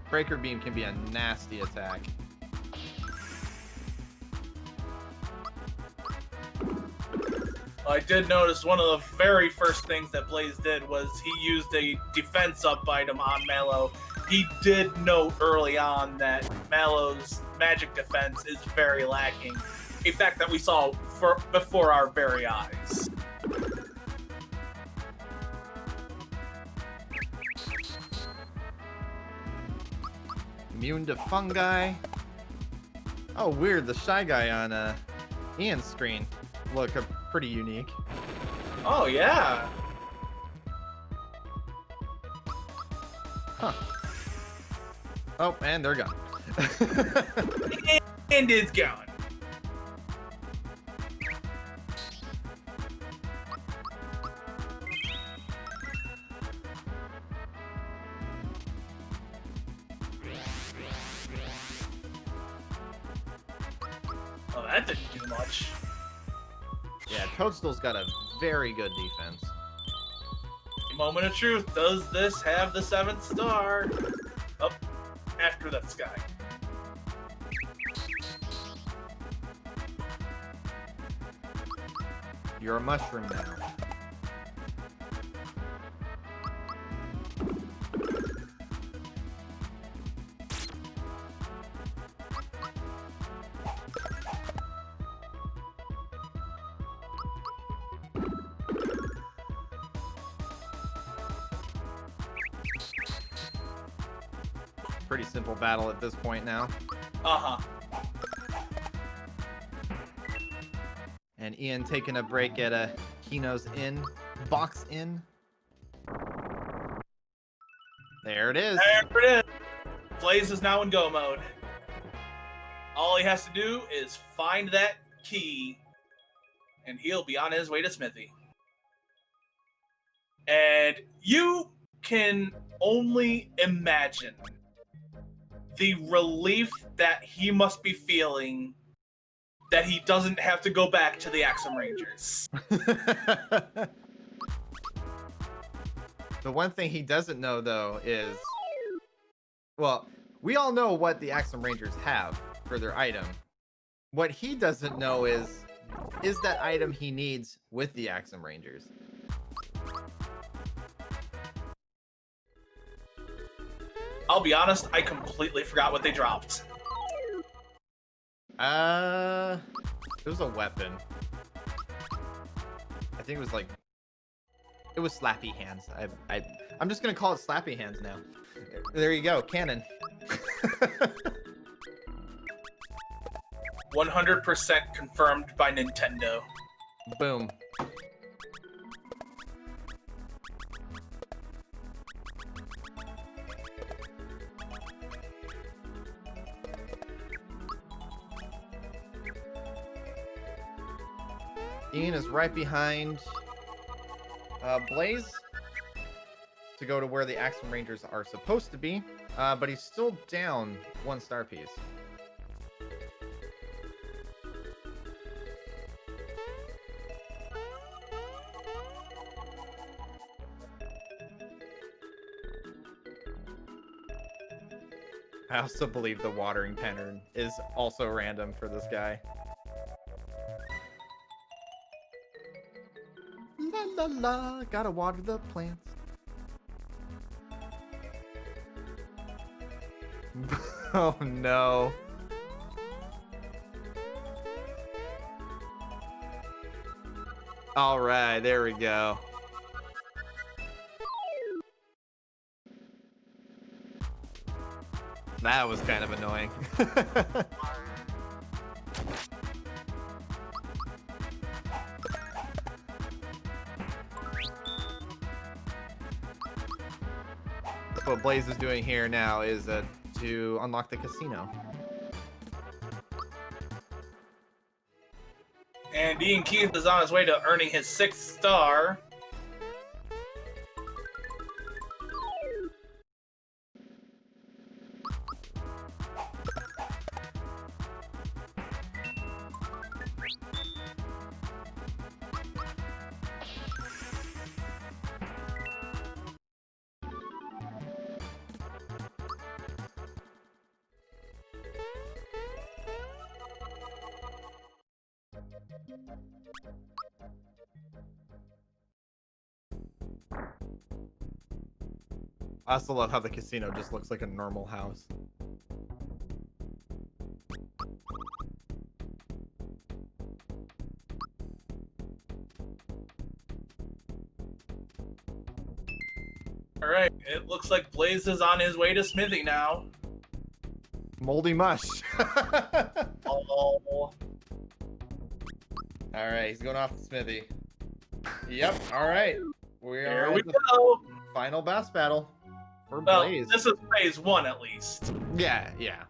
Breaker Beam can be a nasty attack. I did notice one of the very first things that Blaze did was he used a defense up item on Mallow. He did note early on that Mallow's magic defense is very lacking, a fact that we saw before our very eyes. Immune to fungi. Oh, weird. The shy guy on Ian's screen look pretty unique. Oh, yeah. Huh. Oh, and they're gone. And it's gone. that didn't do much. Yeah, Toadstool's got a very good defense. Moment of truth. Does this have the 7th star? Up after that sky. You're a mushroom now. Pretty simple battle at this point now. Uh-huh. And Ian taking a break at a Kino's Inn, Box Inn. There it is. There it is. Blaze is now in go mode. All he has to do is find that key, and he'll be on his way to Smithy. And you can only imagine the relief that he must be feeling that he doesn't have to go back to the Axum Rangers. The one thing he doesn't know, though, is... Well, we all know what the Axum Rangers have for their item. What he doesn't know is that item he needs with the Axum Rangers. I'll be honest, I completely forgot what they dropped. It was a weapon. I think it was like... It was Slappy Hands. I'm just gonna call it Slappy Hands now. There you go, cannon. 100% confirmed by Nintendo. Boom. Ian is right behind Blaze to go to where the Axum Rangers are supposed to be, but he's still down 1 star piece. I also believe the watering pattern is also random for this guy. La la la, gotta water the plants. Oh no. Alright, there we go. That was kind of annoying. What Blaze is doing here now is to unlock the casino. And IanKeith is on his way to earning his 6th star. I also love how the casino just looks like a normal house. Alright, it looks like Blaze is on his way to Smithy now. Moldy mush. Oh. Alright, he's going off to Smithy. Yep, alright. Here we go. Final boss battle for Well, Blaze. this is phase 1 at least. Yeah, yeah.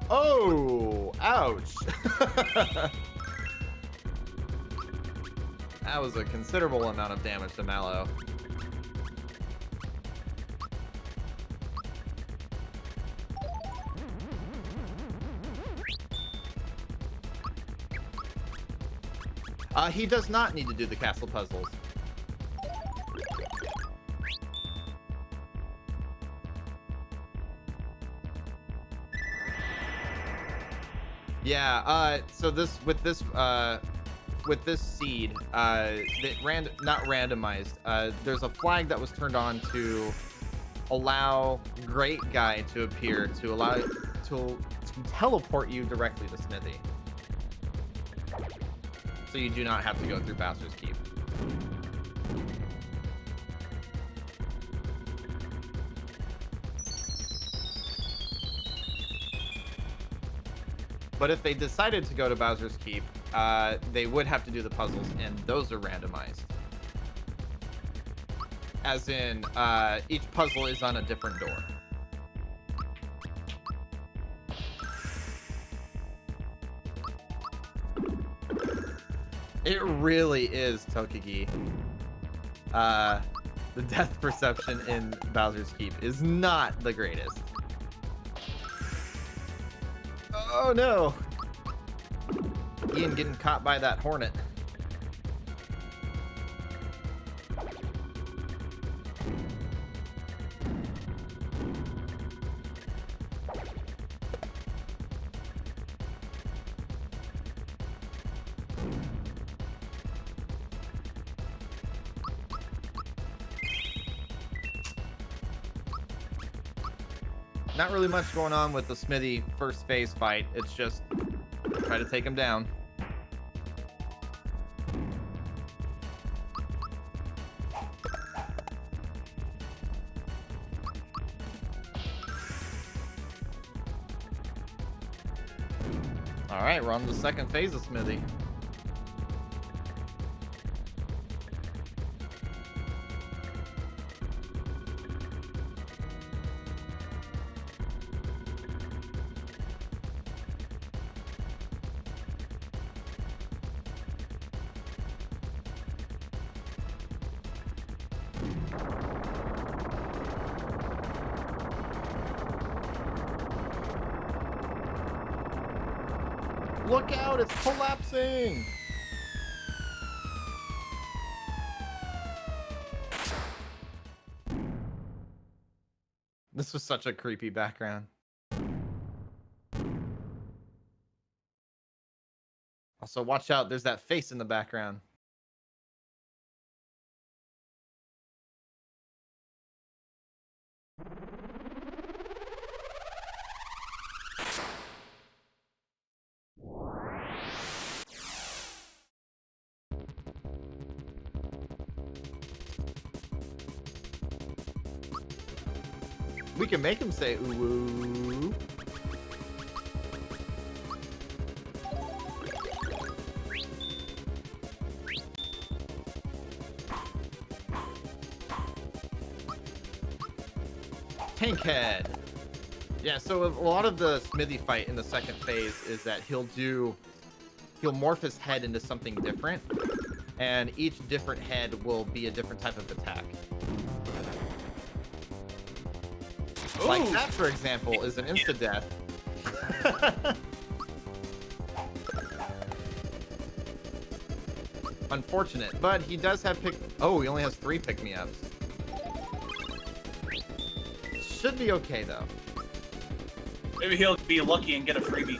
Oh, ouch. That was a considerable amount of damage to Mallow. He does not need to do the castle puzzles. Yeah, so with this seed, not randomized, there's a flag that was turned on to allow Great Guy to appear, to teleport you directly to Smithy. So you do not have to go through Bowser's Keep. But if they decided to go to Bowser's Keep, they would have to do the puzzles, and those are randomized. As in, each puzzle is on a different door. It really is Tokigi. The depth perception in Bowser's Keep is not the greatest. Oh no! Ian getting caught by that hornet. Not really much going on with the Smithy first phase fight. It's just try to take him down. All right, we're on the second phase of Smithy. Look out, it's collapsing! This was such a creepy background. Also, watch out, there's that face in the background. We can make him say ooh woo. Tank head. Yeah, so a lot of the Smithy fight in the second phase is that he'll morph his head into something different, and each different head will be a different type of attack. Ooh. Like that, for example, is an insta-death. Unfortunate, but he does have oh, he only has 3 pick-me-ups. Should be okay, though. Maybe he'll be lucky and get a freebie.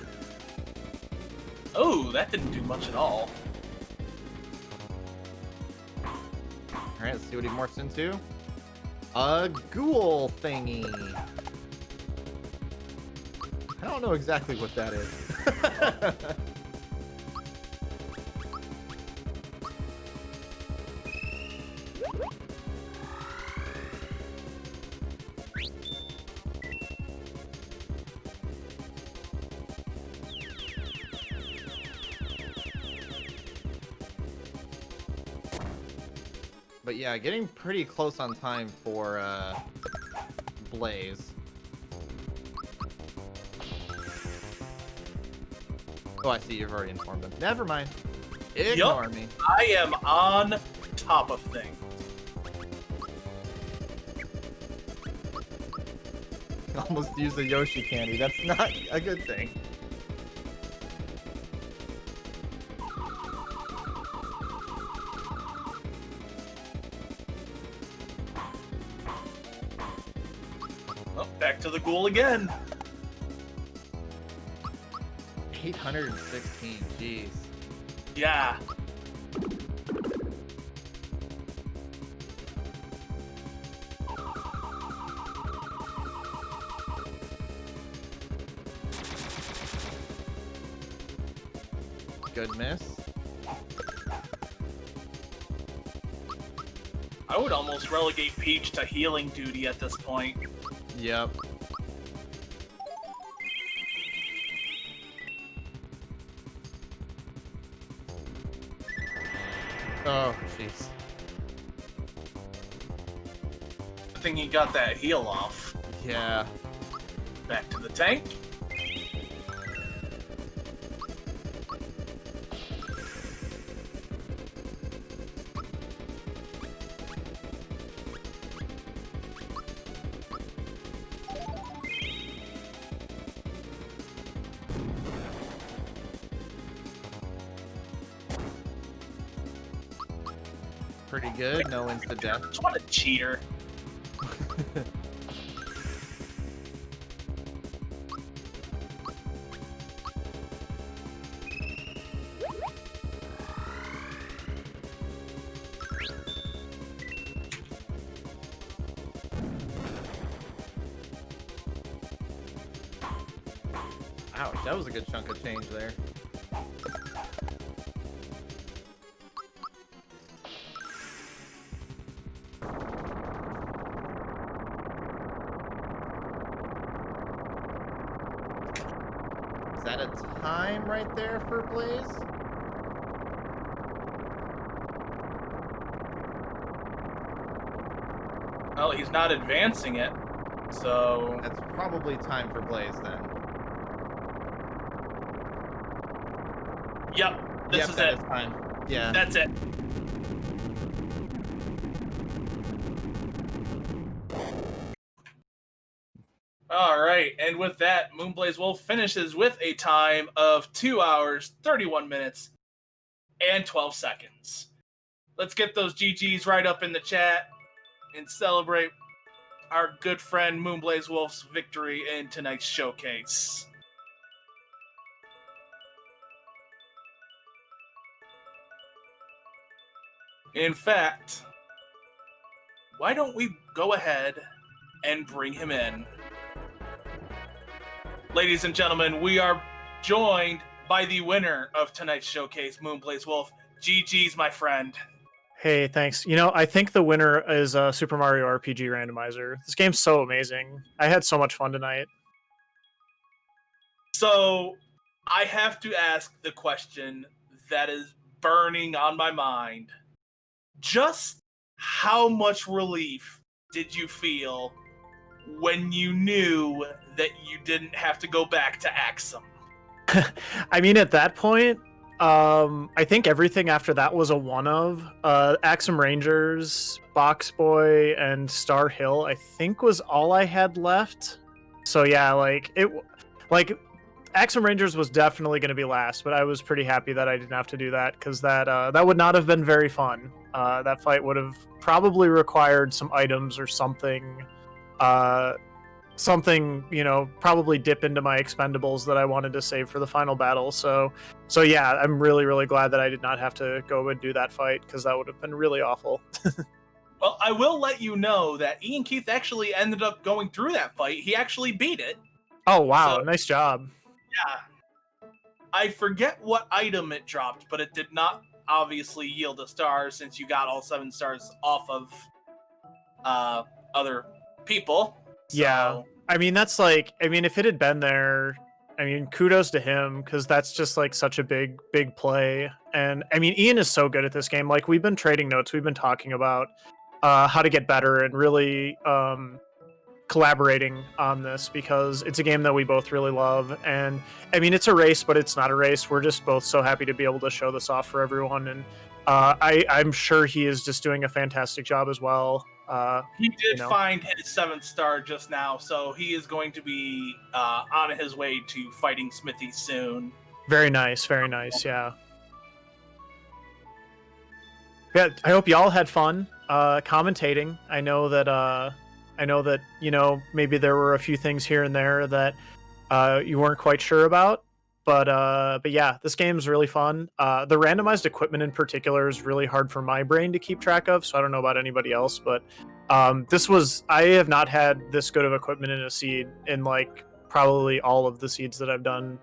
Oh, that didn't do much at all. Alright, let's see what he morphs into. A ghoul thingy. I don't know exactly what that is. But yeah, getting pretty close on time for Blaze. Oh, I see. You've already informed them. Never mind. Ignore me. I am on top of things. Almost used a Yoshi candy. That's not a good thing. back to the ghoul again. 816, jeez. Yeah. Good miss. I would almost relegate Peach to healing duty at this point. Yep. Oh, jeez. I think he got that heal off. Yeah. Back to the tank. Pretty good. No insta death. What a cheater. Ouch, that was a good chunk of change there. Is that a time right there for Blaze? Well, he's not advancing it, so... That's probably time for Blaze then. Yep, this Yep, is that it. is time. Yeah. That's it. All right, and with that, moonblazewolf finishes with a time of 2 hours, 31 minutes, and 12 seconds. Let's get those GGs right up in the chat and celebrate our good friend moonblazewolf's victory in tonight's showcase. In fact, why don't we go ahead and bring him in? Ladies and gentlemen, we are joined by the winner of tonight's showcase, moonblazewolf. GG's, my friend. Hey, thanks. You know, I think the winner is Super Mario RPG Randomizer. This game's so amazing. I had so much fun tonight. So, I have to ask the question that is burning on my mind. Just how much relief did you feel when you knew that you didn't have to go back to Axum? I mean, at that point, I think everything after that was a one of. Axum Rangers, Box Boy, and Star Hill, I think was all I had left. So yeah, like Axum Rangers was definitely going to be last, but I was pretty happy that I didn't have to do that because that would not have been very fun. That fight would have probably required some items or something. Something, you know, probably dip into my expendables that I wanted to save for the final battle. So yeah, I'm really, really glad that I did not have to go and do that fight because that would have been really awful. Well, I will let you know that IanKeith actually ended up going through that fight. He actually beat it. Oh, wow. So- Nice job. Yeah. I forget what item it dropped, but it did not obviously yield a star since you got all 7 stars off of other people. Yeah. I mean, that's like, I mean, if it had been there, I mean, kudos to him because that's just like such a big play. And I mean, Ian is so good at this game. Like, we've been trading notes, we've been talking about how to get better and really collaborating on this because it's a game that we both really love. And I mean, it's a race, but it's not a race. We're just both so happy to be able to show this off for everyone. And I'm sure he is just doing a fantastic job as well. He did find his 7th star just now, so he is going to be on his way to fighting Smithy soon. Very nice, yeah. Yeah, I hope y'all had fun commentating. I know that I know that, maybe there were a few things here and there that you weren't quite sure about. But yeah, this game's really fun. The randomized equipment in particular is really hard for my brain to keep track of, so I don't know about anybody else, but I have not had this good of equipment in a seed in like probably all of the seeds that I've done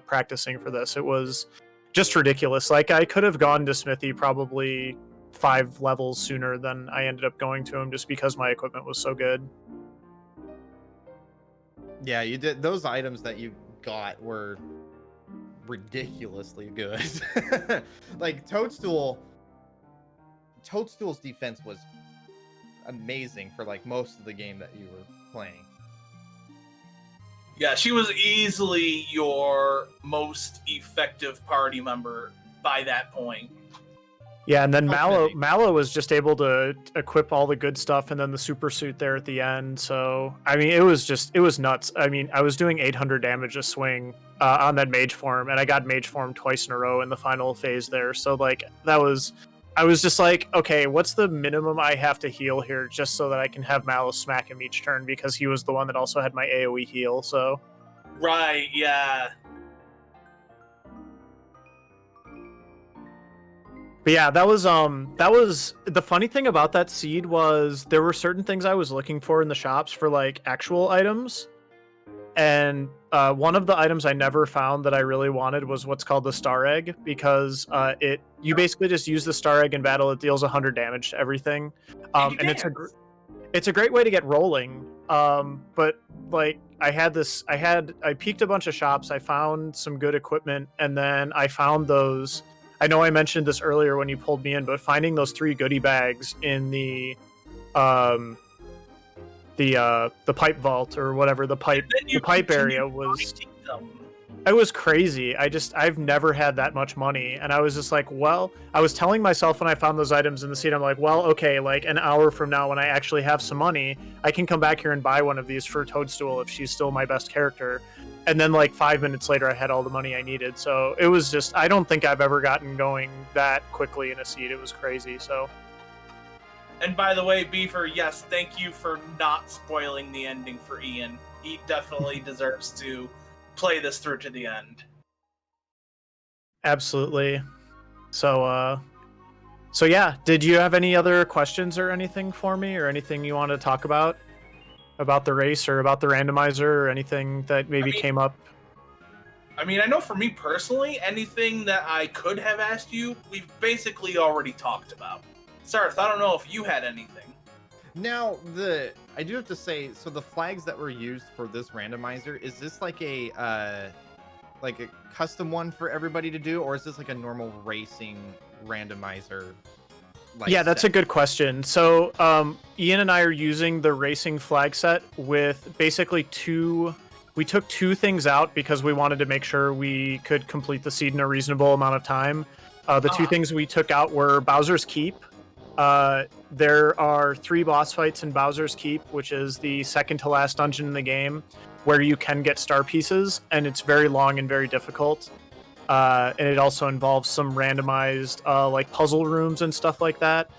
practicing for this. It was just ridiculous. Like I could have gone to Smithy probably 5 levels sooner than I ended up going to him just because my equipment was so good. Yeah, you did. Those items that you got were ridiculously good. Like Toadstool's defense was amazing for like most of the game that you were playing. Yeah, she was easily your most effective party member by that point. Yeah, and then Mallow was just able to equip all the good stuff and then the super suit there at the end. So, I mean, it was nuts. I mean, I was doing 800 damage a swing on that mage form, and I got mage form twice in a row in the final phase there. So, like, I was just like, okay, what's the minimum I have to heal here just so that I can have Mallow smack him each turn, because he was the one that also had my AoE heal, so. Right, yeah. But yeah, that was the funny thing about that seed was there were certain things I was looking for in the shops for like actual items, and one of the items I never found that I really wanted was what's called the star egg, because you basically just use the star egg in battle. It deals 100 damage to everything, and it's a great way to get rolling. But like I peeked a bunch of shops, I found some good equipment, and then I found those. I know I mentioned this earlier when you pulled me in, but finding those 3 goodie bags in the pipe vault or whatever, the pipe area was, it was crazy. I've never had that much money, and I was just like, well, I was telling myself when I found those items in the seed, I'm like, well, okay, like an hour from now when I actually have some money, I can come back here and buy one of these for Toadstool if she's still my best character. And then like 5 minutes later, I had all the money I needed. So it was just, I don't think I've ever gotten going that quickly in a seed. It was crazy. So. And by the way, Beaver, yes, thank you for not spoiling the ending for Ian. He definitely deserves to play this through to the end. Absolutely. So yeah, did you have any other questions or anything for me, or anything you want to talk about the race or about the randomizer, or anything that maybe came up? I mean, I know for me personally, anything that I could have asked you, we've basically already talked about. Sarth, I don't know if you had anything. Now, I do have to say, so the flags that were used for this randomizer, is this like a custom one for everybody to do, or is this like a normal racing randomizer? Yeah, that's a good question. So Ian and I are using the racing flag set with basically we took 2 things out because we wanted to make sure we could complete the seed in a reasonable amount of time. The 2 things we took out were Bowser's Keep. There are 3 boss fights in Bowser's Keep, which is the second to last dungeon in the game, where you can get star pieces, and it's very long and very difficult. And it also involves some randomized like puzzle rooms and stuff like that.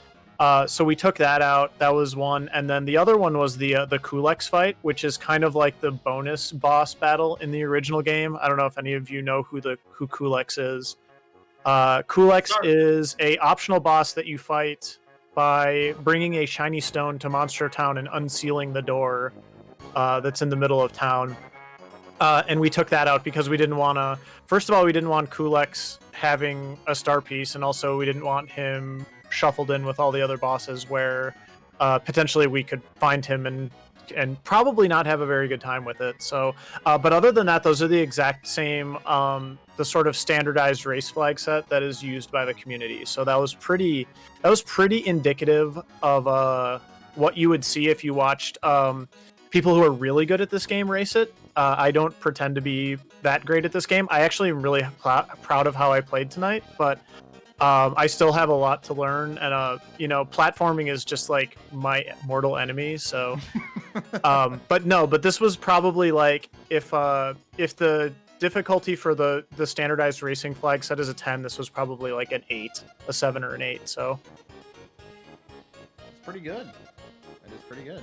So we took that out. That was one. And then the other one was the Kulex fight, which is kind of like the bonus boss battle in the original game. I don't know if any of you know who Kulex is. Kulex is a optional boss that you fight by bringing a shiny stone to Monster Town and unsealing the door that's in the middle of town. And we took that out because we didn't want to. First of all, we didn't want Kulex having a star piece, and also we didn't want him shuffled in with all the other bosses, where potentially we could find him and probably not have a very good time with it. So, but other than that, those are the exact same, the sort of standardized race flag set that is used by the community. So that was pretty indicative of what you would see if you watched people who are really good at this game race it. I don't pretend to be that great at this game. I actually am really proud of how I played tonight, but I still have a lot to learn, and platforming is just like my mortal enemy. So, but this was probably like if the difficulty for the standardized racing flag set is a 10, this was probably like an 8, a 7 or an 8. So it's pretty good. It is pretty good.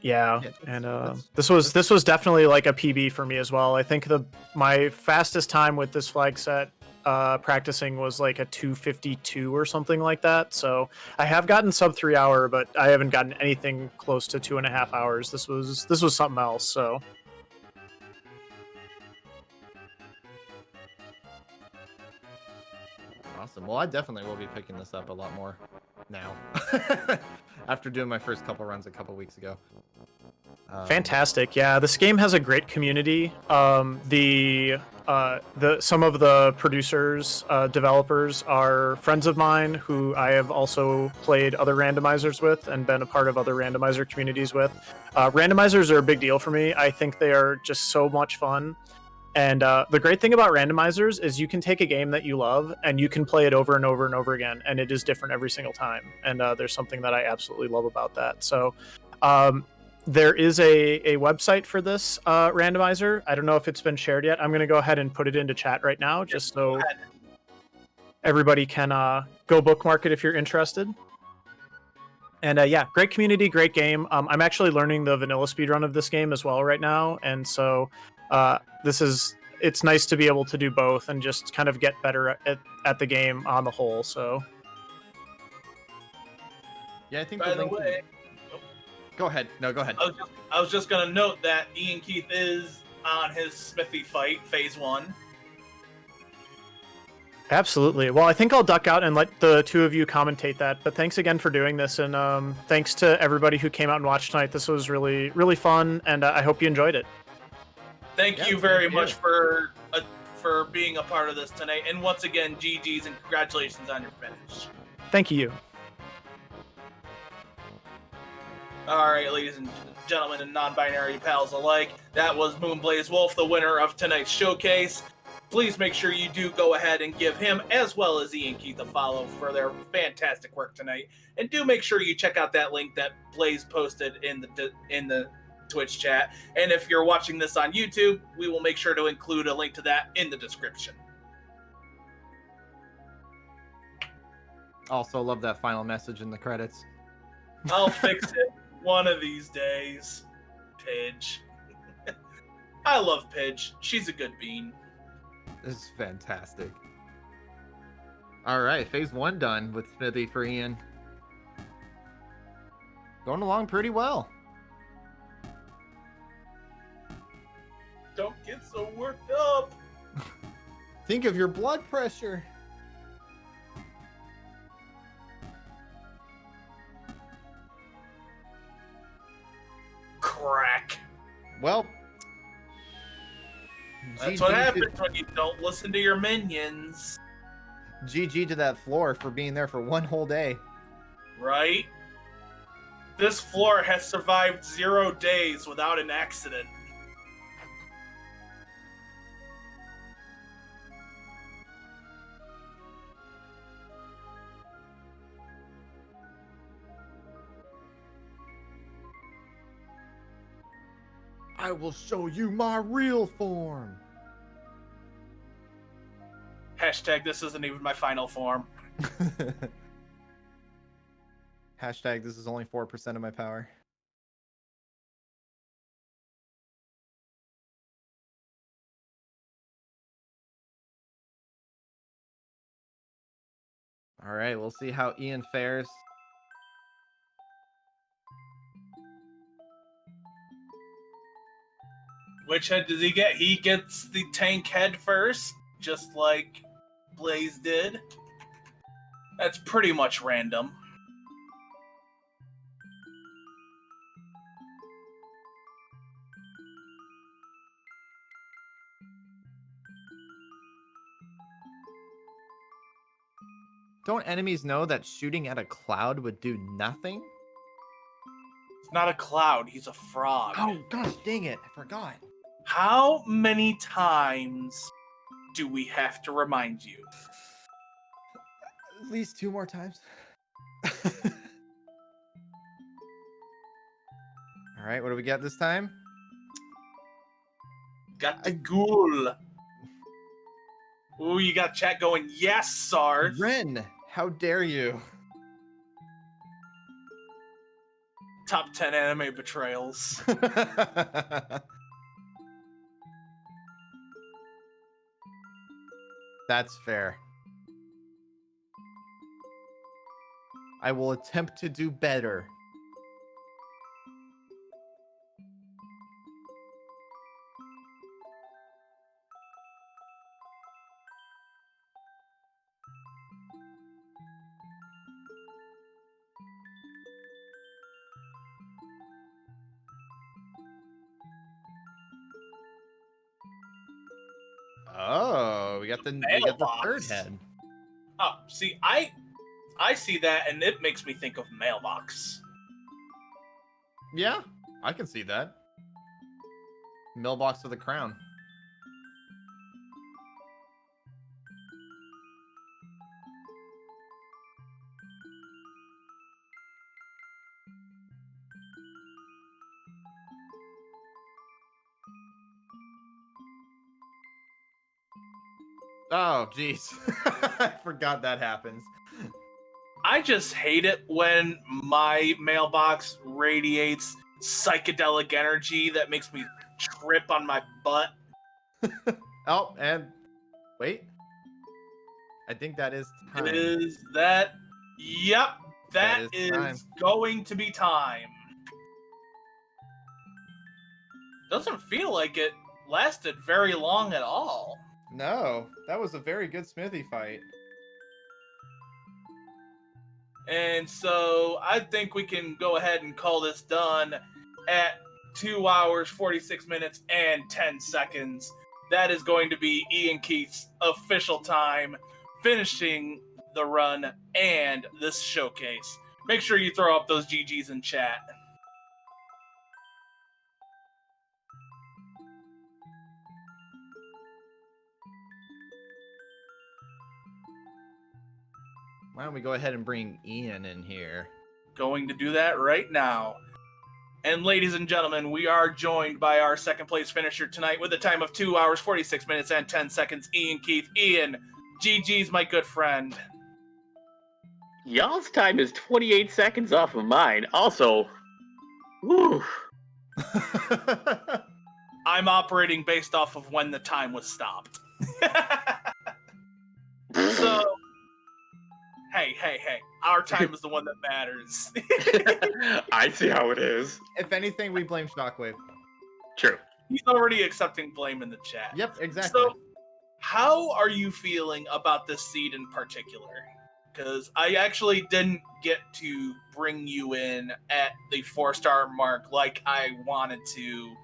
Yeah, Yeah, and that's- this was definitely like a PB for me as well. I think my fastest time with this flag set practicing was like a 2:52 or something like that. So I have gotten sub 3 hour, but I haven't gotten anything close to 2.5 hours. This was something else. So Awesome. Well, I definitely will be picking this up a lot more now. After doing my first couple runs a couple weeks ago. fantastic. Yeah, this game has a great community. The some of the producers, developers are friends of mine who I have also played other randomizers with and been a part of other randomizer communities with. Randomizers are a big deal for me. I think they are just so much fun. And the great thing about randomizers is you can take a game that you love and you can play it over and over and over again, and it is different every single time. And there's something that I absolutely love about that. So there is a website for this randomizer. I don't know if it's been shared yet. I'm going to go ahead and put it into chat right now, just so everybody can go bookmark it if you're interested. And yeah, great community, great game. I'm actually learning the vanilla speedrun of this game as well right now, and so it's nice to be able to do both and just kind of get better at the game on the whole. So Yeah, I think By the link. way, Go ahead. No, go ahead. I was just gonna note that IanKeith is on his Smithy fight, phase 1. absolutely. Well, I think I'll duck out and let the two of you commentate that. But thanks again for doing this, and thanks to everybody who came out and watched tonight. This was really, really fun, and I hope you enjoyed it. Thank Yeah, you very thank you. much for being a part of this tonight. And once again, GG's and congratulations on your finish. Thank you. All right, ladies and gentlemen and non-binary pals alike, that was moonblazewolf, the winner of tonight's showcase. Please make sure you do go ahead and give him, as well as IanKeith, a follow for their fantastic work tonight. And do make sure you check out that link that Blaze posted in the Twitch chat. And if you're watching this on YouTube, we will make sure to include a link to that in the description. Also, love that final message in the credits. I'll fix it one of these days. Pidge. I love Pidge. She's a good bean. This is fantastic. All right, phase 1 done with Smithy for Ian. Going along pretty well. Don't get so worked up. Think of your blood pressure. Crack. Well, That's GG what to- happens when you don't listen to your minions. GG to that floor for being there for one whole day. Right? This floor has survived 0 days without an accident. I will show you my real form. Hashtag this isn't even my final form. Hashtag this is only 4% of my power. All right, we'll see how Ian fares. Which head does he get? He gets the tank head first, just like Blaze did. That's pretty much random. Don't enemies know that shooting at a cloud would do nothing? It's not a cloud, he's a frog. Oh, gosh dang it. I forgot. How many times do we have to remind you? At least 2 more times. All right, what do we get this time? Got the ghoul. Ooh, you got chat going, yes, Sarth. Ren, how dare you? Top 10 anime betrayals. That's fair. I will attempt to do better. Oh, we got the third head. Oh, see, I see that, and it makes me think of mailbox. Yeah, I can see that. Mailbox with a crown. Oh, jeez. I forgot that happens. I just hate it when my mailbox radiates psychedelic energy that makes me trip on my butt. Oh, and wait. I think that is time. Is that? Yep, that is time. going to be time. Doesn't feel like it lasted very long at all. No, that was a very good Smithy fight. And so I think we can go ahead and call this done at 2 hours, 46 minutes, and 10 seconds. That is going to be IanKeith's official time, finishing the run and this showcase. Make sure you throw up those GGs in chat. Why don't we go ahead and bring Ian in here? Going to do that right now. And ladies and gentlemen, we are joined by our second place finisher tonight with a time of 2 hours, 46 minutes, and 10 seconds, IanKeith. Ian, GG's, my good friend. Y'all's time is 28 seconds off of mine. Also, whew. I'm operating based off of when the time was stopped. So, hey, our time is the one that matters. I see how it is. If anything, we blame Shockwave. True. He's already accepting blame in the chat. Yep, exactly. So, how are you feeling about this seed in particular? Because I actually didn't get to bring you in at the 4-star mark like I wanted to,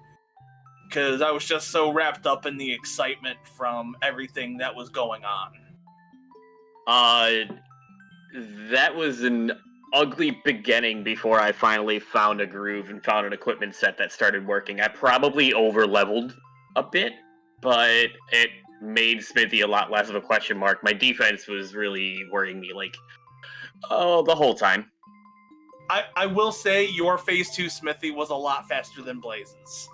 because I was just so wrapped up in the excitement from everything that was going on. That was an ugly beginning before I finally found a groove and found an equipment set that started working. I probably over-leveled a bit, but it made Smithy a lot less of a question mark. My defense was really worrying me, the whole time. I will say your phase 2 Smithy was a lot faster than Blaze's.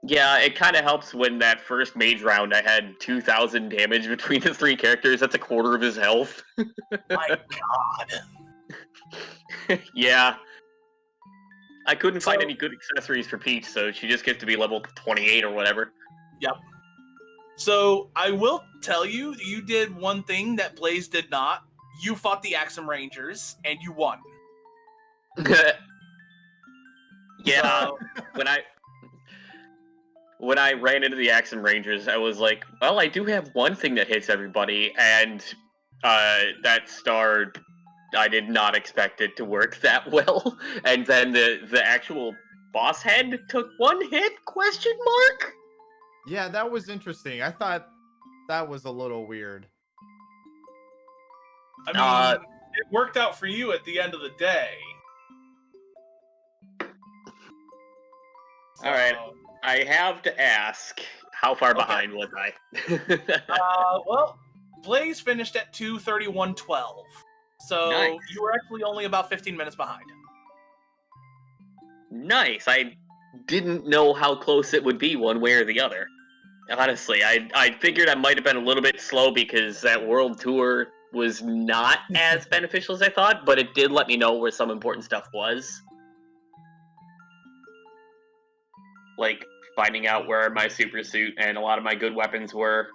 Yeah, it kind of helps when that first mage round I had 2,000 damage between the three characters. That's a quarter of his health. My god. Yeah. I couldn't find any good accessories for Peach, so she just gets to be level 28 or whatever. Yep. So I will tell you, you did one thing that Blaze did not. You fought the Axum Rangers, and you won. Yeah, So, when I ran into the Axum Rangers, I was like, well, I do have one thing that hits everybody, and that star, I did not expect it to work that well. And then the actual boss head took one hit, question mark? Yeah, that was interesting. I thought that was a little weird. I mean, it worked out for you at the end of the day. All right. I have to ask, how far behind was I? Well, Blaze finished at 2:31:12, so Nice. you were actually only about 15 minutes behind. Nice. I didn't know how close it would be one way or the other. Honestly, I figured I might have been a little bit slow because that world tour was not as beneficial as I thought, but it did let me know where some important stuff was. like finding out where my super suit and a lot of my good weapons were.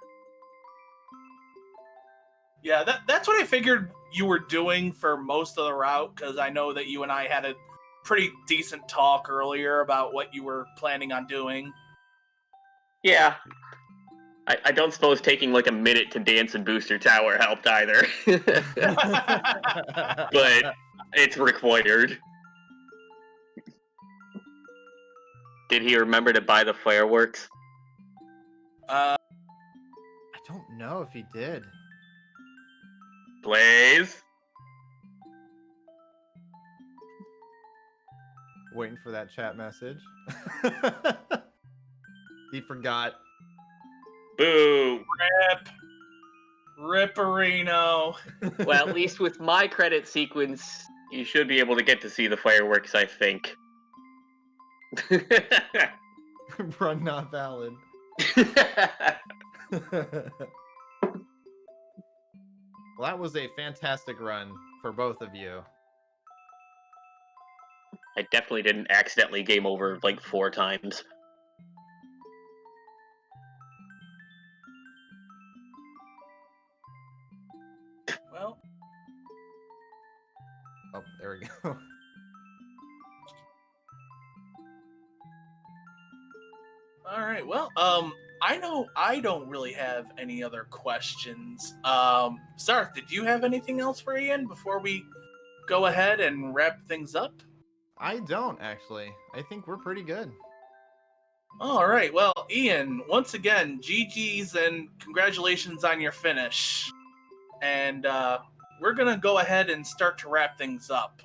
Yeah, that's what I figured you were doing for most of the route, because I know that you and I had a pretty decent talk earlier about what you were planning on doing. Yeah. I don't suppose taking like a minute to dance in Booster Tower helped either. But it's required. Did he remember to buy the fireworks? I don't know if he did. Blaze? Waiting for that chat message. He forgot. Boo! Ripperino. Well, at least with my credit sequence, you should be able to get to see the fireworks, I think. Run not valid. Well, that was a fantastic run for both of you. I definitely didn't accidentally game over like 4 times. Well, Oh, there we go. all right. Well, I know I don't really have any other questions. Sarth, did you have anything else for Ian before we go ahead and wrap things up? I don't actually. I think we're pretty good. All right. Well, Ian, once again, GG's and congratulations on your finish. And we're gonna go ahead and start to wrap things up.